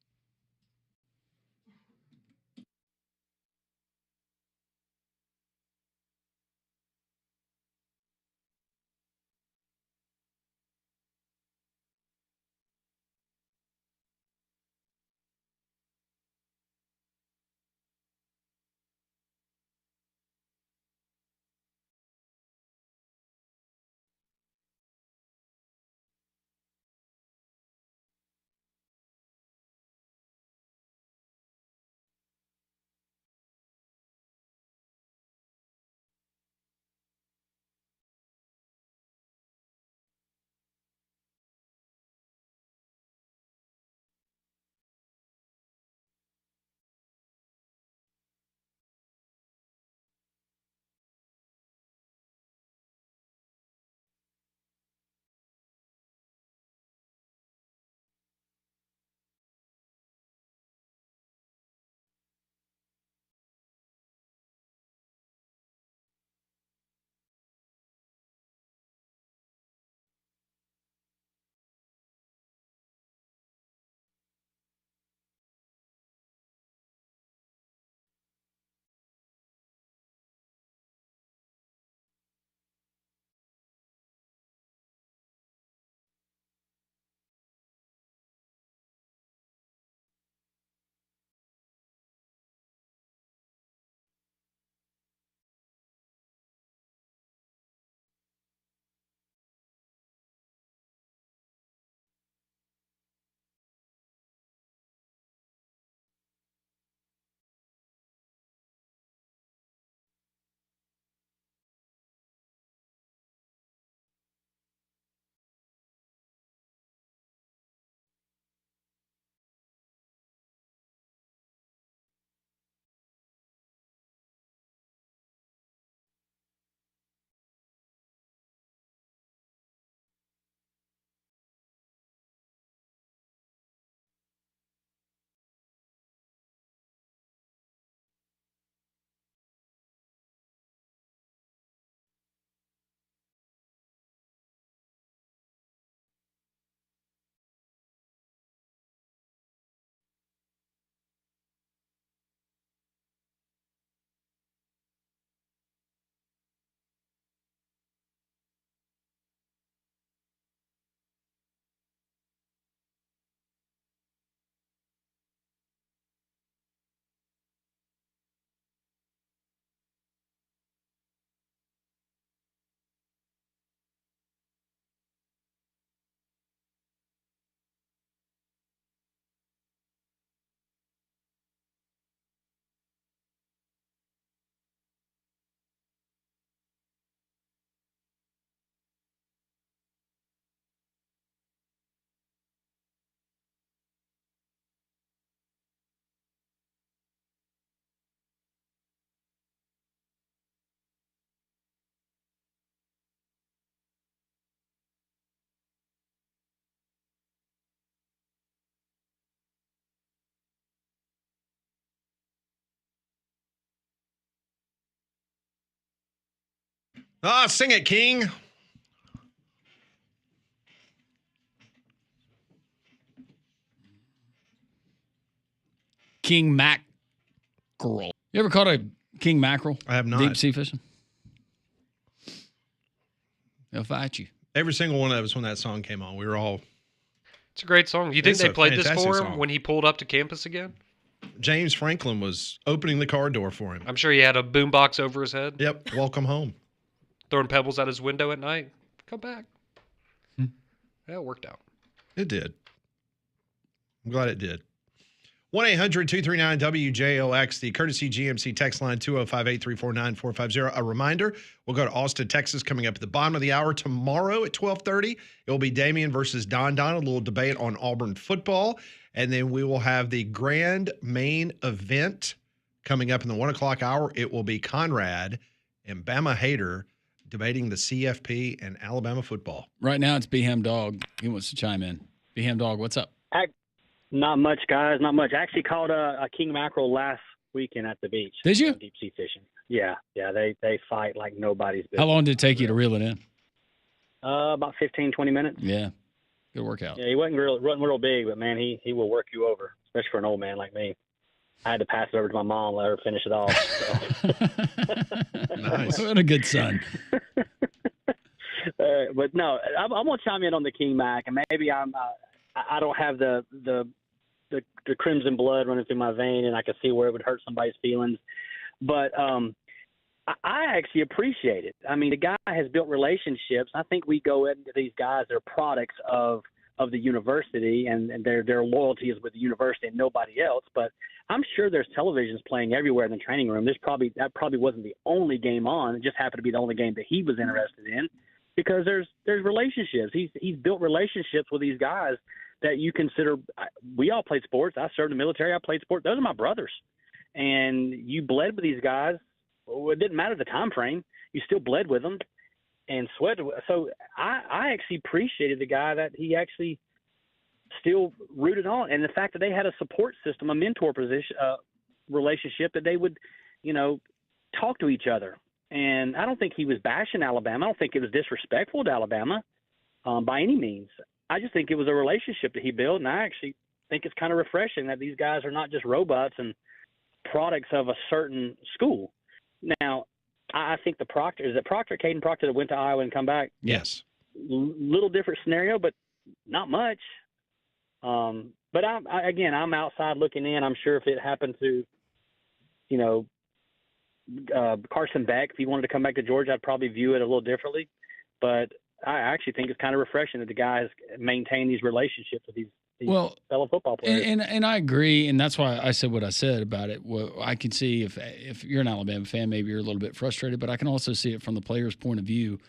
Ah, sing it, King. King mackerel. You ever caught a king mackerel? I have not. Deep sea fishing? They'll fight you. Every single one of us when that song came on, we were all. It's a great song. You think It's they a played this fantastic for him song. when he pulled up to campus again? James Franklin was opening the car door for him. I'm sure he had a boombox over his head, Yep. Welcome home. throwing pebbles out his window at night. Come back. Yeah, it worked out. It did. I'm glad it did. 1-800-239-WJOX, the courtesy GMC text line 205-834-9450. A reminder, we'll go to Austin, Texas, coming up at the bottom of the hour tomorrow at 12:30. It will be Damian versus Don, a little debate on Auburn football. And then we will have the grand main event coming up in the 1 o'clock hour. It will be Conrad and Bama Hater debating the CFP and Alabama football. Right now, it's Beham Dog. He wants to chime in. Beham Dog, what's up? Not much, guys. Not much. I actually caught a king mackerel last weekend at the beach. Did you? Deep sea fishing. Yeah. They fight like nobody's business. How long did it take you to reel it in? About 15, 20 minutes. Yeah. Good workout. Yeah, he wasn't real big, but man, he will work you over, especially for an old man like me. I had to pass it over to my mom, let her finish it off. So. Nice. What a good son. But no, I'm gonna chime in on the King Mac, and maybe I don't have the crimson blood running through my vein, and I can see where it would hurt somebody's feelings. But I actually appreciate it. I mean, the guy has built relationships. I think we go into these guys; they're products of the university, and their loyalty is with the university and nobody else. But I'm sure there's televisions playing everywhere in the training room. That probably wasn't the only game on. It just happened to be the only game that he was interested in, because there's relationships. He's built relationships with these guys that you consider. We all played sports. I served in the military. I played sports. Those are my brothers, and you bled with these guys. Well, it didn't matter the time frame. You still bled with them and sweat. So I actually appreciated the guy that he actually still rooted on, and the fact that they had a support system, a mentor position, relationship, that they would, talk to each other. And I don't think he was bashing Alabama. I don't think it was disrespectful to Alabama by any means. I just think it was a relationship that he built, and I actually think it's kind of refreshing that these guys are not just robots and products of a certain school. Now, I think Caden Proctor that went to Iowa and come back? Yes. Little different scenario, but not much. But I'm outside looking in. I'm sure if it happened to, Carson Beck, if he wanted to come back to Georgia, I'd probably view it a little differently. But I actually think it's kind of refreshing that the guys maintain these relationships with these fellow football players. And I agree, and that's why I said what I said about it. Well, I can see if you're an Alabama fan, maybe you're a little bit frustrated, but I can also see it from the player's point of view.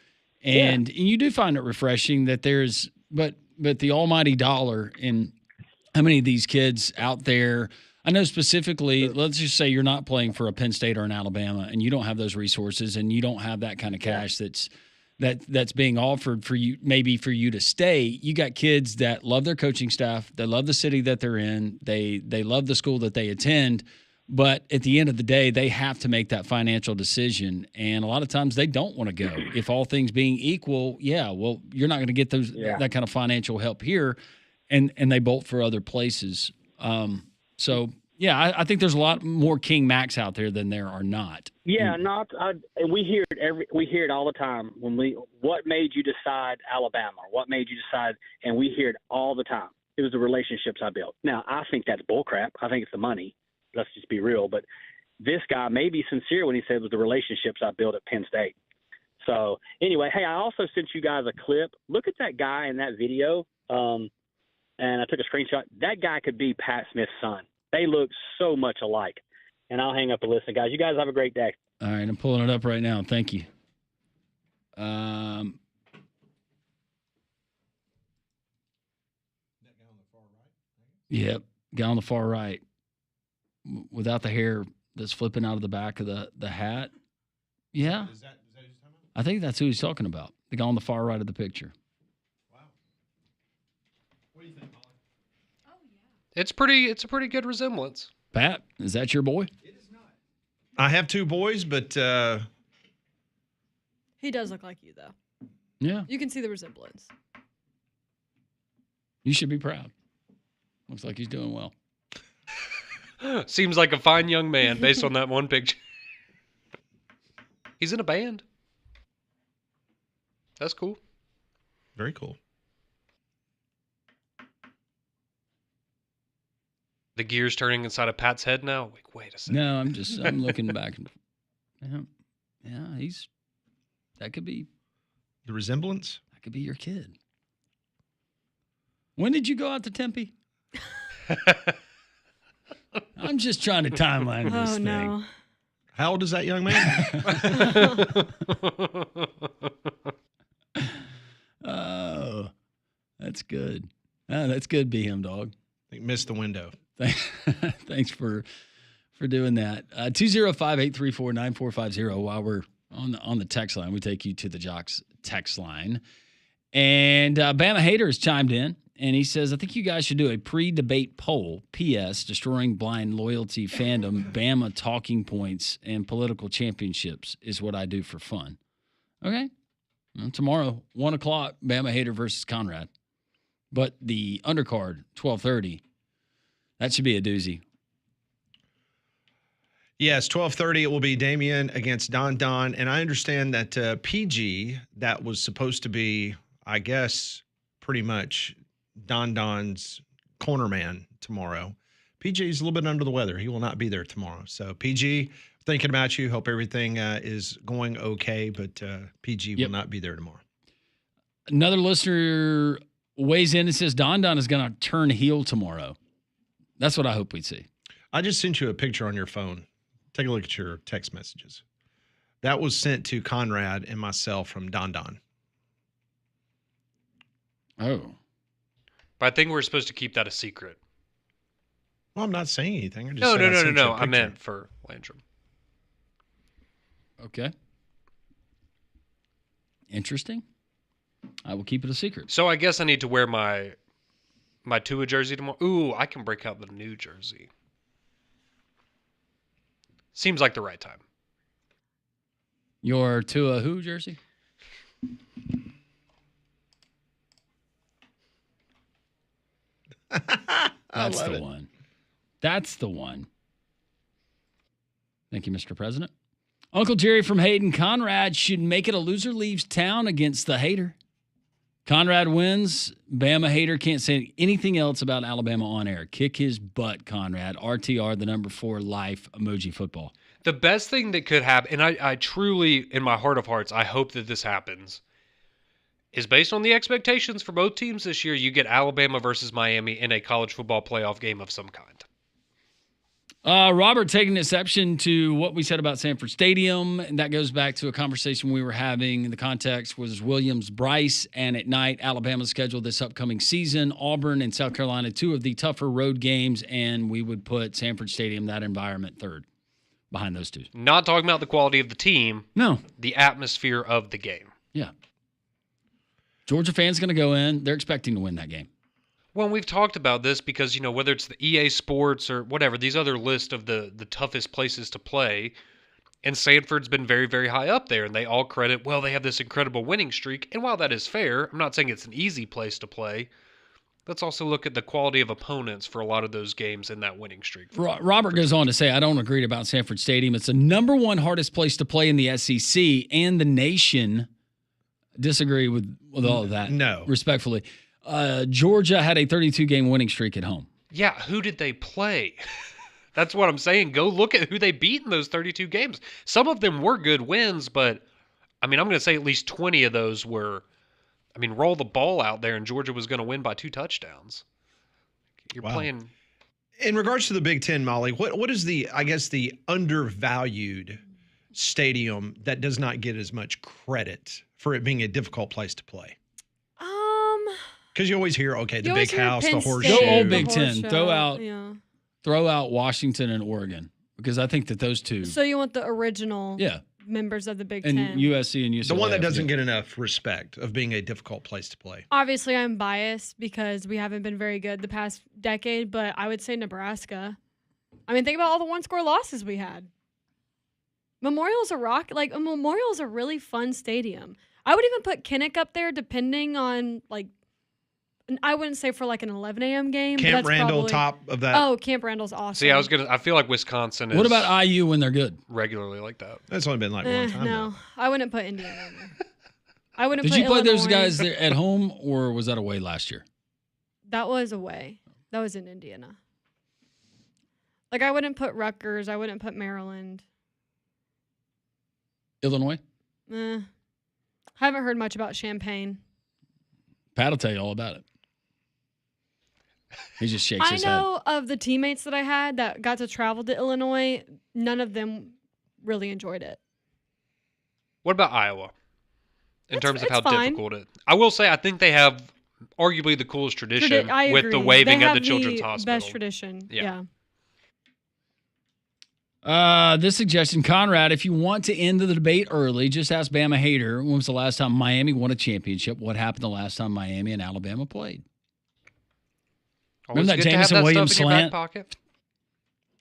And you do find it refreshing that there's but the almighty dollar in how many of these kids out there. I know specifically, let's just say you're not playing for a Penn State or an Alabama, and you don't have those resources, and you don't have that kind of cash that's being offered for you, maybe for you to stay. You got kids that love their coaching staff, they love the city that they're in, they love the school that they attend, but at the end of the day, they have to make that financial decision, and a lot of times they don't want to go. If all things being equal, you're not going to get that kind of financial help here, and they bolt for other places. I think there's a lot more King Macs out there than there are not. Yeah, and we hear it all the time what made you decide Alabama, or what made you decide, and we hear it all the time. It was the relationships I built. Now, I think that's bullcrap. I think it's the money. Let's just be real. But this guy may be sincere when he said it was the relationships I built at Penn State. So anyway, hey, I also sent you guys a clip. Look at that guy in that video. And I took a screenshot. That guy could be Pat Smith's son. They look so much alike. And I'll hang up and listen, guys. You guys have a great day. All right, I'm pulling it up right now. Thank you. Yep, guy on the far right, without the hair that's flipping out of the back of the hat. Yeah, is that who he's talking about? I think that's who he's talking about. The guy on the far right of the picture. Wow. What do you think, Molly? Oh yeah. It's a pretty good resemblance. Pat, is that your boy? It is not. I have two boys, but He does look like you, though. Yeah. You can see the resemblance. You should be proud. Looks like he's doing well. Seems like a fine young man based on that one picture. He's in a band. That's cool. Very cool. The gears turning inside of Pat's head now. Like, wait a second. No, I'm looking back. Yeah, that could be The resemblance? That could be your kid. When did you go out to Tempe? I'm just trying to timeline this thing. No. How old is that young man? Oh, that's good. Oh, that's good, BM dog. I think missed the window. Thanks for doing that. 205-834-9450. While we're on the text line, we take you to the Jox text line. And Bama Hater has chimed in, and he says, I think you guys should do a pre-debate poll. P.S. Destroying blind loyalty fandom, Bama talking points, and political championships is what I do for fun. Okay. Well, tomorrow, 1 o'clock, Bama Hater versus Conrad. But the undercard, 12:30, that should be a doozy. Yes, 12:30 it will be Damian against Don. And I understand that PG, that was supposed to be, I guess, pretty much Don's corner man tomorrow. PG is a little bit under the weather. He will not be there tomorrow. So, PG, thinking about you. Hope everything is going okay, but PG will not be there tomorrow. Another listener weighs in and says Don is going to turn heel tomorrow. That's what I hope we see. I just sent you a picture on your phone. Take a look at your text messages. That was sent to Conrad and myself from Don. Oh. But I think we're supposed to keep that a secret. Well, I'm not saying anything. I just No. said I sent you a I picture. meant for Landrum. Okay. Interesting. I will keep it a secret. So I guess I need to wear my Tua jersey tomorrow. Ooh, I can break out the new jersey. Seems like the right time. Your Tua who jersey? That's the one. That's the one. Thank you, Mr. President. Uncle Jerry from Hayden. Conrad should make it a loser leaves town against the hater. Conrad wins. Bama Hater can't say anything else about Alabama on air. Kick his butt, Conrad. RTR, the number 4 life emoji football. The best thing that could happen, and I truly, in my heart of hearts, I hope that this happens, is based on the expectations for both teams this year, you get Alabama versus Miami in a college football playoff game of some kind. Robert taking exception to what we said about Sanford Stadium, and that goes back to a conversation we were having. The context was Williams-Brice, and at night, Alabama's scheduled this upcoming season. Auburn and South Carolina, 2 of the tougher road games, and we would put Sanford Stadium, that environment, third behind those 2. Not talking about the quality of the team. No. The atmosphere of the game. Yeah. Georgia fans going to go in. They're expecting to win that game. Well, we've talked about this because, whether it's the EA Sports or whatever, these other list of the toughest places to play, and Sanford's been very, very high up there, and they all credit, they have this incredible winning streak. And while that is fair, I'm not saying it's an easy place to play. Let's also look at the quality of opponents for a lot of those games in that winning streak. Robert goes on to say, I don't agree about Sanford Stadium. It's the number 1 hardest place to play in the SEC and the nation. Disagree with all of that. No. Respectfully. Georgia had a 32-game winning streak at home. Yeah, who did they play? That's what I'm saying. Go look at who they beat in those 32 games. Some of them were good wins, but, I'm going to say at least 20 of those were, roll the ball out there and Georgia was going to win by 2 touchdowns. You're playing. In regards to the Big Ten, Molly, what is the undervalued stadium that does not get as much credit for it being a difficult place to play? Because you always hear, the big house, the horseshoe. Go all Big Ten. Horseshoe, Throw out Washington and Oregon, because I think that those 2. So you want the original members of the Big Ten. And USC and UCLA. The one that doesn't get enough respect of being a difficult place to play. Obviously, I'm biased because we haven't been very good the past decade, but I would say Nebraska. Think about all the 1-score losses we had. Memorial's a rock. Like, a Memorial's a really fun stadium. I would even put Kinnick up there, depending on like. I wouldn't say for like an 11 a.m. game. Camp but that's Randall, probably, top of that. Oh, Camp Randall's awesome. See, I feel like Wisconsin is. What about IU when they're good? Regularly like that? That's only been like one time. No, though. I wouldn't put Indiana in there. I wouldn't Did put you play those Illinois. guys there at home, or was that away last year? That was away. That was in Indiana. Like, I wouldn't put Rutgers. I wouldn't put Maryland. Illinois? Haven't heard much about Champaign. Pat will tell you all about it. He just shakes I his know of the teammates that I had that got to travel to Illinois. None of them really enjoyed it. What about Iowa? In terms of how fine. difficult it. I will say I think they have arguably the coolest tradition I with the agree. waving They at have the Children's Hospital. Best tradition. Yeah. head. This suggestion, Conrad, if you want to end the debate early, just ask Bama Hater, when was the last time Miami won a championship? What happened the last time Miami and Alabama played? Always Remember that good to have Jameson that Williams stuff in your back slant? pocket.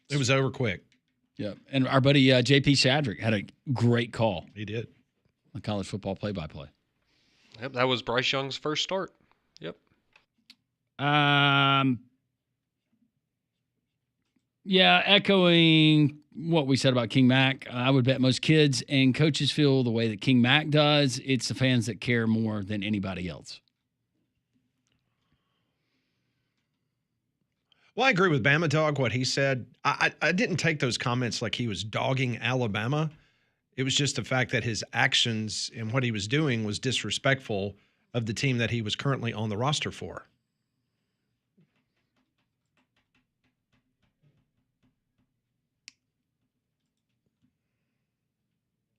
It was over quick. Yeah, and our buddy J.P. Shadrick had a great call He did. on college football play-by-play. Yep, that was Bryce Young's first start. Yep. Yeah, echoing what we said about King Mac, I would bet most kids and coaches feel the way that King Mac does. It's the fans that care more than anybody else. Well, I agree with Bama Dog, what he said. I didn't take those comments like he was dogging Alabama. It was just the fact that his actions and what he was doing was disrespectful of the team that he was currently on the roster for.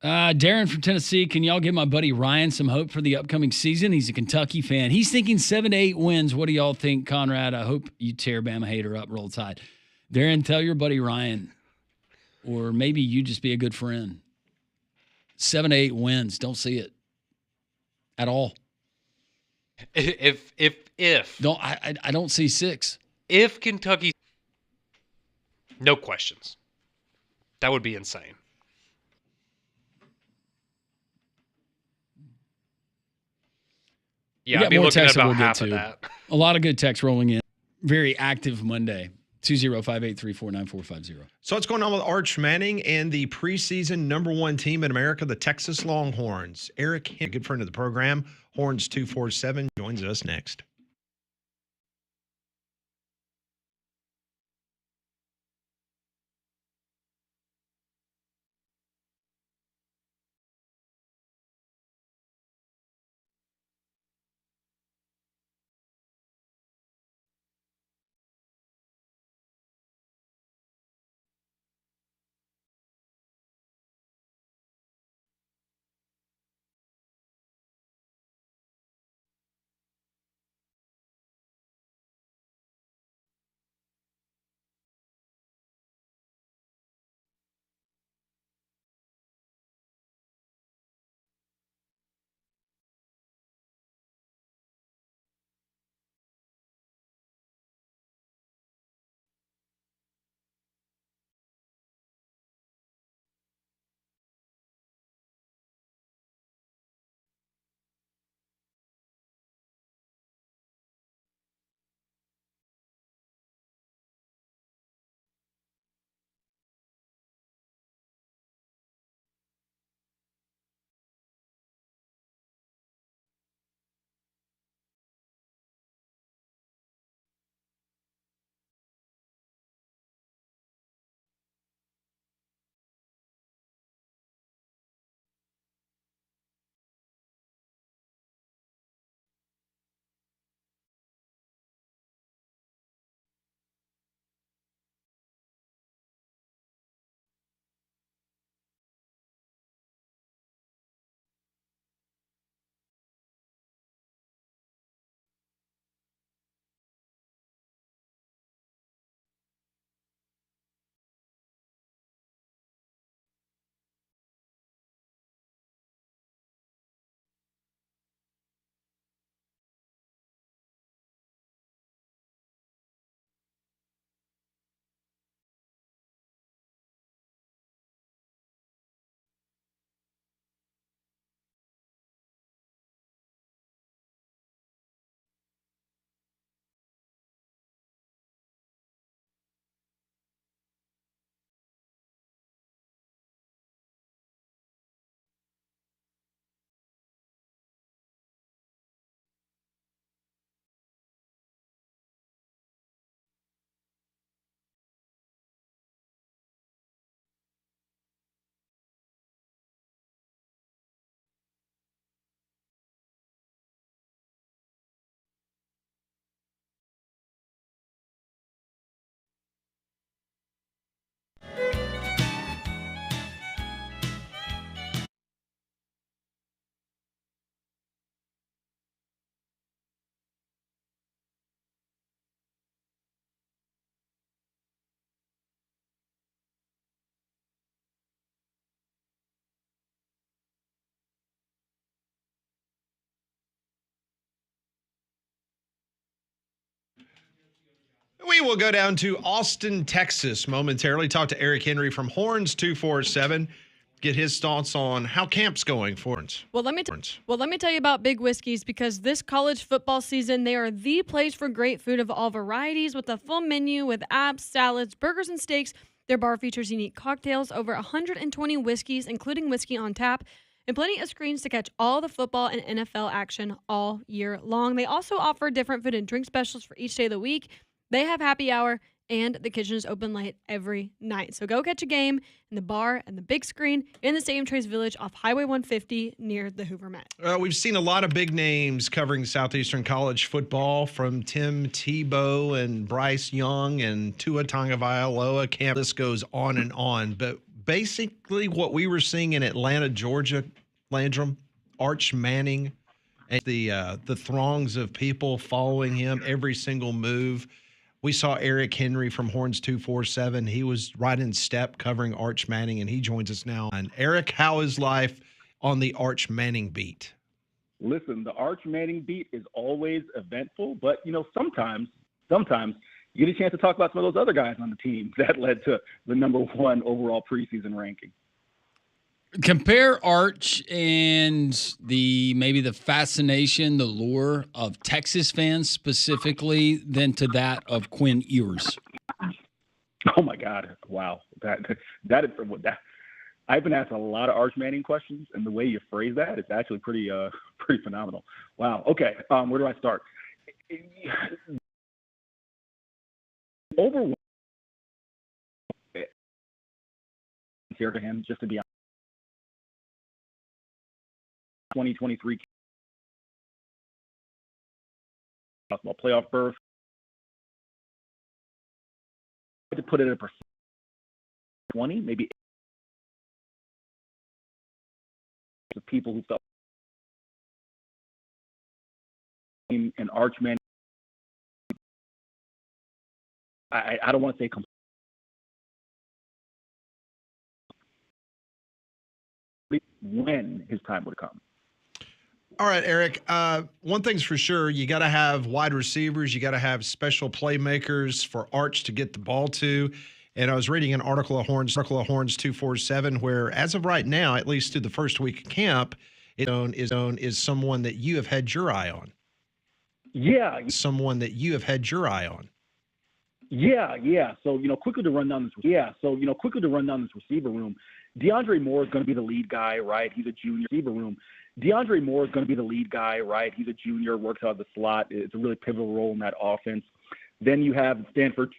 Darren from Tennessee, can y'all give my buddy Ryan some hope for the upcoming season? He's a Kentucky fan. He's thinking 7 to 8 wins. What do y'all think, Conrad? I hope you tear Bama Hater up, roll tide. Darren, tell your buddy Ryan, or maybe you just be a good friend. 7 to 8 wins. Don't see it at all. If I don't see 6. If Kentucky, no questions, that would be insane. Yeah, I'd be looking at about half of that. A lot of good text rolling in. Very active Monday. 205-834-9450. So what's going on with Arch Manning and the preseason number 1 team in America, the Texas Longhorns? Eric, a good friend of the program, Horns 247, joins us next. We will go down to Austin, Texas momentarily. Talk to Eric Henry from Horns 247. Get his thoughts on how camp's going for Horns. Well, let me tell you about Big Whiskey's, because this college football season, they are the place for great food of all varieties with a full menu with apps, salads, burgers, and steaks. Their bar features unique cocktails, over 120 whiskeys, including whiskey on tap, and plenty of screens to catch all the football and NFL action all year long. They also offer different food and drink specials for each day of the week. They have happy hour, and the kitchen is open late every night. So go catch a game in the bar and the big screen in the Stadium Trace Village off Highway 150 near the Hoover Met. We've seen a lot of big names covering Southeastern college football, from Tim Tebow and Bryce Young and Tua Tagovailoa. Camp, this goes on and on. But basically what we were seeing in Atlanta, Georgia, Landrum, Arch Manning, and the throngs of people following him, every single move. We saw Eric Henry from Horns 247. He was right in step covering Arch Manning, and he joins us now. And Eric, how is life on the Arch Manning beat? Listen, the Arch Manning beat is always eventful, but sometimes you get a chance to talk about some of those other guys on the team that led to the number one overall preseason ranking. Compare Arch and maybe the fascination, the lure of Texas fans specifically, than to that of Quinn Ewers. Oh my God! Wow, that I've been asked a lot of Arch Manning questions, and the way you phrase that is actually pretty phenomenal. Wow. Okay, where do I start? Overwhelming here to him, just to be honest. 2023 basketball playoff berth. To put it at a percent, 20, maybe the people who felt in Arch Manning. I don't want to say when his time would come. All right, Eric. One thing's for sure, you got to have wide receivers. You got to have special playmakers for Arch to get the ball to. And I was reading an article of Horns 247, where as of right now, at least through the first week of camp, is someone that you have had your eye on. Yeah. Someone that you have had your eye on. Yeah. So, quickly to run down this receiver room. DeAndre Moore is going to be the lead guy, right? He's a junior. Receiver room. DeAndre Moore is going to be the lead guy, right? He's a junior, works out of the slot. It's a really pivotal role in that offense. Then you have Stanford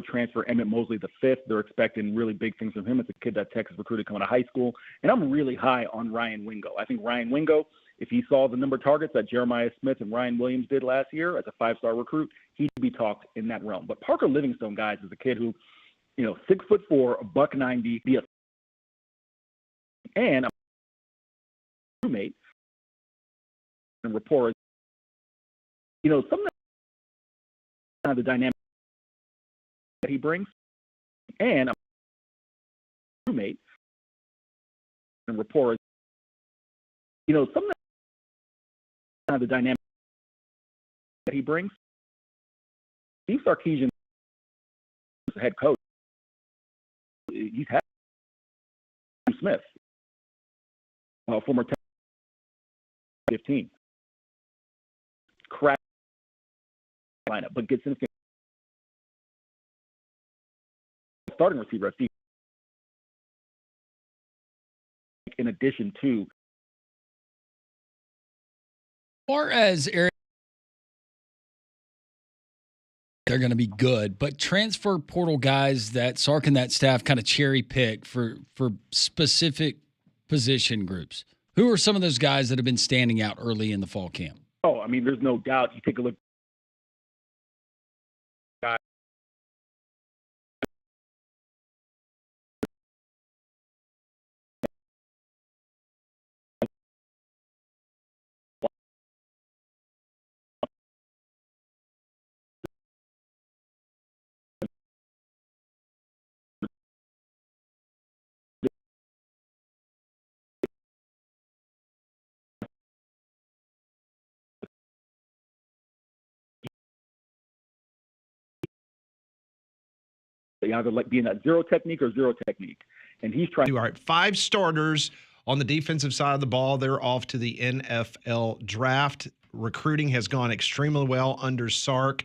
transfer Emmett Mosley the fifth. They're expecting really big things from him. It's a kid that Texas recruited coming out of high school. And I'm really high on Ryan Wingo. I think Ryan Wingo, if he saw the number of targets that Jeremiah Smith and Ryan Williams did last year as a five-star recruit, he'd be talked in that realm. But Parker Livingstone, guys, is a kid who, 6'4", $190, and a roommate and rapport. Some of the dynamic that he brings, and a roommate and rapport. Some of the dynamic that he brings. Steve Sarkisian, the head coach, he's had Smith, former 15, crack lineup, but gets in starting receiver. In addition to, As far as Eric, they're going to be good, but transfer portal guys that Sark and that staff kind of cherry pick for specific position groups. Who are some of those guys that have been standing out early in the fall camp? Oh, I mean, there's no doubt. You take a look. They either like being that zero technique or zero technique. And he's trying. All right, 5 starters on the defensive side of the ball. They're off to the NFL draft. Recruiting has gone extremely well under Sark.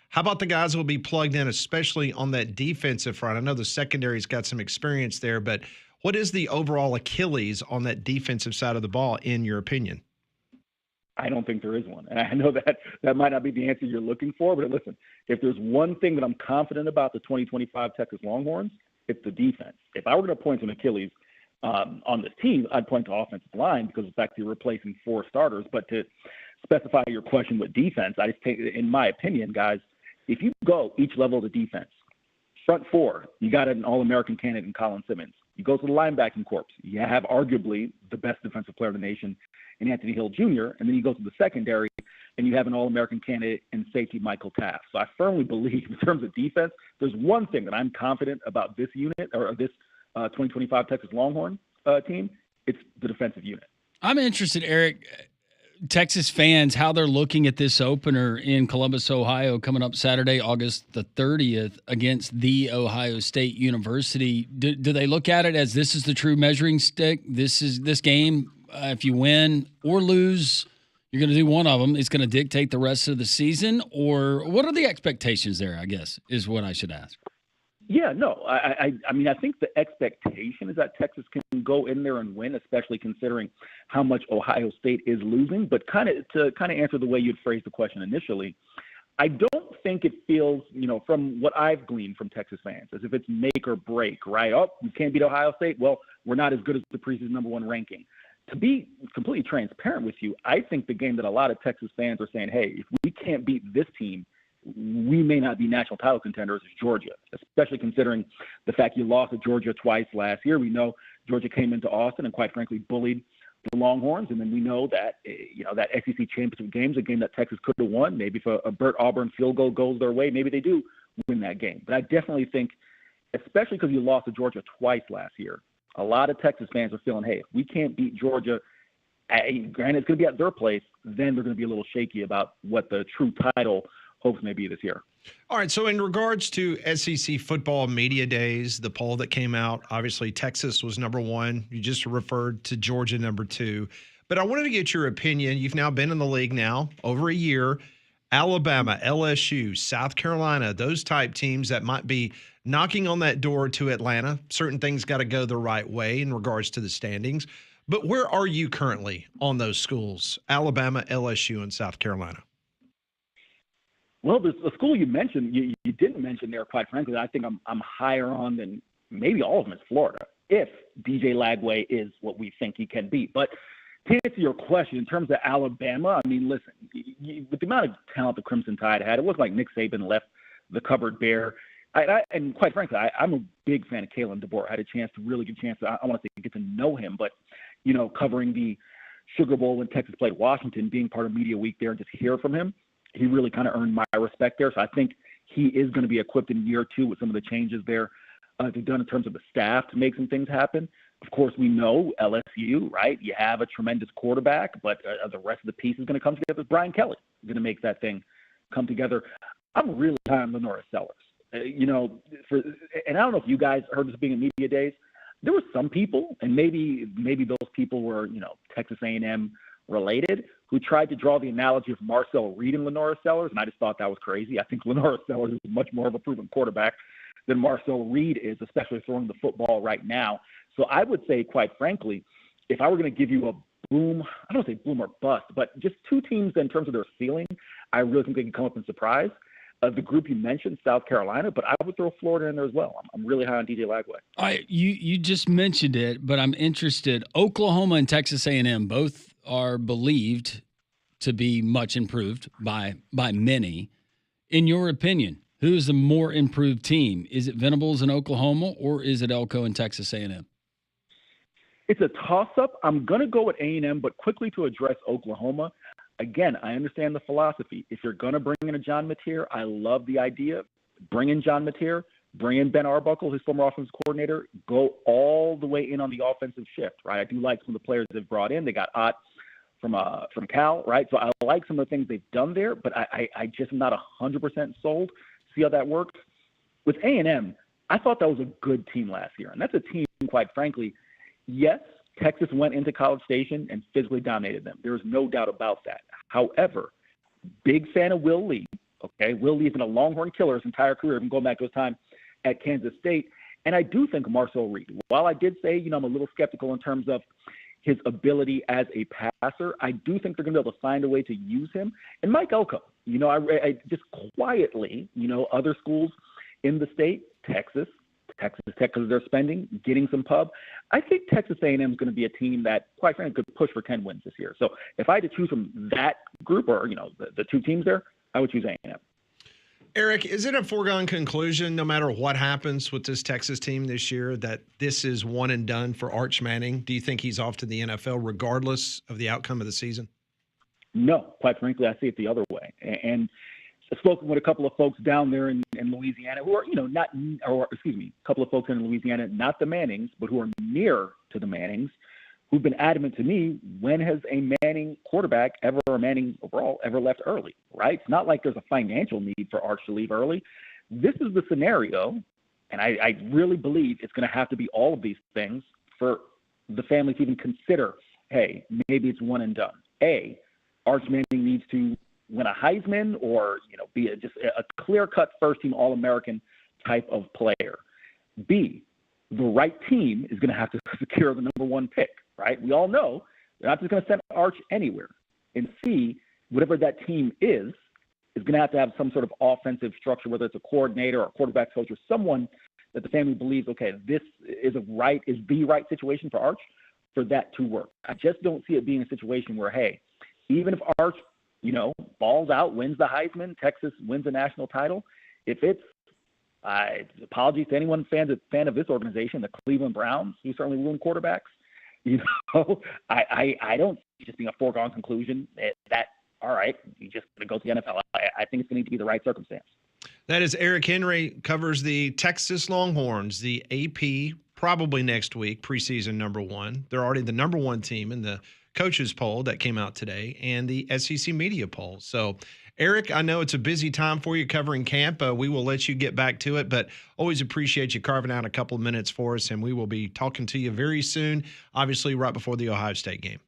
How about the guys who will be plugged in, especially on that defensive front? I know the secondary's got some experience there, but what is the overall Achilles on that defensive side of the ball, in your opinion? I don't think there is one. And I know that might not be the answer you're looking for, but listen, if there's one thing that I'm confident about the 2025 Texas Longhorns, it's the defense. If I were going to point to an Achilles on this team, I'd point to offensive line because it's actually replacing 4 starters. But to specify your question with defense, I just take, in my opinion, guys, if you go each level of the defense, front 4, you got an All-American candidate in Colin Simmons. You go to the linebacking corps, you have arguably the best defensive player in the nation in Anthony Hill Jr., and then you go to the secondary, and you have an All-American candidate in safety Michael Taft. So I firmly believe in terms of defense, there's one thing that I'm confident about this unit or this 2025 Texas Longhorn team, it's the defensive unit. I'm interested, Eric, Texas fans, how they're looking at this opener in Columbus, Ohio, coming up Saturday, August the 30th, against The Ohio State University. Do they look at it as this is the true measuring stick? This game, if you win or lose, you're going to do one of them. It's going to dictate the rest of the season? Or what are the expectations there, I guess, is what I should ask. Yeah, no, I mean, I think the expectation is that Texas can go in there and win, especially considering how much Ohio State is losing. But to answer the way you'd phrased the question initially, I don't think it feels, from what I've gleaned from Texas fans, as if it's make or break, right? Oh, you can't beat Ohio State? Well, we're not as good as the preseason #1 ranking. To be completely transparent with you, I think the game that a lot of Texas fans are saying, hey, if we can't beat this team, we may not be national title contenders as Georgia, especially considering the fact you lost to Georgia twice last year. We know Georgia came into Austin and, quite frankly, bullied the Longhorns. And then we know that, that SEC championship game is a game that Texas could have won. Maybe if a Burt Auburn field goal goes their way, maybe they do win that game. But I definitely think, especially because you lost to Georgia twice last year, a lot of Texas fans are feeling, hey, if we can't beat Georgia, granted it's going to be at their place, then they're going to be a little shaky about what the true title hopes may be this year. All right, so in regards to SEC football media days, the poll that came out, obviously Texas was #1. You just referred to Georgia #2. But I wanted to get your opinion. You've now been in the league now over a year. Alabama, LSU, South Carolina, those type teams that might be knocking on that door to Atlanta. Certain things got to go the right way in regards to the standings. But where are you currently on those schools, Alabama, LSU, and South Carolina? Well, the school you mentioned, you didn't mention there, quite frankly, I think I'm higher on than maybe all of them is Florida, if DJ Lagway is what we think he can be. But to answer your question, in terms of Alabama, I mean, listen, with the amount of talent the Crimson Tide had, it wasn't like Nick Saban left the cupboard bare. And quite frankly, I'm a big fan of Kalen DeBoer. I had I want to say get to know him, but, covering the Sugar Bowl when Texas played Washington, being part of Media Week there and just hear from him, he really kind of earned my respect there. So I think he is going to be equipped in year 2 with some of the changes there they've done in terms of the staff to make some things happen. Of course, we know LSU, right? You have a tremendous quarterback, but the rest of the piece is going to come together. Brian Kelly is going to make that thing come together. I'm really high on Lenora Sellers. And I don't know if you guys heard this being in media days. There were some people, and maybe those people were, Texas A&M related, who tried to draw the analogy of Marcel Reed and Lenora Sellers, and I just thought that was crazy. I think Lenora Sellers is much more of a proven quarterback than Marcel Reed is, especially throwing the football right now. So I would say, quite frankly, if I were going to give you a boom, I don't say boom or bust, but just 2 teams in terms of their ceiling, I really think they can come up and surprise. The group you mentioned, South Carolina, but I would throw Florida in there as well. I'm really high on DJ Lagway. You just mentioned it, but I'm interested. Oklahoma and Texas A&M both are believed to be much improved by many. In your opinion, who is the more improved team? Is it Venables in Oklahoma, or is it Elko and Texas A&M? It's a toss-up. I'm going to go with A&M, but quickly to address Oklahoma. Again, I understand the philosophy. If you're going to bring in a John Mateer, I love the idea. Bring in John Mateer. Bring in Ben Arbuckle, his former offensive coordinator. Go all the way in on the offensive shift, right? I do like some of the players they've brought in. They got Ott from Cal, right? So I like some of the things they've done there, but I just am not 100% sold. See how that works? With A&M, I thought that was a good team last year. And that's a team, quite frankly, yes, Texas went into College Station and physically dominated them. There is no doubt about that. However, big fan of Will Lee. Okay, Will Lee's been a Longhorn killer his entire career, even going back to his time at Kansas State. And I do think Marcel Reed, while I did say, I'm a little skeptical in terms of his ability as a passer, I do think they're going to be able to find a way to use him. And Mike Elko, I just quietly, other schools in the state, Texas Tech, because they're spending, getting some pub. I think Texas A&M is going to be a team that, quite frankly, could push for 10 wins this year. So if I had to choose from that group or, the two teams there, I would choose A&M. Eric, is it a foregone conclusion, no matter what happens with this Texas team this year, that this is one and done for Arch Manning? Do you think he's off to the NFL regardless of the outcome of the season? No, quite frankly, I see it the other way. And I've spoken with a couple of folks down there in Louisiana who are, a couple of folks in Louisiana, not the Mannings, but who are near to the Mannings, who've been adamant to me, when has a Manning quarterback ever, or Manning overall, ever left early, right? It's not like there's a financial need for Arch to leave early. This is the scenario, and I really believe it's going to have to be all of these things for the family to even consider, hey, maybe it's one and done. A, Arch Manning needs to win a Heisman or, be just a clear-cut first-team All-American type of player. B, the right team is going to have to secure the number one pick, right? We all know they're not just going to send Arch anywhere. And C, whatever that team is going to have some sort of offensive structure, whether it's a coordinator or a quarterback coach or someone that the family believes, okay, this is the right situation for Arch for that to work. I just don't see it being a situation where, hey, even if Arch, balls out, wins the Heisman, Texas wins the national title, if it's, apologies to anyone fan of this organization, the Cleveland Browns, who certainly ruin quarterbacks, I don't see it just being a foregone conclusion that all right, you just going to go to the NFL. I think it's going to need to be the right circumstance. That is Eric Henry, covers the Texas Longhorns, the AP, probably next week, preseason number one. They're already the number one team in the coaches poll that came out today and the SEC media poll. So, Eric, I know it's a busy time for you covering camp. We will let you get back to it, but always appreciate you carving out a couple of minutes for us, and we will be talking to you very soon, obviously right before the Ohio State game.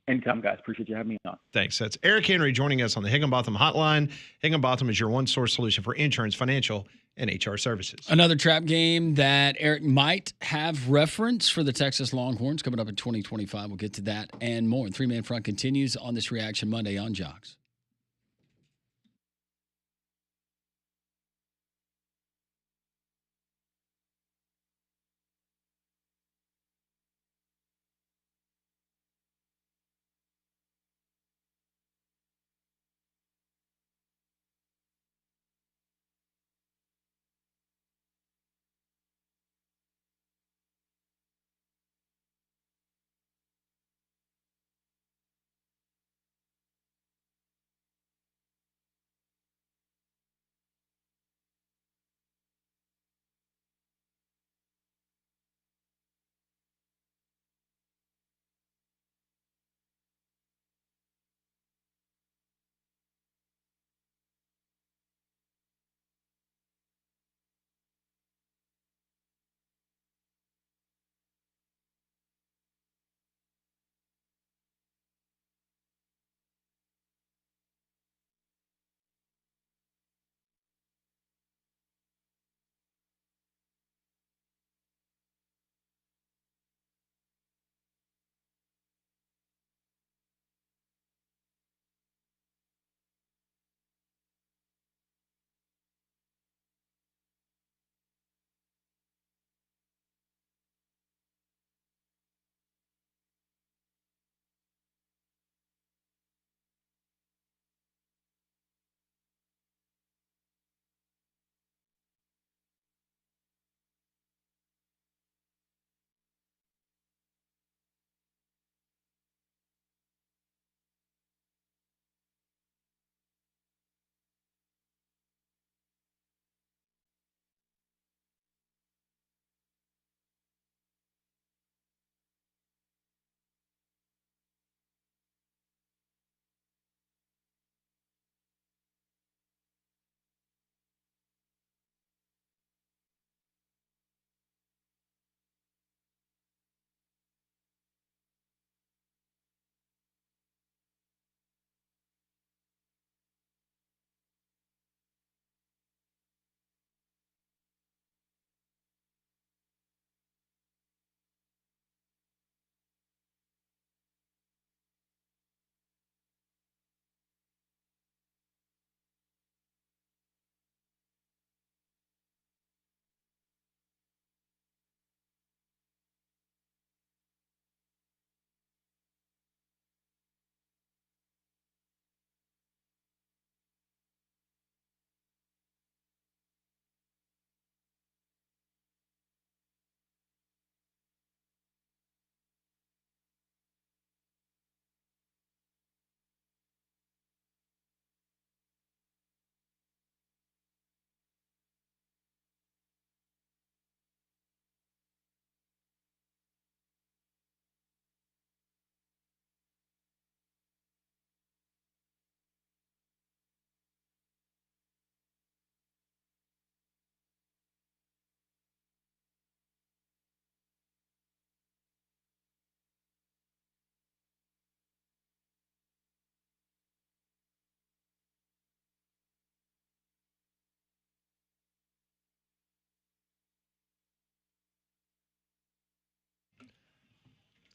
Anytime, guys. Appreciate you having me on. Thanks. That's Eric Henry joining us on the Higginbotham Hotline. Higginbotham is your one-source solution for insurance, financial, and HR services. Another trap game that Eric might have reference for the Texas Longhorns coming up in 2025. We'll get to that and more. And Three Man Front continues on this Reaction Monday on Jox.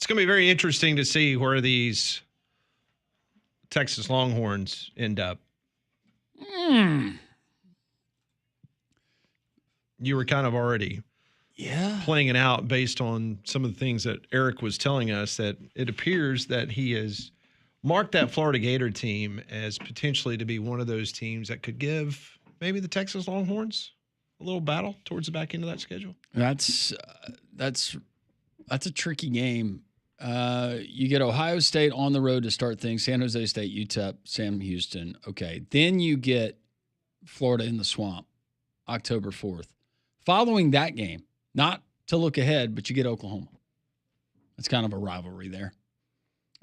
It's going to be very interesting to see where these Texas Longhorns end up. You were kind of already playing it out based on some of the things that Eric was telling us, that it appears that he has marked that Florida Gator team as potentially to be one of those teams that could give maybe the Texas Longhorns a little battle towards the back end of that schedule. That's a tricky game. You get Ohio State on the road to start things, San Jose State, UTEP, Sam Houston. Okay. Then you get Florida in the Swamp, October 4th. Following that game, not to look ahead, but you get Oklahoma. It's kind of a rivalry there.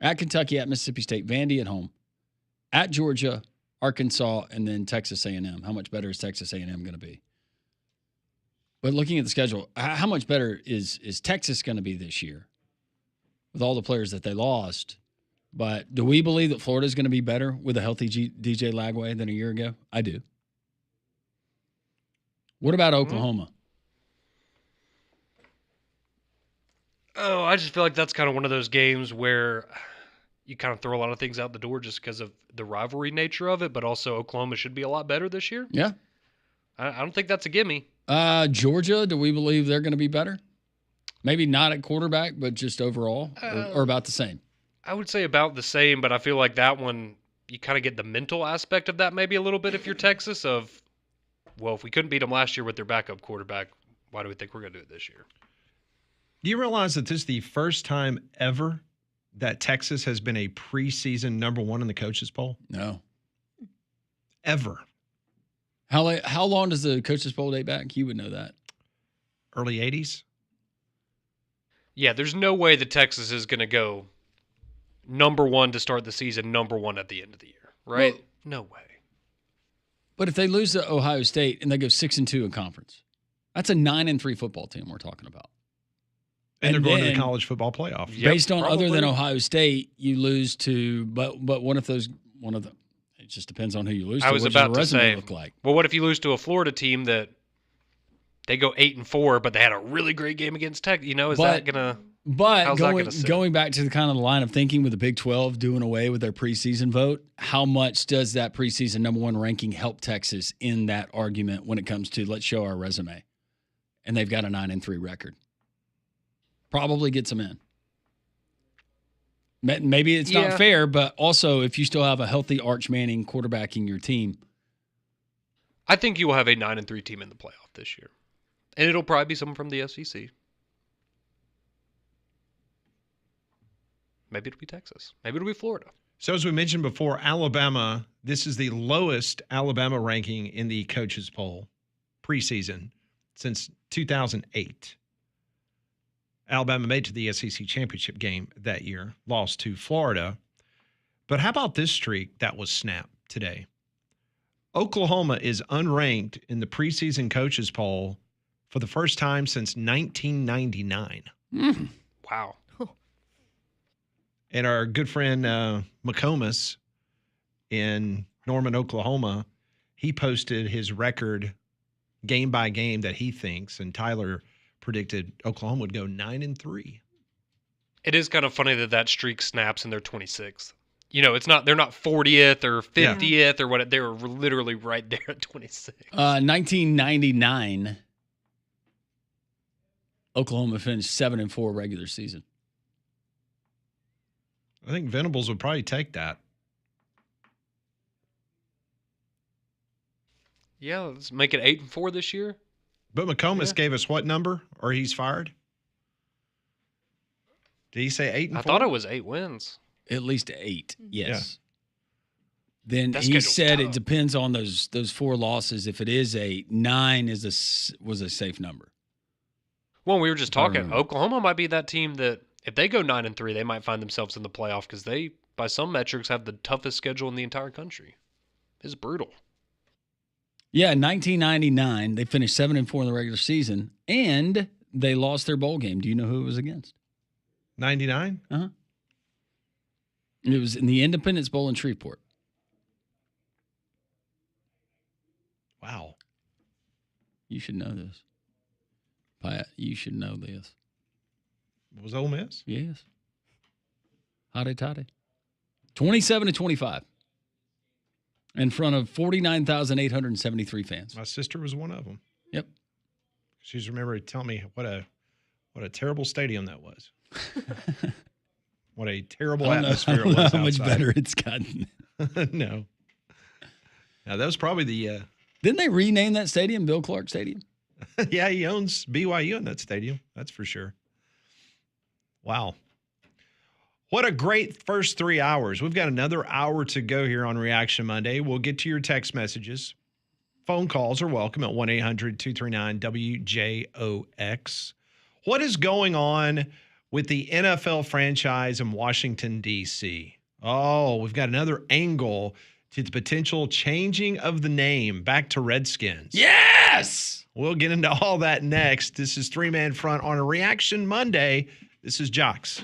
At Kentucky, at Mississippi State, Vandy at home. At Georgia, Arkansas, and then Texas A&M. How much better is Texas A&M going to be? But looking at the schedule, how much better is Texas going to be this year with all the players that they lost? But do we believe that Florida is going to be better with a healthy DJ Lagway than a year ago? I do. What about Oklahoma? Oh, I just feel like that's kind of one of those games where you kind of throw a lot of things out the door just because of the rivalry nature of it, but also Oklahoma should be a lot better this year. Yeah. I don't think that's a gimme. Georgia, do we believe they're going to be better? Maybe not at quarterback, but just overall, or about the same? I would say about the same, but I feel like that one, you kind of get the mental aspect of that maybe a little bit if you're Texas of, well, if we couldn't beat them last year with their backup quarterback, why do we think we're going to do it this year? Do you realize that this is the first time ever that Texas has been a preseason number one in the coaches poll? No. Ever. How long does the coaches poll date back? You would know that. Early 80s? Yeah, there's no way that Texas is going to go number one to start the season, number one at the end of the year, right? Well, no way. But if they lose to Ohio State and they go 6-2 in conference, that's a 9-3 football team we're talking about. And they're going to the college football playoff. Based on other than Ohio State, you lose to, but one of those, it just depends on who you lose to. I was about to say, look like? Well, what if you lose to a Florida team that they go 8-4, but they had a really great game against Tech? You know, is that gonna? But going back to the kind of line of thinking with the Big 12 doing away with their preseason vote, how much does that preseason number one ranking help Texas in that argument when it comes to let's show our resume? And they've got a 9-3 record. Probably gets them in. Maybe it's not fair, but also if you still have a healthy Arch Manning quarterbacking your team. I think you will have a 9-3 team in the playoff this year. And it'll probably be someone from the SEC. Maybe it'll be Texas. Maybe it'll be Florida. So as we mentioned before, Alabama, this is the lowest Alabama ranking in the coaches poll preseason since 2008. Alabama made to the SEC championship game that year, lost to Florida. But how about this streak that was snapped today? Oklahoma is unranked in the preseason coaches poll for the first time since 1999. Wow. And our good friend McComas in Norman, Oklahoma, he posted his record game by game that he thinks, and Tyler predicted Oklahoma would go 9-3. It is kind of funny that streak snaps and they're 26th. You know, they're not 40th or 50th or what. They were literally right there at 26. 1999, Oklahoma finished 7-4 regular season. I think Venables would probably take that. Yeah, let's make it 8-4 this year. But McComas gave us what number, or he's fired? Did he say 8-4? I thought it was 8 wins. At least 8, yes. Yeah. Then That he schedule's said tough. it depends on those 4 losses. If it is 8, 9 was a safe number. Well, we were just talking. Oklahoma might be that team that if they go 9-3, they might find themselves in the playoff because they, by some metrics, have the toughest schedule in the entire country. It's brutal. Yeah, in 1999, they finished 7-4 in the regular season, and they lost their bowl game. Do you know who it was against? 99? Uh-huh. It was in the Independence Bowl in Shreveport. Wow. You should know this. Pat, you should know this. Was Ole Miss? Yes. Hotty toddy. 27-25 in front of 49,873 fans. My sister was one of them. Yep. She's remembered telling me what a terrible stadium that was. What a terrible atmosphere it was outside. How much better it's gotten. No. Now, that was probably the Didn't they rename that stadium Bill Clark Stadium? yeah, he owns BYU in that stadium. That's for sure. Wow. What a great first 3 hours. We've got another hour to go here on Reaction Monday. We'll get to your text messages. Phone calls are welcome at 1-800-239-WJOX. What is going on with the NFL franchise in Washington, D.C.? Oh, we've got another angle to the potential changing of the name back to Redskins. Yes! We'll get into all that next. This is Three Man Front on a Reaction Monday. This is Jox.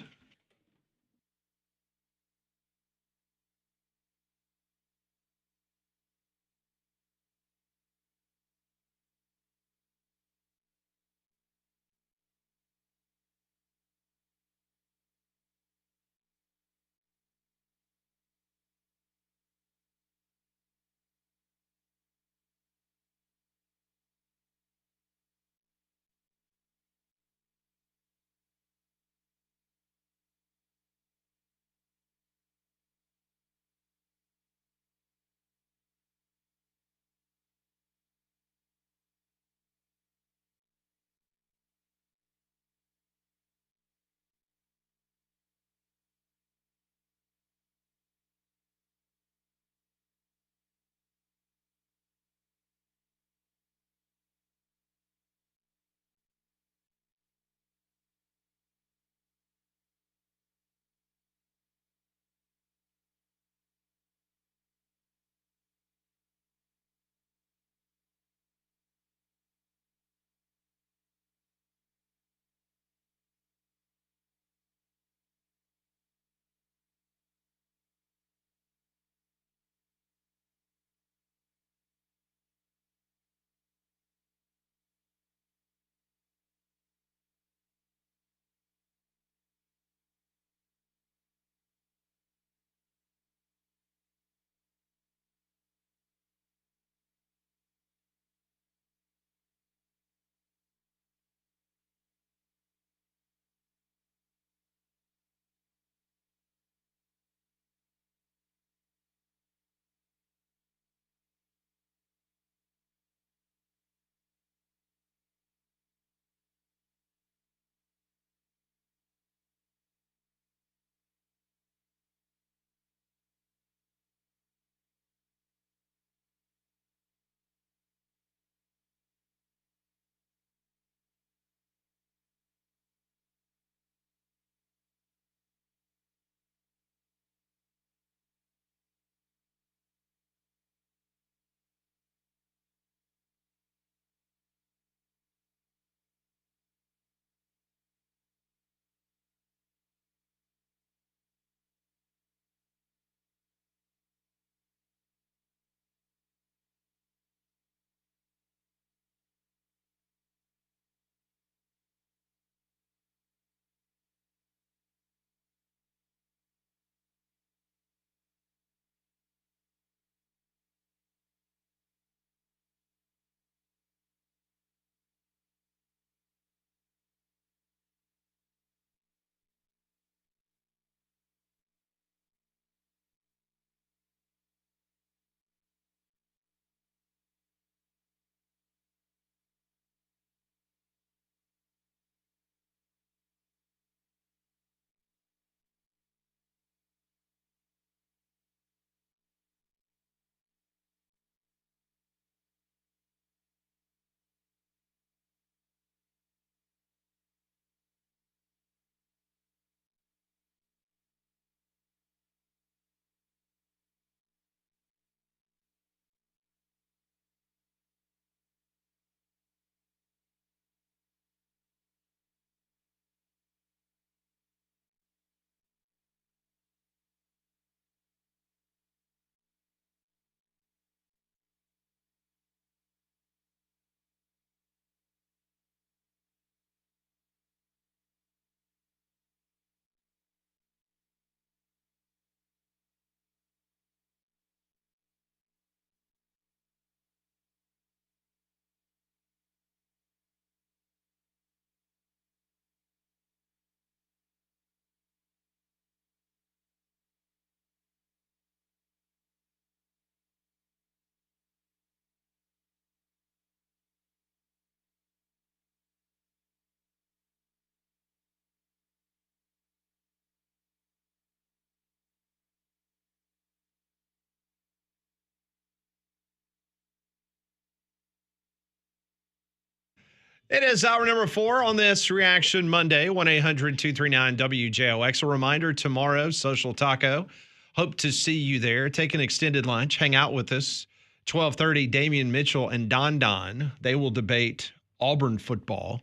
It is hour number 4 on this Reaction Monday, 1-800-239-WJOX. A reminder, tomorrow, Social Taco. Hope to see you there. Take an extended lunch. Hang out with us. 12:30, Damian Mitchell and Don Don. They will debate Auburn football.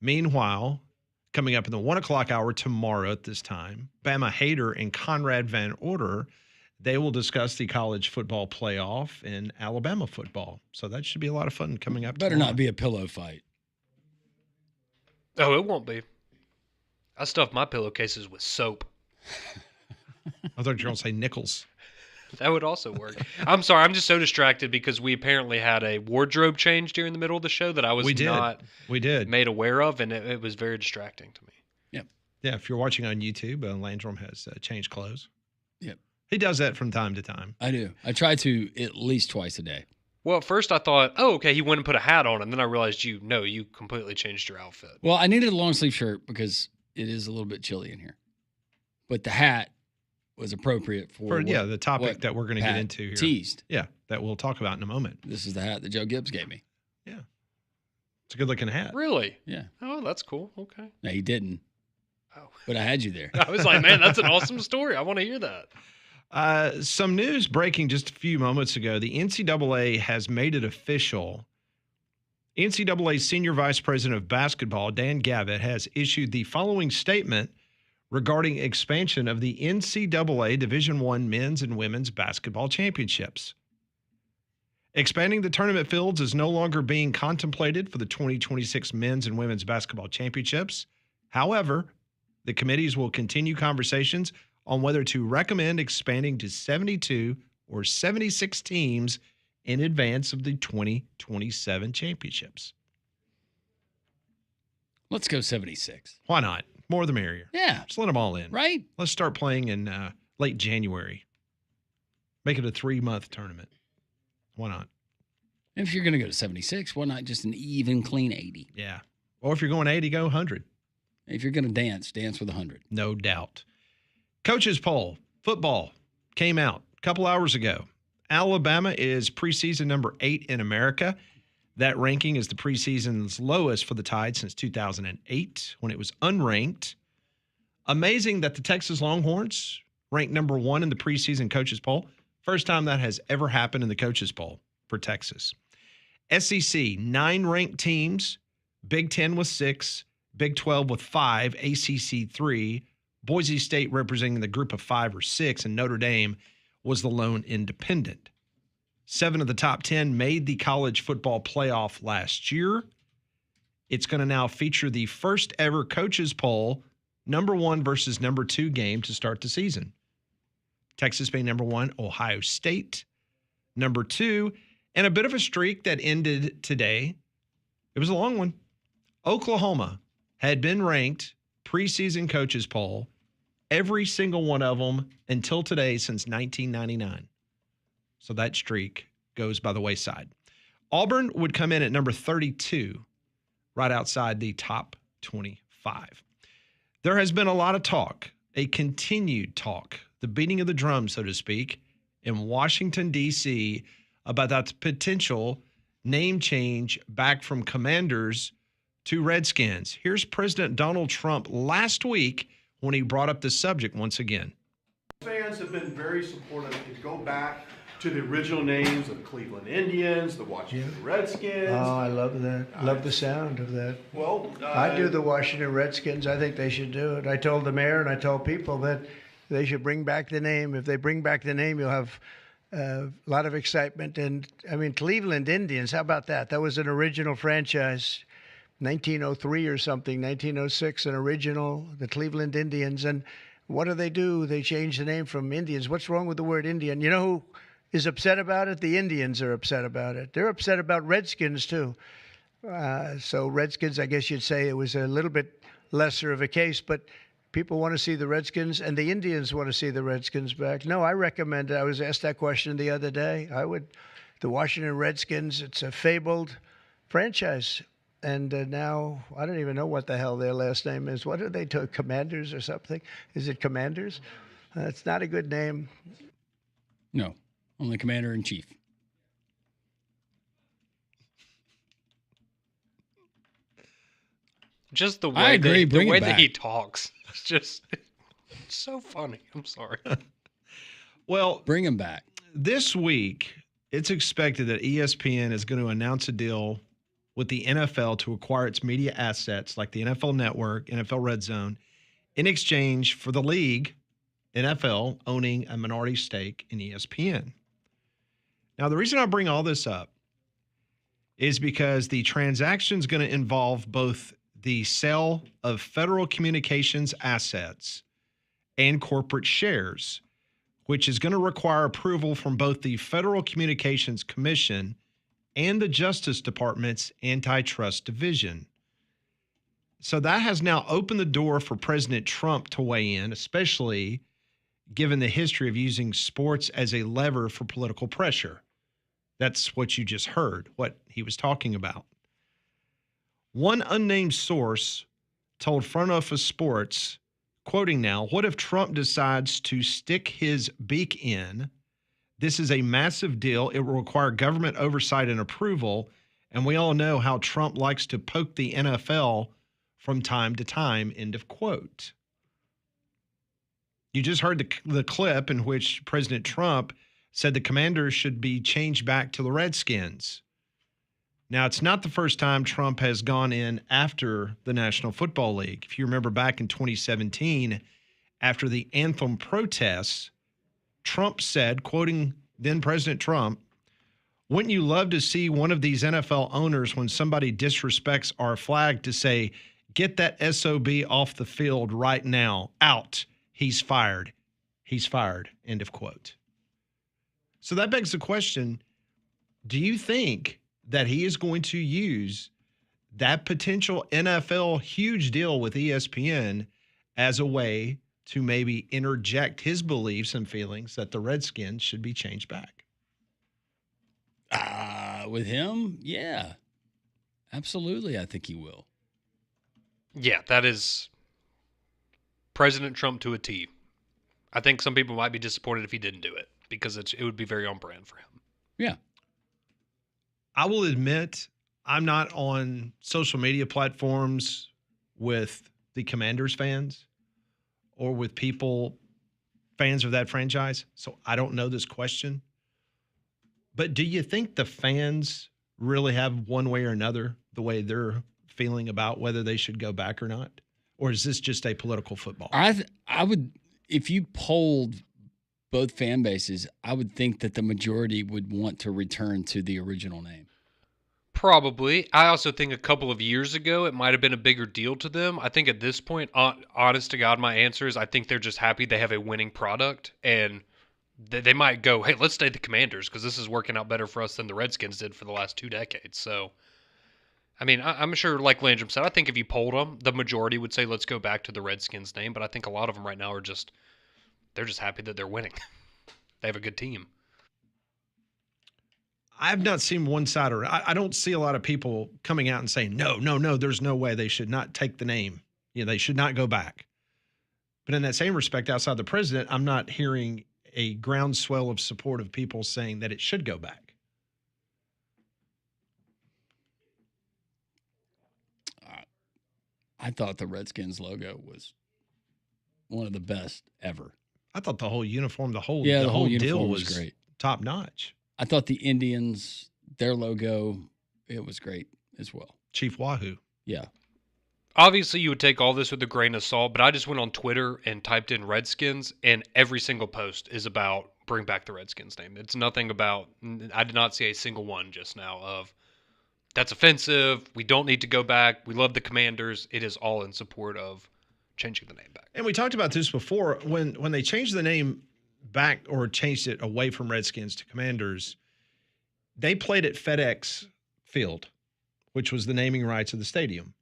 Meanwhile, coming up in the 1 o'clock hour tomorrow at this time, Bama Hader and Conrad Van Order, they will discuss the college football playoff and Alabama football. So that should be a lot of fun coming up. Better tomorrow. not be a pillow fight. Oh, it won't be. I stuff my pillowcases with soap. I thought you were going to say nickels. That would also work. I'm sorry. I'm just so distracted because we apparently had a wardrobe change during the middle of the show that I was not made aware of, and it was very distracting to me. Yep. Yeah, if you're watching on YouTube, Landrum has changed clothes. Yep. He does that from time to time. I do. I try to at least twice a day. Well, at first I thought, oh, okay, he went and put a hat on, and then I realized you completely changed your outfit. Well, I needed a long sleeve shirt because it is a little bit chilly in here. But the hat was appropriate for the topic that we're going to get into here. Teased. Yeah, that we'll talk about in a moment. This is the hat that Joe Gibbs gave me. Yeah. It's a good looking hat. Really? Yeah. Oh, that's cool. Okay. No, he didn't. Oh. But I had you there. I was like, man, that's an awesome story. I want to hear that. Some news breaking just a few moments ago. The NCAA has made it official. NCAA Senior Vice President of Basketball, Dan Gavitt, has issued the following statement regarding expansion of the NCAA Division I men's and women's basketball championships. Expanding the tournament fields is no longer being contemplated for the 2026 men's and women's basketball championships. However, the committees will continue conversations on whether to recommend expanding to 72 or 76 teams in advance of the 2027 championships. Let's go 76. Why not? More the merrier. Yeah. Just let them all in. Right? Let's start playing in late January. Make it a 3-month tournament. Why not? If you're going to go to 76, why not just an even, clean 80? Yeah. Or if you're going 80, go 100. If you're going to dance with 100. No doubt. Coaches poll, football, came out a couple hours ago. Alabama is preseason number 8 in America. That ranking is the preseason's lowest for the Tide since 2008 when it was unranked. Amazing that the Texas Longhorns ranked number 1 in the preseason coaches poll. First time that has ever happened in the coaches poll for Texas. SEC, 9 ranked teams. Big 10 with 6. Big 12 with 5. ACC 3. Boise State representing the group of 5 or 6, and Notre Dame was the lone independent. 7 of the top 10 made the college football playoff last year. It's going to now feature the first ever coaches poll, number 1 versus number 2 game to start the season. Texas being number 1, Ohio State number 2, and a bit of a streak that ended today. It was a long one. Oklahoma had been ranked preseason coaches poll, every single one of them until today since 1999. So that streak goes by the wayside. Auburn would come in at number 32, right outside the top 25. There has been a lot of talk, a continued talk, the beating of the drum, so to speak, in Washington, D.C. about that potential name change back from Commanders to Redskins. Here's President Donald Trump last week when he brought up the subject once again. Fans have been very supportive to go back to the original names of Cleveland Indians, the Washington Redskins. Oh, I love that. Love the sound of that. Well, I do the Washington Redskins. I think they should do it. I told the mayor and I told people that they should bring back the name. If they bring back the name, you'll have a lot of excitement. And, I mean, Cleveland Indians, how about that? That was an original franchise, 1903 or something, 1906, an original, the Cleveland Indians. And what do? They changed the name from Indians. What's wrong with the word Indian? You know who is upset about it? The Indians are upset about it. They're upset about Redskins, too. So Redskins, I guess you'd say it was a little bit lesser of a case, but people want to see the Redskins, and the Indians want to see the Redskins back. No, I recommend it. I was asked that question the other day. The Washington Redskins, it's a fabled franchise. And now, I don't even know what the hell their last name is. What are they, Commanders or something? Is it Commanders? It's not a good name. No, only Commander-in-Chief. Just the way I agree. the Bring way it that back. he talks. It's just it's so funny. I'm sorry. Well, Bring him back. this week, it's expected that ESPN is going to announce a deal with the NFL to acquire its media assets like the NFL Network, NFL Red Zone, in exchange for the league, NFL, owning a minority stake in ESPN. Now, the reason I bring all this up is because the transaction is going to involve both the sale of federal communications assets and corporate shares, which is going to require approval from both the Federal Communications Commission and the Justice Department's Antitrust Division. So that has now opened the door for President Trump to weigh in, especially given the history of using sports as a lever for political pressure. That's what you just heard, what he was talking about. One unnamed source told Front Office Sports, quoting now, "What if Trump decides to stick his beak in? This is a massive deal. It will require government oversight and approval. And we all know how Trump likes to poke the NFL from time to time," end of quote. You just heard the clip in which President Trump said the Commanders should be changed back to the Redskins. Now, it's not the first time Trump has gone in after the National Football League. If you remember back in 2017, after the anthem protests, Trump said, quoting then President Trump, "Wouldn't you love to see one of these NFL owners, when somebody disrespects our flag, to say, 'Get that SOB off the field right now. Out. He's fired. He's fired,'" end of quote. So that begs the question, do you think that he is going to use that potential NFL huge deal with ESPN as a way to maybe interject his beliefs and feelings that the Redskins should be changed back? With him, yeah. Absolutely, I think he will. Yeah, that is President Trump to a T. I think some people might be disappointed if he didn't do it because it would be very on brand for him. Yeah. I will admit I'm not on social media platforms with the Commanders fans or with people, fans of that franchise, so I don't know this question. But do you think the fans really have one way or another the way they're feeling about whether they should go back or not? Or is this just a political football? I would, if you polled both fan bases, I would think that the majority would want to return to the original name. Probably. I also think a couple of years ago, it might have been a bigger deal to them. I think at this point, honest to God, my answer is I think they're just happy they have a winning product, and they might go, hey, let's stay the Commanders because this is working out better for us than the Redskins did for the last 2 decades. So, I mean, I'm sure, like Landrum said, I think if you polled them, the majority would say let's go back to the Redskins name, but I think a lot of them right now are just, they're just happy that they're winning. They have a good team. I've not seen one side, or I don't see a lot of people coming out and saying, no, there's no way they should not take the name. You know, they should not go back. But in that same respect, outside the president, I'm not hearing a groundswell of support of people saying that it should go back. I thought the Redskins logo was one of the best ever. I thought the whole uniform, the whole uniform deal was great. Top notch. I thought the Indians, their logo, it was great as well. Chief Wahoo. Yeah. Obviously, you would take all this with a grain of salt, but I just went on Twitter and typed in Redskins, and every single post is about bring back the Redskins name. It's nothing about, I did not see a single one just now of, that's offensive, we don't need to go back, we love the Commanders. It is all in support of changing the name back. And we talked about this before. When they changed the name back or changed it away from Redskins to Commanders, they played at FedEx Field, which was the naming rights of the stadium.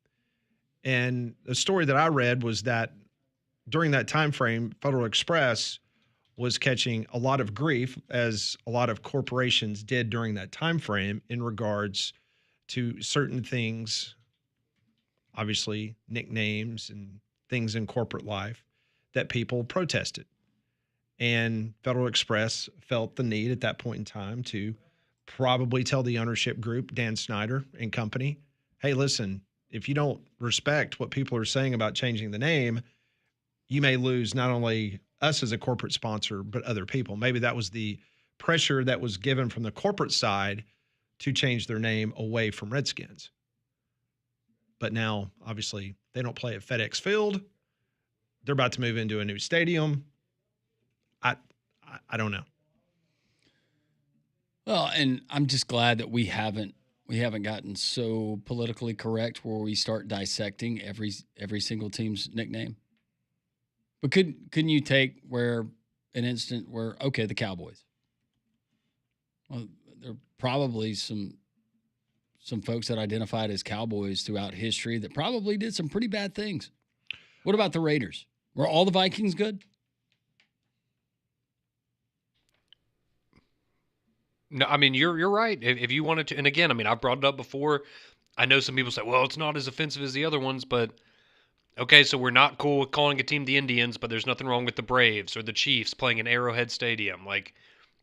And the story that I read was that during that time frame, Federal Express was catching a lot of grief, as a lot of corporations did during that time frame, in regards to certain things, obviously nicknames and things in corporate life that people protested. And Federal Express felt the need at that point in time to probably tell the ownership group, Dan Snyder and company, hey, listen, if you don't respect what people are saying about changing the name, you may lose not only us as a corporate sponsor, but other people. Maybe that was the pressure that was given from the corporate side to change their name away from Redskins. But now, obviously, they don't play at FedEx Field. They're about to move into a new stadium. I don't know. Well, and I'm just glad that we haven't gotten so politically correct where we start dissecting every single team's nickname. But couldn't you take an instant where, okay, the Cowboys. Well, there are probably some folks that identified as Cowboys throughout history that probably did some pretty bad things. What about the Raiders? Were all the Vikings good? No, I mean, you're right. If you wanted to, and again, I mean, I've brought it up before. I know some people say, well, it's not as offensive as the other ones, but okay, so we're not cool with calling a team the Indians, but there's nothing wrong with the Braves or the Chiefs playing in Arrowhead Stadium. Like,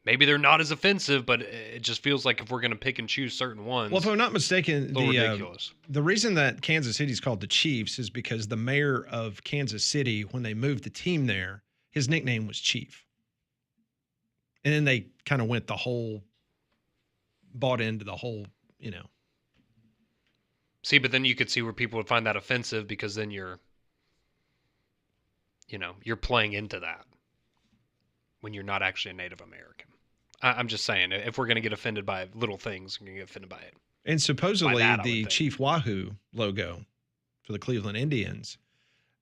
maybe they're not as offensive, but it just feels like if we're going to pick and choose certain ones. Well, if I'm not mistaken, ridiculous. The reason that Kansas City is called the Chiefs is because the mayor of Kansas City, when they moved the team there, his nickname was Chief. And then they kind of bought into the whole, See, but then you could see where people would find that offensive because then you're playing into that when you're not actually a Native American. I'm just saying, if we're going to get offended by little things, we're going to get offended by it. And supposedly the Chief Wahoo logo for the Cleveland Indians,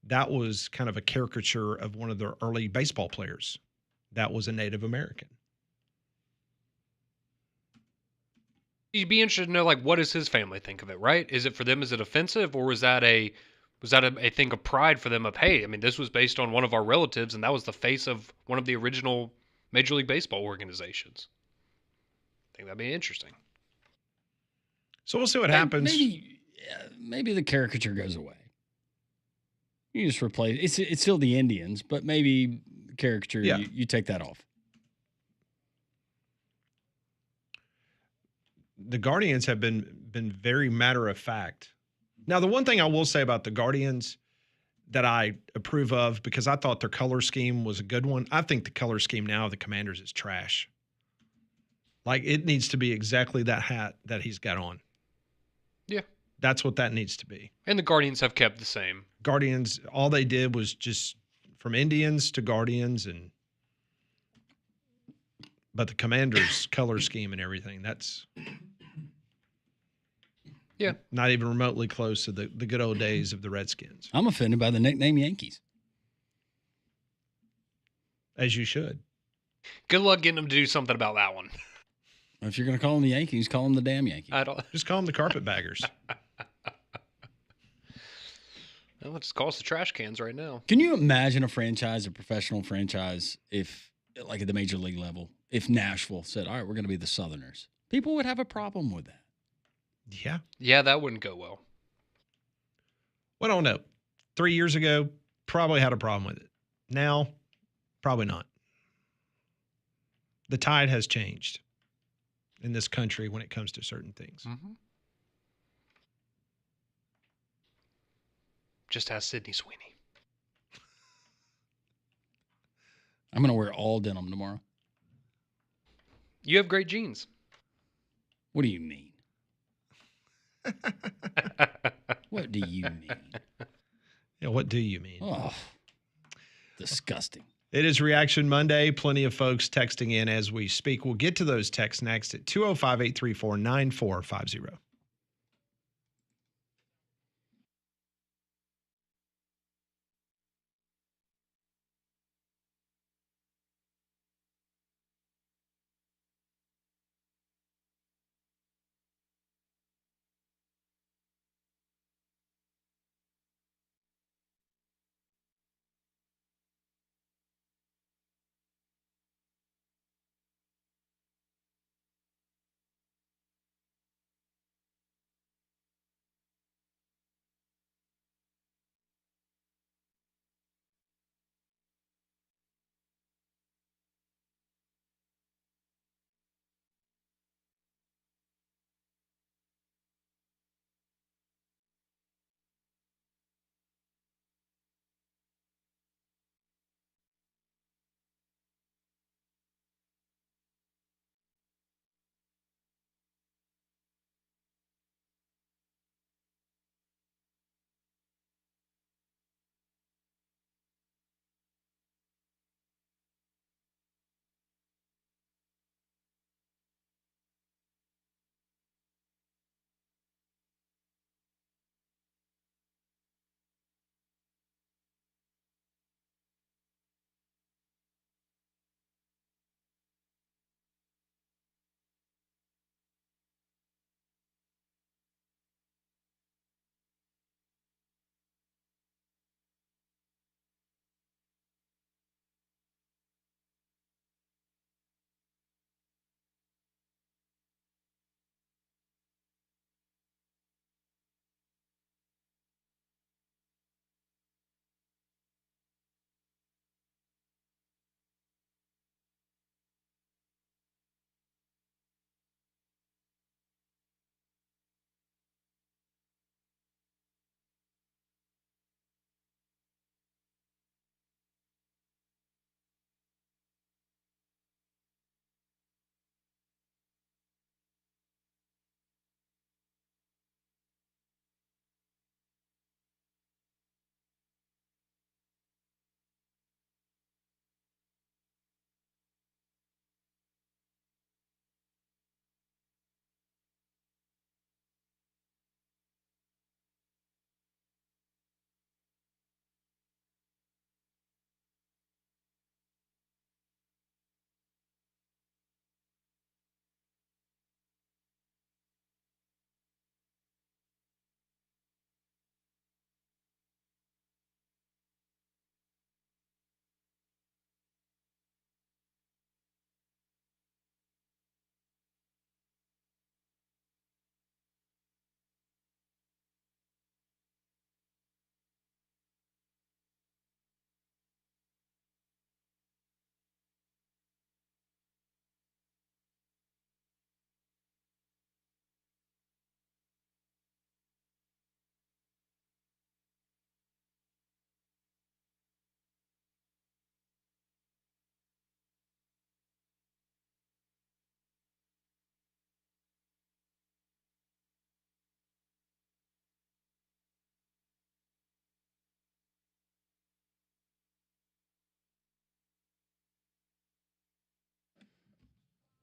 that was kind of a caricature of one of their early baseball players that was a Native American. You'd be interested to know, like, what does his family think of it, right? Is it for them, is it offensive, or was that a thing of pride for them of, hey, I mean, this was based on one of our relatives, and that was the face of one of the original Major League Baseball organizations. I think that'd be interesting. So we'll see what happens. Maybe the caricature goes away. You just replace it's still the Indians, but maybe the caricature, you take that off. The Guardians have been very matter of fact. Now, the one thing I will say about the Guardians that I approve of, because I thought their color scheme was a good one, I think the color scheme now of the Commanders is trash. Like, it needs to be exactly that hat that he's got on. Yeah. That's what that needs to be. And the Guardians have kept the same. Guardians, all they did was just from Indians to Guardians, but the Commanders' color scheme and everything, that's not even remotely close to the good old days of the Redskins. I'm offended by the nickname Yankees. As you should. Good luck getting them to do something about that one. If you're going to call them the Yankees, call them the damn Yankees. Just call them the carpetbaggers. Well, let's call us the trash cans right now. Can you imagine a professional franchise, if, like at the major league level, if Nashville said, all right, we're going to be the Southerners? People would have a problem with that. Yeah. Yeah, that wouldn't go well. Well, I don't know. 3 years ago, probably had a problem with it. Now, probably not. The tide has changed in this country when it comes to certain things. Mm-hmm. Just ask Sydney Sweeney. I'm going to wear all denim tomorrow. You have great jeans. What do you mean? What do you mean? Yeah, what do you mean? Oh, disgusting. It is Reaction Monday. Plenty of folks texting in as we speak. We'll get to those texts next at 205-834-9450.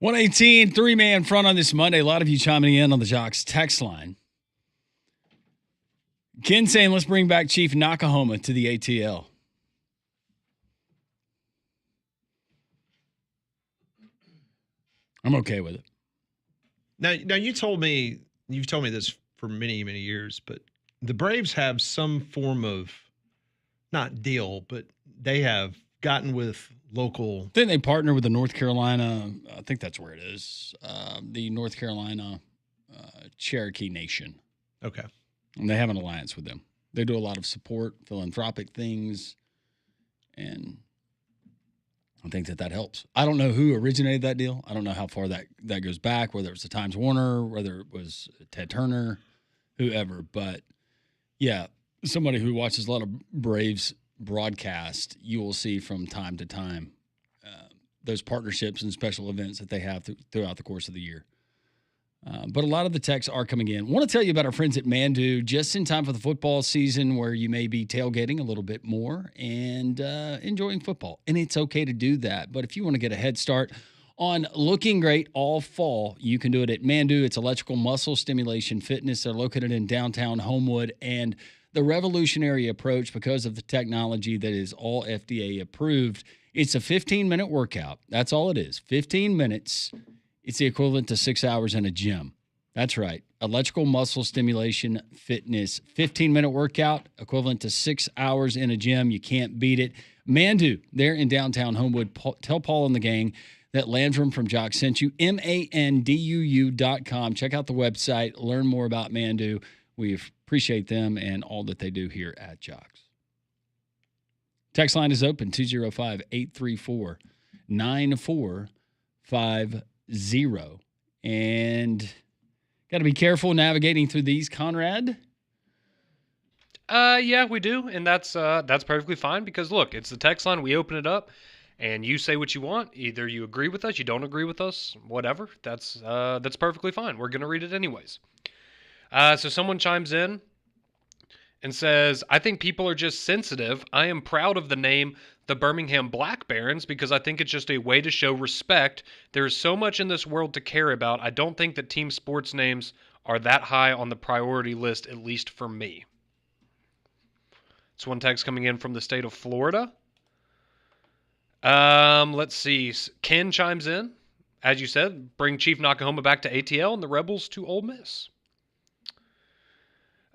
118, three-man front on this Monday. A lot of you chiming in on the Jox text line. Ken saying, let's bring back Chief Nakahoma to the ATL. I'm okay with it. Now you've told me this for many, many years, but the Braves have some form of, not deal, but they have gotten with local. Then they partner with the North Carolina, I think that's where it is, the North Carolina Cherokee Nation. Okay. And they have an alliance with them. They do a lot of support, philanthropic things, and I think that helps. I don't know who originated that deal. I don't know how far that goes back, whether it was the Times Warner, whether it was Ted Turner, whoever. But, yeah, somebody who watches a lot of Braves broadcast, you will see from time to time those partnerships and special events that they have throughout the course of the year. But a lot of the texts are coming in. I want to tell you about our friends at Mandu, just in time for the football season where you may be tailgating a little bit more and enjoying football. And it's okay to do that. But if you want to get a head start on looking great all fall, you can do it at Mandu. It's electrical muscle stimulation fitness. They're located in downtown Homewood. And the revolutionary approach, because of the technology that is all FDA approved, it's a 15-minute workout. That's all it is, 15 minutes. It's the equivalent to 6 hours in a gym. That's right. Electrical muscle stimulation fitness. 15-minute workout, equivalent to 6 hours in a gym. You can't beat it. Mandu, they're in downtown Homewood. Tell Paul and the gang that Landrum from Jox sent you. MANDUU.com. Check out the website. Learn more about Mandu. We appreciate them and all that they do here at Jox. Text line is open, 205-834-9450. And got to be careful navigating through these, Conrad. Yeah, we do, and that's perfectly fine because look, it's the text line. We open it up, and you say what you want. Either you agree with us, you don't agree with us, whatever. That's perfectly fine. We're gonna read it anyways. So someone chimes in and says, I think people are just sensitive. I am proud of the name the Birmingham Black Barons because I think it's just a way to show respect. There is so much in this world to care about. I don't think that team sports names are that high on the priority list, at least for me. It's one text coming in from the state of Florida. Let's see. Ken chimes in. As you said, bring Chief Nakahoma back to ATL and the Rebels to Ole Miss.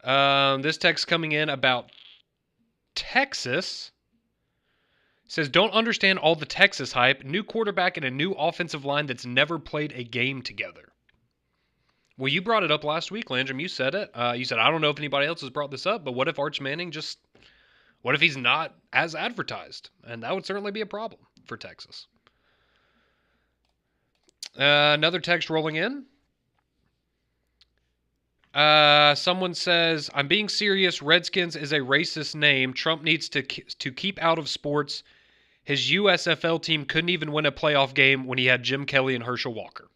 This text coming in about Texas says, don't understand all the Texas hype. New quarterback and a new offensive line that's never played a game together. Well, you brought it up last week, Landrum. You said it. You said, I don't know if anybody else has brought this up, but what if Arch Manning what if he's not as advertised? And that would certainly be a problem for Texas. Another text rolling in. Someone says, I'm being serious. Redskins is a racist name. Trump needs to keep out of sports. His USFL team couldn't even win a playoff game when he had Jim Kelly and Herschel Walker.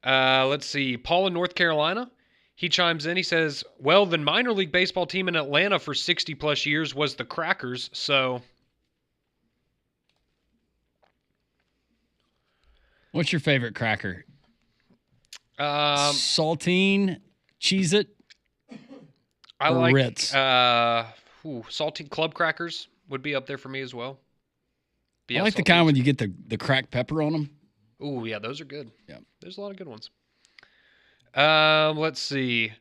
Let's see. Paul in North Carolina. He chimes in. He says, well, the minor league baseball team in Atlanta for 60 plus years was the Crackers. So what's your favorite cracker? Saltine, Cheez-It, I or like Ritz? Saltine Club Crackers would be up there for me as well. I like the kind when you get the cracked pepper on them. Ooh, yeah, those are good. Yeah, there's a lot of good ones. Let's see.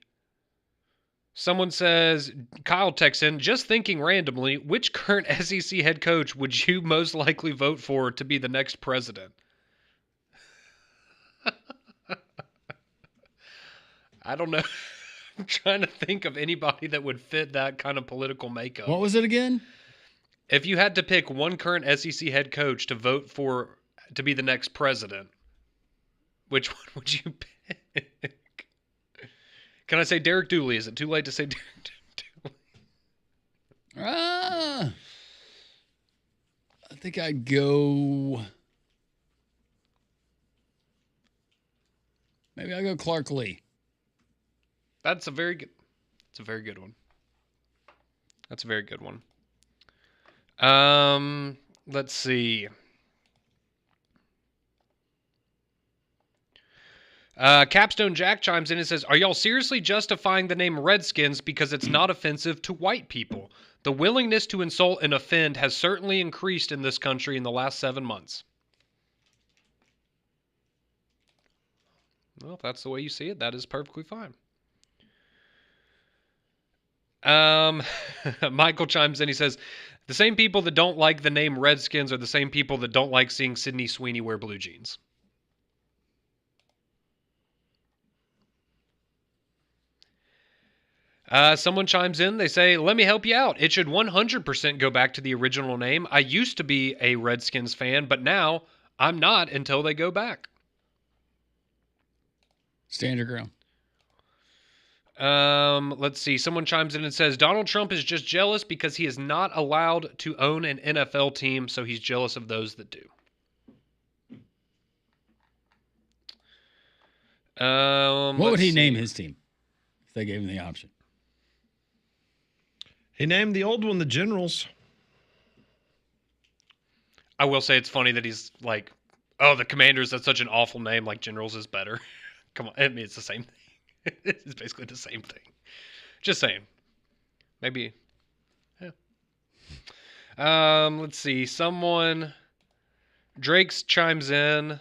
Someone says, Kyle texts in, just thinking randomly, which current SEC head coach would you most likely vote for to be the next president? I don't know. I'm trying to think of anybody that would fit that kind of political makeup. What was it again? If you had to pick one current SEC head coach to vote for to be the next president, which one would you pick? Can I say Derek Dooley? Is it too late to say Derek Dooley? I think I'd go. Maybe I'll go Clark Lee. That's a very good. It's a very good one. That's a very good one. Let's see. Capstone Jack chimes in and says, are y'all seriously justifying the name Redskins because it's not offensive to white people? The willingness to insult and offend has certainly increased in this country in the last 7 months. Well, if that's the way you see it, that is perfectly fine. Michael chimes in. He says, the same people that don't like the name Redskins are the same people that don't like seeing Sydney Sweeney wear blue jeans. Someone chimes in. They say, let me help you out. It should 100% go back to the original name. I used to be a Redskins fan, but now I'm not until they go back. Stand your ground. Let's see. Someone chimes in and says, Donald Trump is just jealous because he is not allowed to own an NFL team, so he's jealous of those that do. What would he name his team if they gave him the option? He named the old one the Generals. I will say it's funny that he's like, oh, the Commanders, that's such an awful name. Like, Generals is better. Come on. I mean, it's the same thing. It's basically the same thing. Just saying. Maybe. Yeah. Let's see. Drake's chimes in.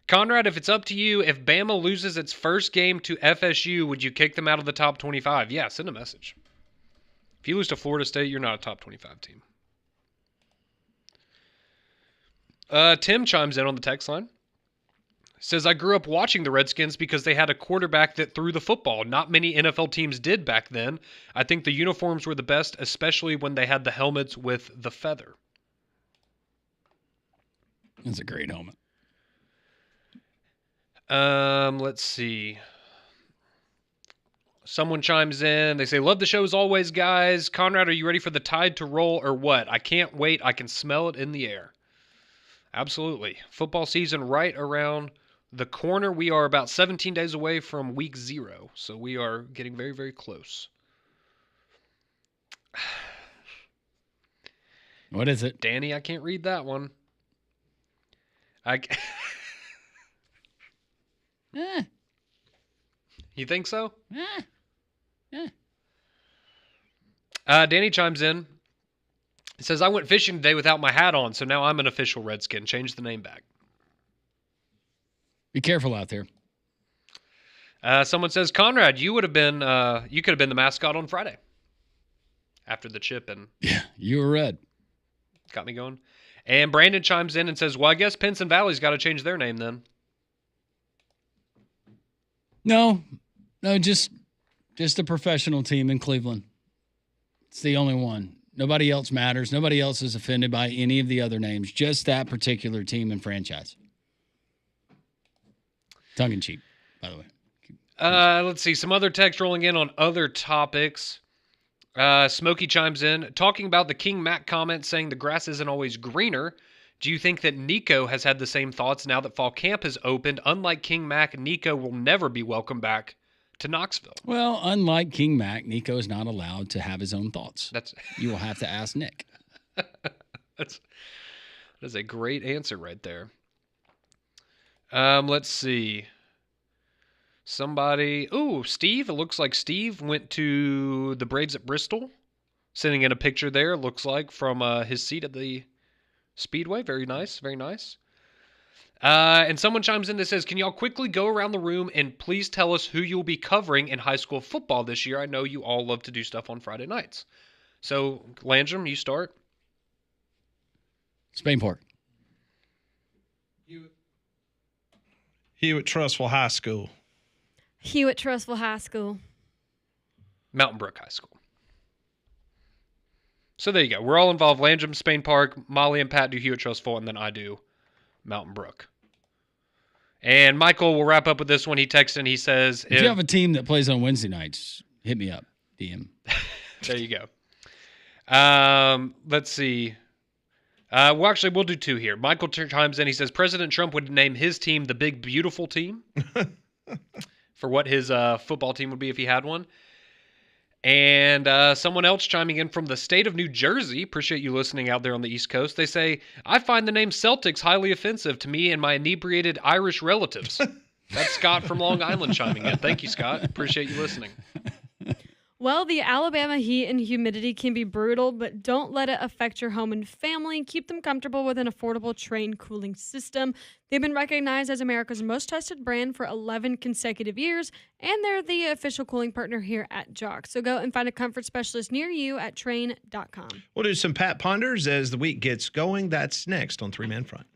Conrad, if it's up to you, if Bama loses its first game to FSU, would you kick them out of the top 25? Yeah, send a message. If you lose to Florida State, you're not a top 25 team. Tim chimes in on the text line. Says, I grew up watching the Redskins because they had a quarterback that threw the football. Not many NFL teams did back then. I think the uniforms were the best, especially when they had the helmets with the feather. That's a great helmet. Let's see. Someone chimes in. They say, love the show as always, guys. Conrad, are you ready for the tide to roll or what? I can't wait. I can smell it in the air. Absolutely. Football season right around the corner. We are about 17 days away from week 0. So we are getting very, very close. What is it? Danny, I can't read that one. You think so? Danny chimes in. He says, I went fishing today without my hat on, so now I'm an official Redskin. Change the name back. Be careful out there. Someone says, Conrad, you could have been the mascot on Friday. After the chip and yeah, you were red. Got me going. And Brandon chimes in and says, well, I guess Pinson Valley's got to change their name then. No, just a professional team in Cleveland. It's the only one. Nobody else matters. Nobody else is offended by any of the other names. Just that particular team and franchise. Tongue in cheek, by the way. Let's see. Some other text rolling in on other topics. Smokey chimes in. Talking about the King Mac comment saying the grass isn't always greener. Do you think that Nico has had the same thoughts now that fall camp has opened? Unlike King Mac, Nico will never be welcome back to Knoxville. Well, unlike King Mac, Nico is not allowed to have his own thoughts. You will have to ask Nick. That's a great answer right there. Let's see. Steve. It looks like Steve went to the Braves at Bristol. Sending in a picture there, looks like, from his seat at the Speedway. Very nice, very nice. And someone chimes in that says, can y'all quickly go around the room and please tell us who you'll be covering in high school football this year? I know you all love to do stuff on Friday nights. So, Landrum, you start. Spain Park. Hewitt Trustful High School. Hewitt Trustful High School. Mountain Brook High School. So there you go. We're all involved. Landrum, Spain Park, Molly and Pat do Hewitt Trustful, and then I do Mountain Brook. And Michael will wrap up with this one. He texted and he says, if you have a team that plays on Wednesday nights, hit me up, DM. There you go. Let's see. We'll do two here. Michael chimes in. He says, President Trump would name his team the Big Beautiful Team for what his football team would be if he had one. And someone else chiming in from the state of New Jersey. Appreciate you listening out there on the East Coast. They say, I find the name Celtics highly offensive to me and my inebriated Irish relatives. That's Scott from Long Island chiming in. Thank you, Scott. Appreciate you listening. Well, the Alabama heat and humidity can be brutal, but don't let it affect your home and family. Keep them comfortable with an affordable Trane cooling system. They've been recognized as America's most trusted brand for 11 consecutive years, and they're the official cooling partner here at Jox. So go and find a comfort specialist near you at Trane.com. We'll do some Pat Ponders as the week gets going. That's next on Three Man Front.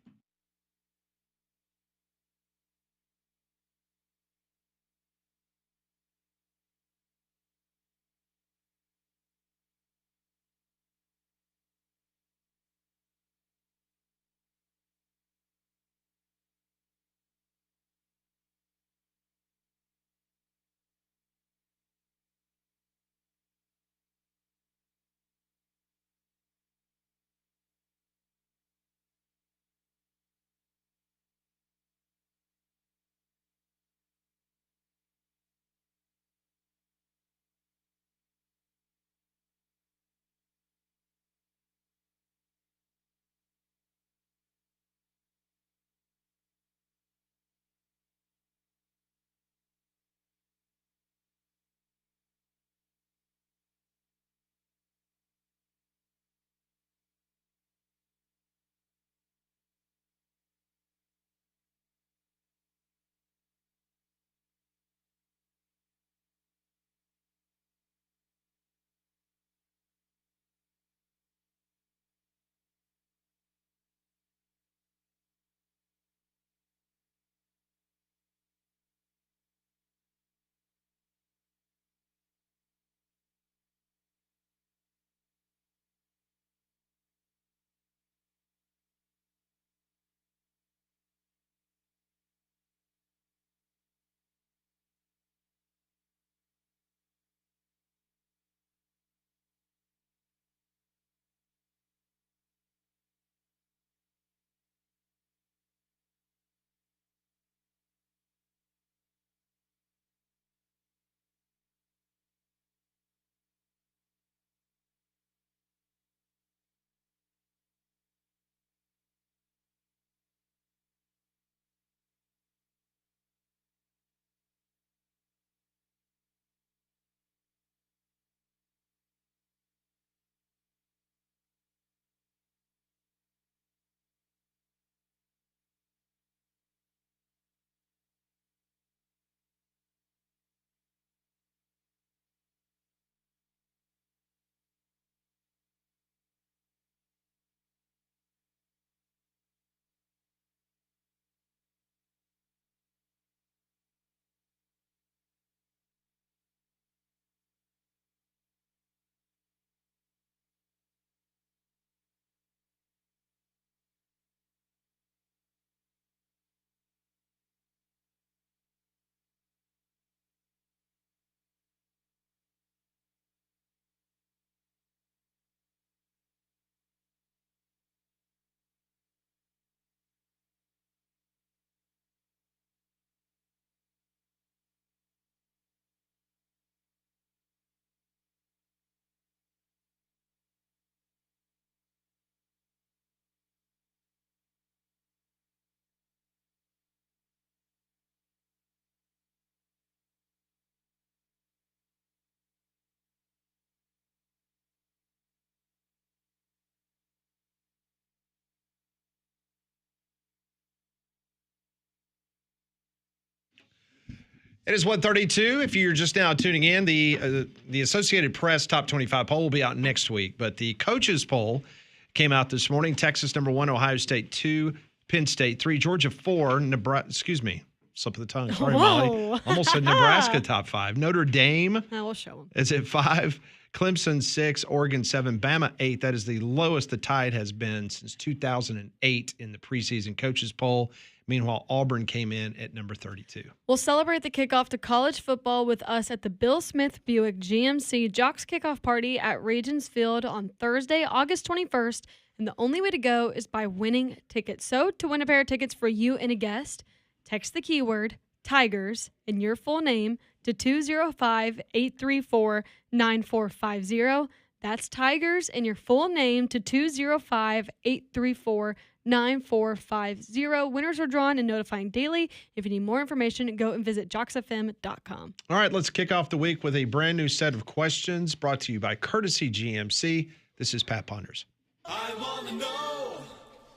It is 1:32. If you're just now tuning in, the Associated Press Top 25 poll will be out next week, but the coaches poll came out this morning. Texas number 1, Ohio State 2, Penn State 3, Georgia 4, Nebraska. Excuse me, slip of the tongue. Sorry, Molly. Almost said Nebraska top 5. Notre Dame. I will show them. Is at 5. Clemson 6, Oregon 7, Bama 8. That is the lowest the Tide has been since 2008 in the preseason coaches poll. Meanwhile, Auburn came in at number 32. We'll celebrate the kickoff to college football with us at the Bill Smith Buick GMC Jox Kickoff Party at Regions Field on Thursday, August 21st. And the only way to go is by winning tickets. So to win a pair of tickets for you and a guest, text the keyword Tigers in your full name to 205-834-9450. That's Tigers in your full name to 205-834-9450. Winners are drawn and notifying daily. If you need more information, go and visit joxfm.com. All right, let's kick off the week with a brand new set of questions brought to you by Courtesy GMC. This is Pat Ponders. I want to know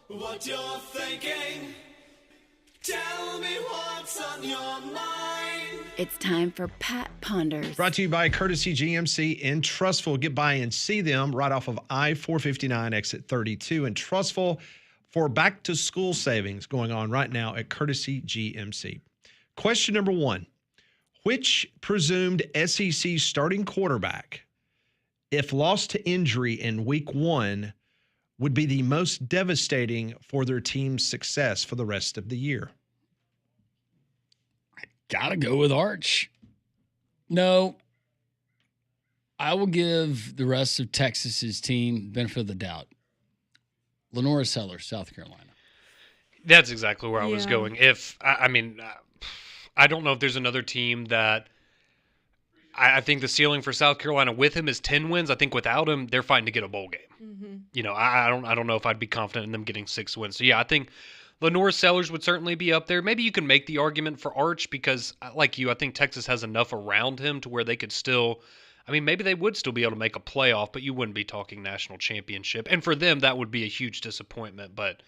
what you're thinking. Tell me what's on your mind. It's time for Pat Ponders. Brought to you by Courtesy GMC in Trussville. Get by and see them right off of I-459 exit 32 in Trussville for back-to-school savings going on right now at Courtesy GMC. Question number 1. Which presumed SEC starting quarterback, if lost to injury in Week 1, would be the most devastating for their team's success for the rest of the year? I gotta go with Arch. No, I will give the rest of Texas's team benefit of the doubt. Lenora Sellers, South Carolina. That's exactly where I was going. I don't know if there's another team that I think the ceiling for South Carolina with him is 10 wins. I think without him, they're fighting to get a bowl game. Mm-hmm. I don't know if I'd be confident in them getting 6 wins. So yeah, I think Lenora Sellers would certainly be up there. Maybe you can make the argument for Arch because, like you, I think Texas has enough around him to where they could still. Maybe they would still be able to make a playoff, but you wouldn't be talking national championship. And for them, that would be a huge disappointment. But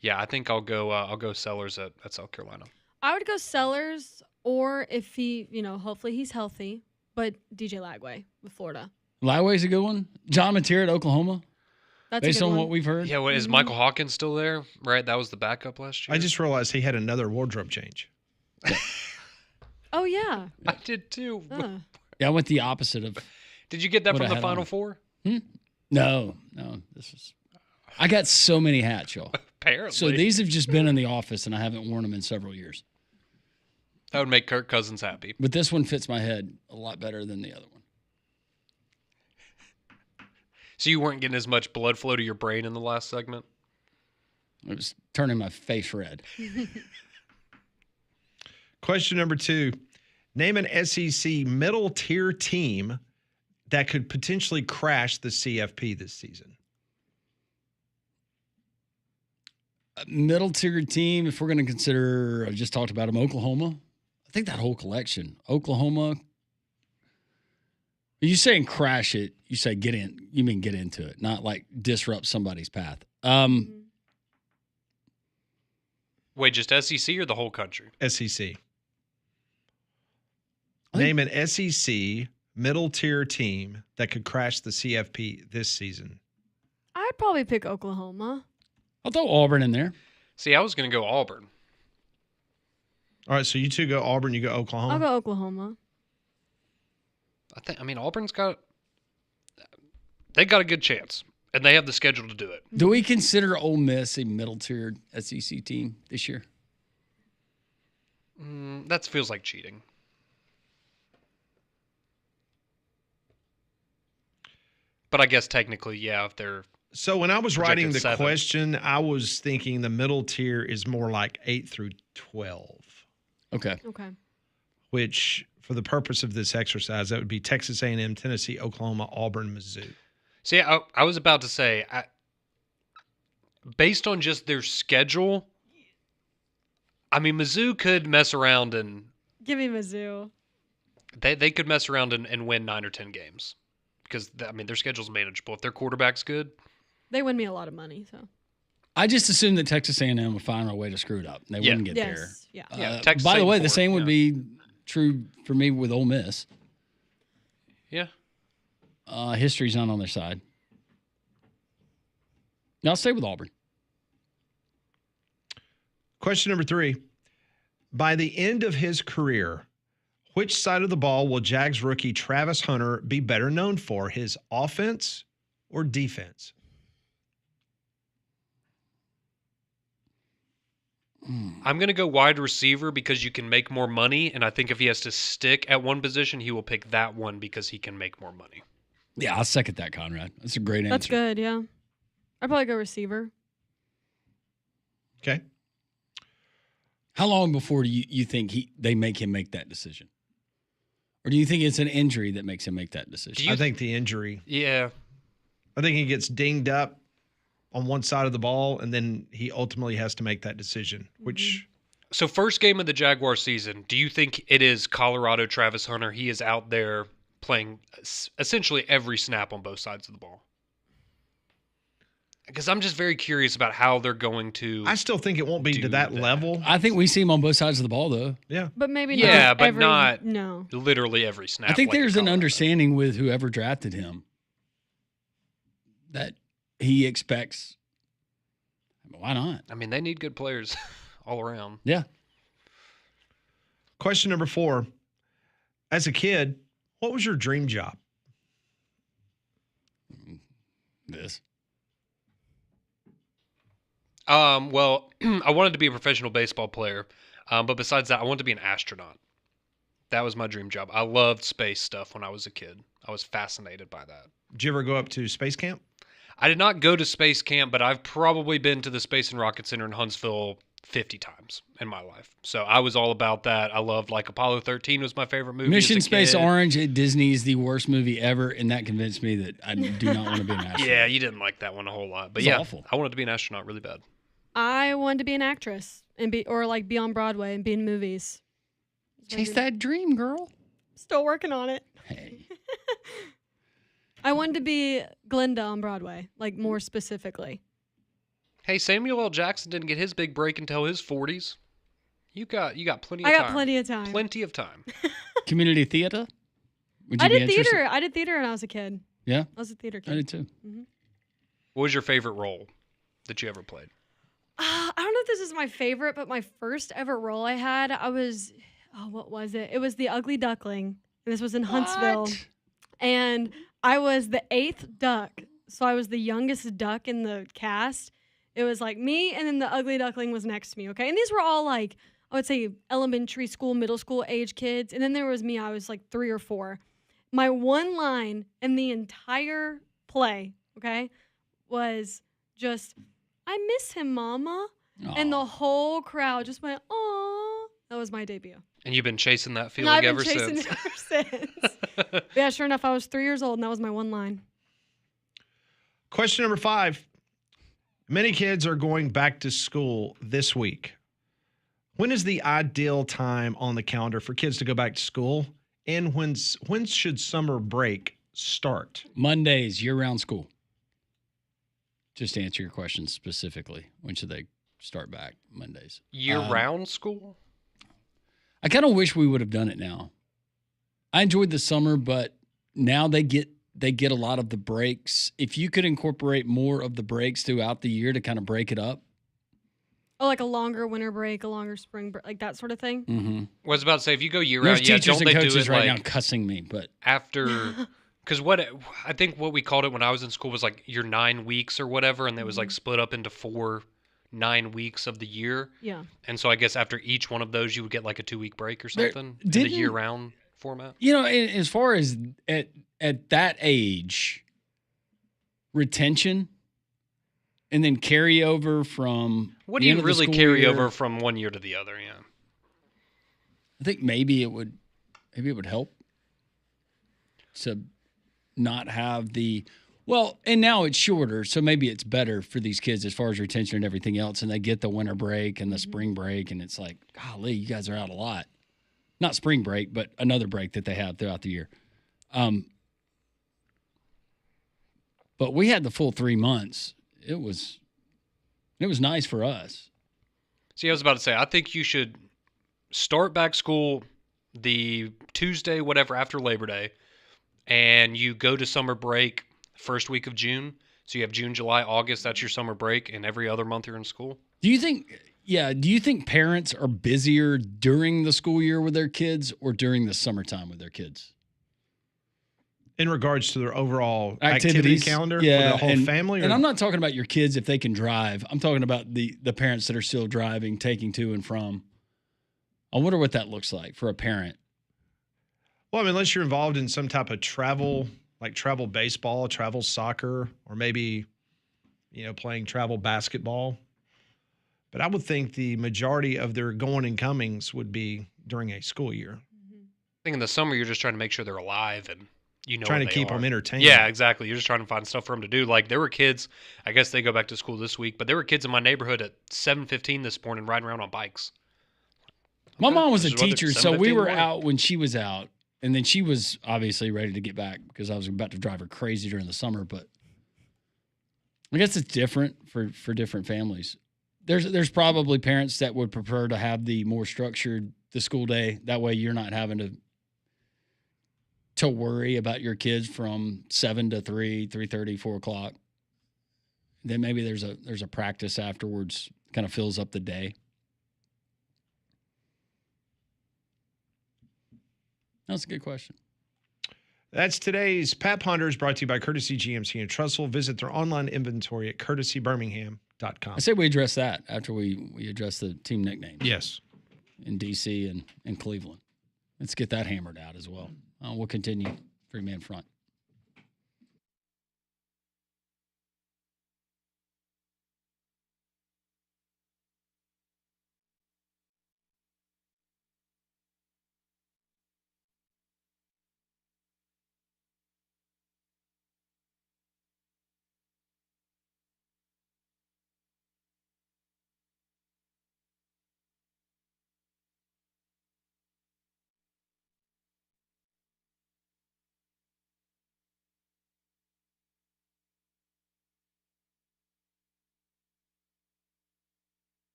yeah, I think I'll go Sellers at South Carolina. I would go Sellers, or if he, hopefully he's healthy, but DJ Lagway with Florida. Lagway's a good one. John Mateer at Oklahoma. That's based a good on one. what we've heard. Yeah, is Michael Hawkins still there? Right, that was the backup last year. I just realized he had another wardrobe change. Oh, yeah. I did too. Yeah, I went the opposite of. Did you get that from the Final Four? No. I got so many hats, y'all. Apparently. So these have just been in the office, and I haven't worn them in several years. That would make Kirk Cousins happy. But this one fits my head a lot better than the other one. So you weren't getting as much blood flow to your brain in the last segment? It was turning my face red. Question number 2. Name an SEC middle-tier team that could potentially crash the CFP this season. A middle-tier team, if we're going to consider, I just talked about them, Oklahoma. I think that whole collection. Oklahoma. You saying crash it, you say get in. You mean get into it, not like disrupt somebody's path. Wait, just SEC or the whole country? SEC. Name an SEC middle-tier team that could crash the CFP this season. I'd probably pick Oklahoma. I'll throw Auburn in there. See, I was going to go Auburn. All right, so you two go Auburn, you go Oklahoma? I'll go Oklahoma. Auburn's they got a good chance, and they have the schedule to do it. Do we consider Ole Miss a middle-tier SEC team this year? That feels like cheating. But I guess technically, yeah, if they're So when I was writing the 7. question, I was thinking the middle tier is more like 8 through 12. Okay. Which, for the purpose of this exercise, that would be Texas A&M, Tennessee, Oklahoma, Auburn, Mizzou. See, I was about to say, based on just their schedule, Mizzou could mess around and Give me Mizzou. they could mess around and win 9 or 10 games because their schedule's manageable. If their quarterback's good, They win me a lot of money, so. I just assumed that Texas A&M would find a way to screw it up. They wouldn't get there. Yeah. Texas by the way, 8-4, the same would be true for me with Ole Miss. Yeah. History's not on their side. Now I'll stay with Auburn. Question number 3. By the end of his career, which side of the ball will Jags rookie Travis Hunter be better known for, his offense or defense? I'm going to go wide receiver because you can make more money, and I think if he has to stick at one position, he will pick that one because he can make more money. Yeah, I'll second that, Conrad. That's a great answer. That's good, yeah. I'd probably go receiver. Okay. How long before do you think they make him make that decision? Or do you think it's an injury that makes him make that decision? I think the injury. Yeah. I think he gets dinged up on one side of the ball, and then he ultimately has to make that decision, which... So first game of the Jaguar season, do you think it is Colorado Travis Hunter? He is out there playing essentially every snap on both sides of the ball. Because I'm just very curious about how they're going to... I still think it won't be to that level. I think we see him on both sides of the ball, though. Yeah. But maybe yeah, not but every, not no. literally every snap. I think like there's an understanding with whoever drafted him that he expects. Why not? I mean, they need good players all around. Yeah. Question number 4. As a kid, what was your dream job? This. Well, I wanted to be a professional baseball player, but besides that, I wanted to be an astronaut. That was my dream job. I loved space stuff when I was a kid. I was fascinated by that. Did you ever go up to space camp? I did not go to space camp, but I've probably been to the Space and Rocket Center in Huntsville 50 times in my life. So I was all about that. I loved, like, Apollo 13 was my favorite movie. Mission as a Space kid. Orange at Disney is the worst movie ever, and that convinced me that I do not want to be an astronaut. Yeah, you didn't like that one a whole lot. But It's yeah, awful. I wanted to be an astronaut really bad. I wanted to be an actress and be on Broadway and be in movies. Chase that dream, girl. Still working on it. Hey. I wanted to be Glinda on Broadway, like more specifically. Hey, Samuel L. Jackson didn't get his big break until his 40s. You got plenty of I time. got plenty of time. Plenty of time. Community theater? Would you I be did interested? theater. I did theater when I was a kid. Yeah? I was a theater kid. I did too. What was your favorite role that you ever played? I don't know if this is my favorite, but my first ever role I had, what was it? It was The Ugly Duckling. And this was in Huntsville. And I was the 8th duck. So I was the youngest duck in the cast. It was like me, and then the Ugly Duckling was next to me, okay? And these were all like, I would say elementary school, middle school age kids. And then there was me. I was like 3 or 4. My one line in the entire play, okay, was just, I miss him, Mama. Aw. And the whole crowd just went, "Aw." That was my debut. And you've been chasing that And feeling I've been ever chasing since. it ever since. Yeah, sure enough, I was 3 years old, and that was my one line. Question number 5. Many kids are going back to school this week. When is the ideal time on the calendar for kids to go back to school? And when should summer break start? Mondays, year-round school. Just to answer your question specifically, when should they start back? Mondays. Year-round school? I kind of wish we would have done it now. I enjoyed the summer, but now they get a lot of the breaks. If you could incorporate more of the breaks throughout the year to kind of break it up. Oh, like a longer winter break, a longer spring break, like that sort of thing? Mm-hmm. I was about to say, if you go There's year-round, yeah, teachers don't and they do coaches it right like now cussing me, but after... Because I think what we called it when I was in school was like your 9 weeks or whatever, and it was like split up into 4 9 weeks of the year. Yeah. And so I guess after each one of those, you would get like a 2-week break or something in the didn't- year-round format. you know, as far as at that age, retention and then carryover from What the do end you of the really school carry year, over from one year to the other? Yeah. I think maybe it would help to not have the and now it's shorter, so maybe it's better for these kids as far as retention and everything else, and they get the winter break and the spring break, and it's like, golly, you guys are out a lot. Not spring break, but another break that they have throughout the year. But we had the full 3 months. It was nice for us. See, I was about to say, I think you should start back school the Tuesday, whatever, after Labor Day, and you go to summer break first week of June. So you have June, July, August, that's your summer break, and every other month you're in school. Do you think parents are busier during the school year with their kids or during the summertime with their kids? In regards to their overall activity Activities, calendar for yeah, the whole family? And I'm not talking about your kids if they can drive. I'm talking about the parents that are still driving, taking to and from. I wonder what that looks like for a parent. Well, I mean, unless you're involved in some type of travel, like travel baseball, travel soccer, or maybe, playing travel basketball. But I would think the majority of their going and comings would be during a school year. I think in the summer you're just trying to make sure they're alive and trying to what they keep are. them entertained. Yeah, exactly. You're just trying to find stuff for them to do. Like there were kids, I guess they go back to school this week, but there were kids in my neighborhood at 7:15 this morning riding around on bikes. My mom was a This is what teacher, it's so we 7:15 were morning. out when she was out, and then she was obviously ready to get back because I was about to drive her crazy during the summer. But I guess it's different for different families. There's probably parents that would prefer to have the more structured the school day. That way, you're not having to worry about your kids from 7 to 3, 3:30, 4 o'clock. Then maybe there's a practice afterwards, kind of fills up the day. That's a good question. That's today's Pat Ponders, brought to you by Courtesy GMC and Trussell. Visit their online inventory at courtesybirmingham.com. I say we address that after we address the team nicknames. Yes. In D.C. and Cleveland. Let's get that hammered out as well. We'll continue three-man front.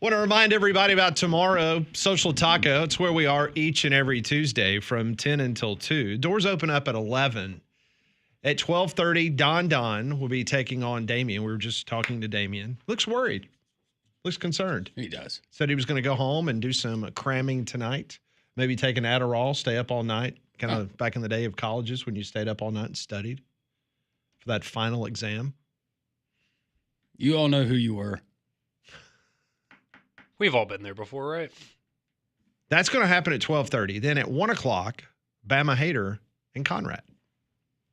Want to remind everybody about tomorrow, Social Taco. It's where we are each and every Tuesday from 10 until 2. Doors open up at 11. At 12:30, Don will be taking on Damien. We were just talking to Damien. Looks worried. Looks concerned. He does. Said he was going to go home and do some cramming tonight. Maybe take an Adderall, stay up all night. Kind of back in the day of colleges when you stayed up all night and studied for that final exam. You all know who you were. We've all been there before, right? That's going to happen at 12:30. Then at 1 o'clock, Bama Hater and Conrad.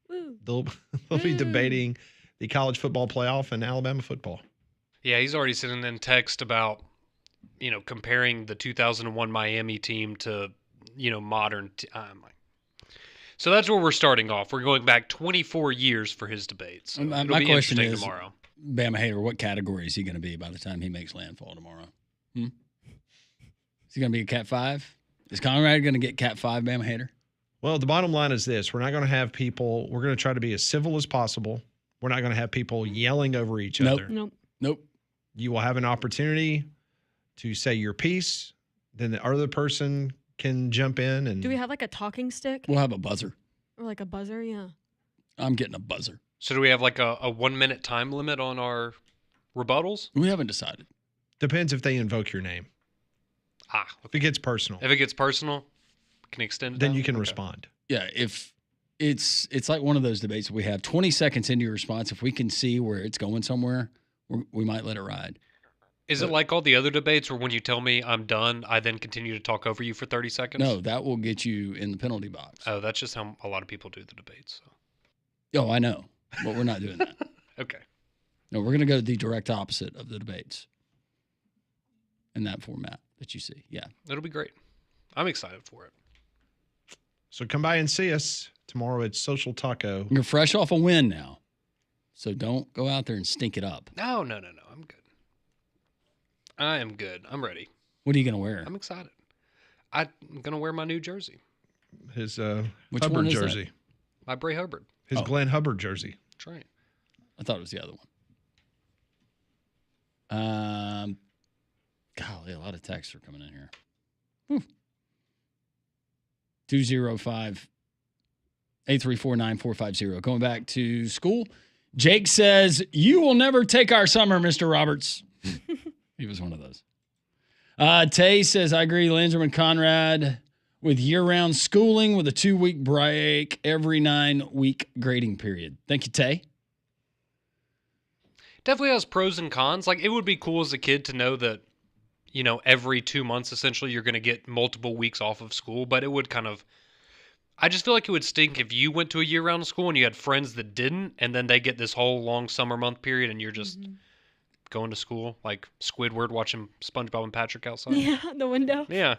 Woo. They'll be debating the college football playoff and Alabama football. Yeah, he's already sending in text about, comparing the 2001 Miami team to, modern. So that's where we're starting off. We're going back 24 years for his debates. So My it'll be question interesting is, tomorrow. Bama Hater, what category is he going to be by the time he makes landfall tomorrow? Is he going to be a Cat 5? Is Conrad going to get Cat 5 Bama Hater? Well, the bottom line is this. We're not going to have people, we're going to try to be as civil as possible. We're not going to have people yelling over each other. Nope. You will have an opportunity to say your piece. Then the other person can jump in. And Do we have like a talking stick? We'll have a buzzer. Or like a buzzer? Yeah. I'm getting a buzzer. So do we have like a 1 minute time limit on our rebuttals? We haven't decided. Depends if they invoke your name. Okay. If it gets personal. If it gets personal, can you extend it Then down? you can Okay. respond. Yeah, if it's like one of those debates we have 20 seconds into your response. If we can see where it's going somewhere, we might let it ride. Is it like all the other debates where when you tell me I'm done, I then continue to talk over you for 30 seconds? No, that will get you in the penalty box. Oh, that's just how a lot of people do the debates. So. Oh, I know, but we're not doing that. Okay. No, we're going to go the direct opposite of the debates in that format that you see. Yeah. It'll be great. I'm excited for it. So come by and see us tomorrow at Social Taco. You're fresh off a win now, so don't go out there and stink it up. No. I'm good. I am good. I'm ready. What are you going to wear? I'm excited. I'm going to wear my new jersey. His Which Hubbard one is that? jersey. My Bray Hubbard. His Glenn Hubbard jersey. That's right. I thought it was the other one. Golly, a lot of texts are coming in here. 205-834-9450. Going back to school. Jake says, "You will never take our summer, Mr. Roberts." He was one of those. Tay says, "I agree, Lanzerman Conrad, with year-round schooling with a 2-week break every 9-week grading period." Thank you, Tay. Definitely has pros and cons. Like, it would be cool as a kid to know that, every 2 months, essentially, you're going to get multiple weeks off of school. But it would I just feel like it would stink if you went to a year-round school and you had friends that didn't, and then they get this whole long summer month period and you're just going to school like Squidward watching SpongeBob and Patrick outside. Yeah, the window. Yeah.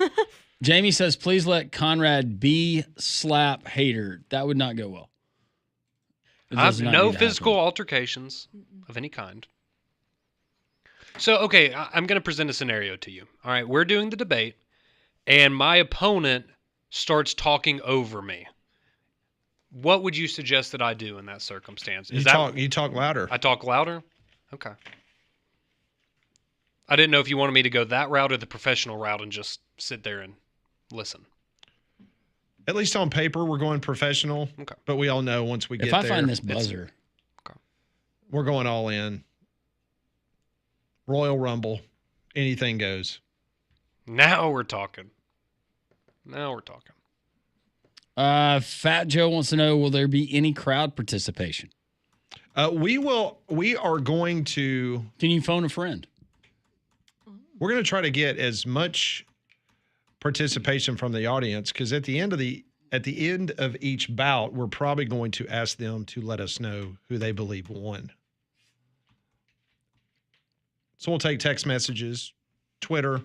Jamie says, "Please let Conrad be slap hater." That would not go well. It does not No need to physical happen. altercations of any kind. So, okay, I'm going to present a scenario to you. All right, we're doing the debate, and my opponent starts talking over me. What would you suggest that I do in that circumstance? You talk louder. I talk louder? Okay. I didn't know if you wanted me to go that route or the professional route and just sit there and listen. At least on paper, we're going professional. Okay. But we all know once we get If there. I find this buzzer, we're going all in. Royal Rumble. Anything goes. Now we're talking. Fat Joe wants to know, will there be any crowd participation? We are going to. Can you phone a friend? We're going to try to get as much participation from the audience because at the end of each bout, we're probably going to ask them to let us know who they believe won. So we'll take text messages, Twitter,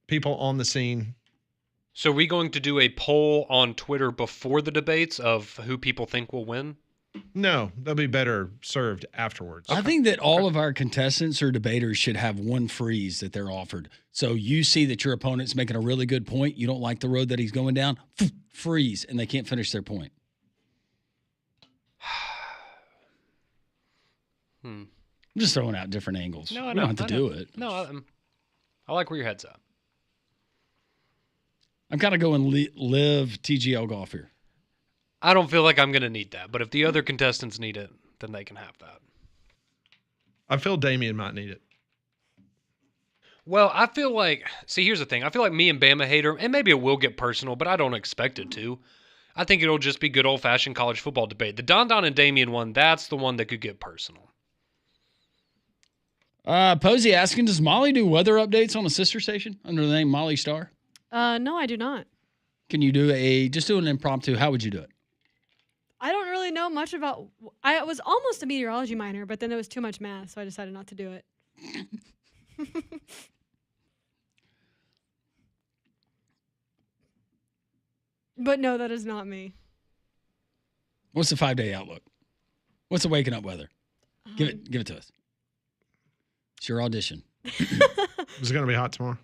people on the scene. So are we going to do a poll on Twitter before the debates of who people think will win? No, they'll be better served afterwards. I think that all of our contestants or debaters should have one freeze that they're offered. So you see that your opponent's making a really good point. You don't like the road that he's going down. Freeze, and they can't finish their point. I'm just throwing out different angles. No, I We know. don't have to I know. do it. No, I like where your head's at. I'm kind of going live TGL golf here. I don't feel like I'm going to need that, but if the other contestants need it, then they can have that. I feel Damien might need it. Well, I feel like, see, here's the thing. I feel like me and Bama Hater, and maybe it will get personal, but I don't expect it to. I think it'll just be good old-fashioned college football debate. The Don and Damien one, that's the one that could get personal. Posey asking, does Molly do weather updates on a sister station under the name Molly Star? No, I do not. Can you do an impromptu? How would you do it? I don't really know much about. I was almost a meteorology minor, but then there was too much math, so I decided not to do it. But no, that is not me. What's the 5-day outlook? What's the waking up weather? Give it to us. It's your audition. Is it going to be hot tomorrow?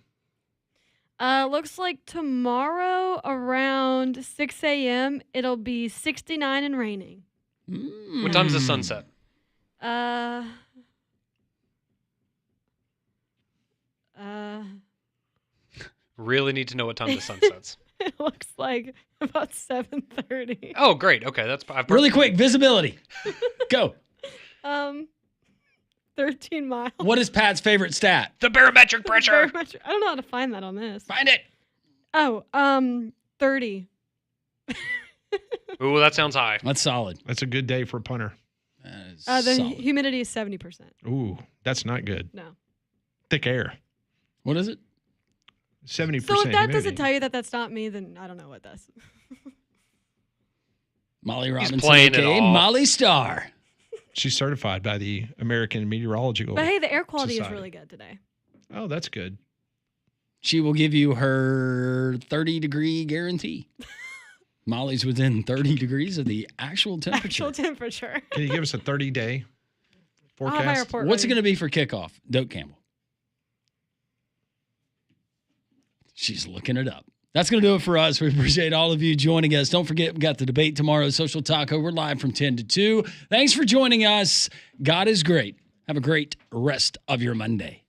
Looks like tomorrow around 6 a.m. it'll be 69 and raining. What time's the sunset? Really need to know what time the sun sets. It looks like about 7:30. Oh, great. Okay, that's really quick. Visibility. Go. 13 miles. What is Pat's favorite stat? The barometric pressure. I don't know how to find that on this. Find it. Oh, 30. Ooh, that sounds high. That's solid. That's a good day for a punter. The humidity is 70%. Ooh, that's not good. No. Thick air. What is it? 70%. So if that humidity. doesn't tell you that that's not me, then I don't know what does. Molly Robinson, playing it aka off. Molly Star. She's certified by the American Meteorological But hey, the air quality Society. is really good today. Oh, that's good. She will give you her 30-degree guarantee. Molly's within 30 degrees of the actual temperature. Actual temperature. Can you give us a 30-day I'll have my forecast? report What's it ready. going to be for kickoff? Doak Campbell. She's looking it up. That's going to do it for us. We appreciate all of you joining us. Don't forget, we got the debate tomorrow, Social Taco. We're live from 10 to 2. Thanks for joining us. God is great. Have a great rest of your Monday.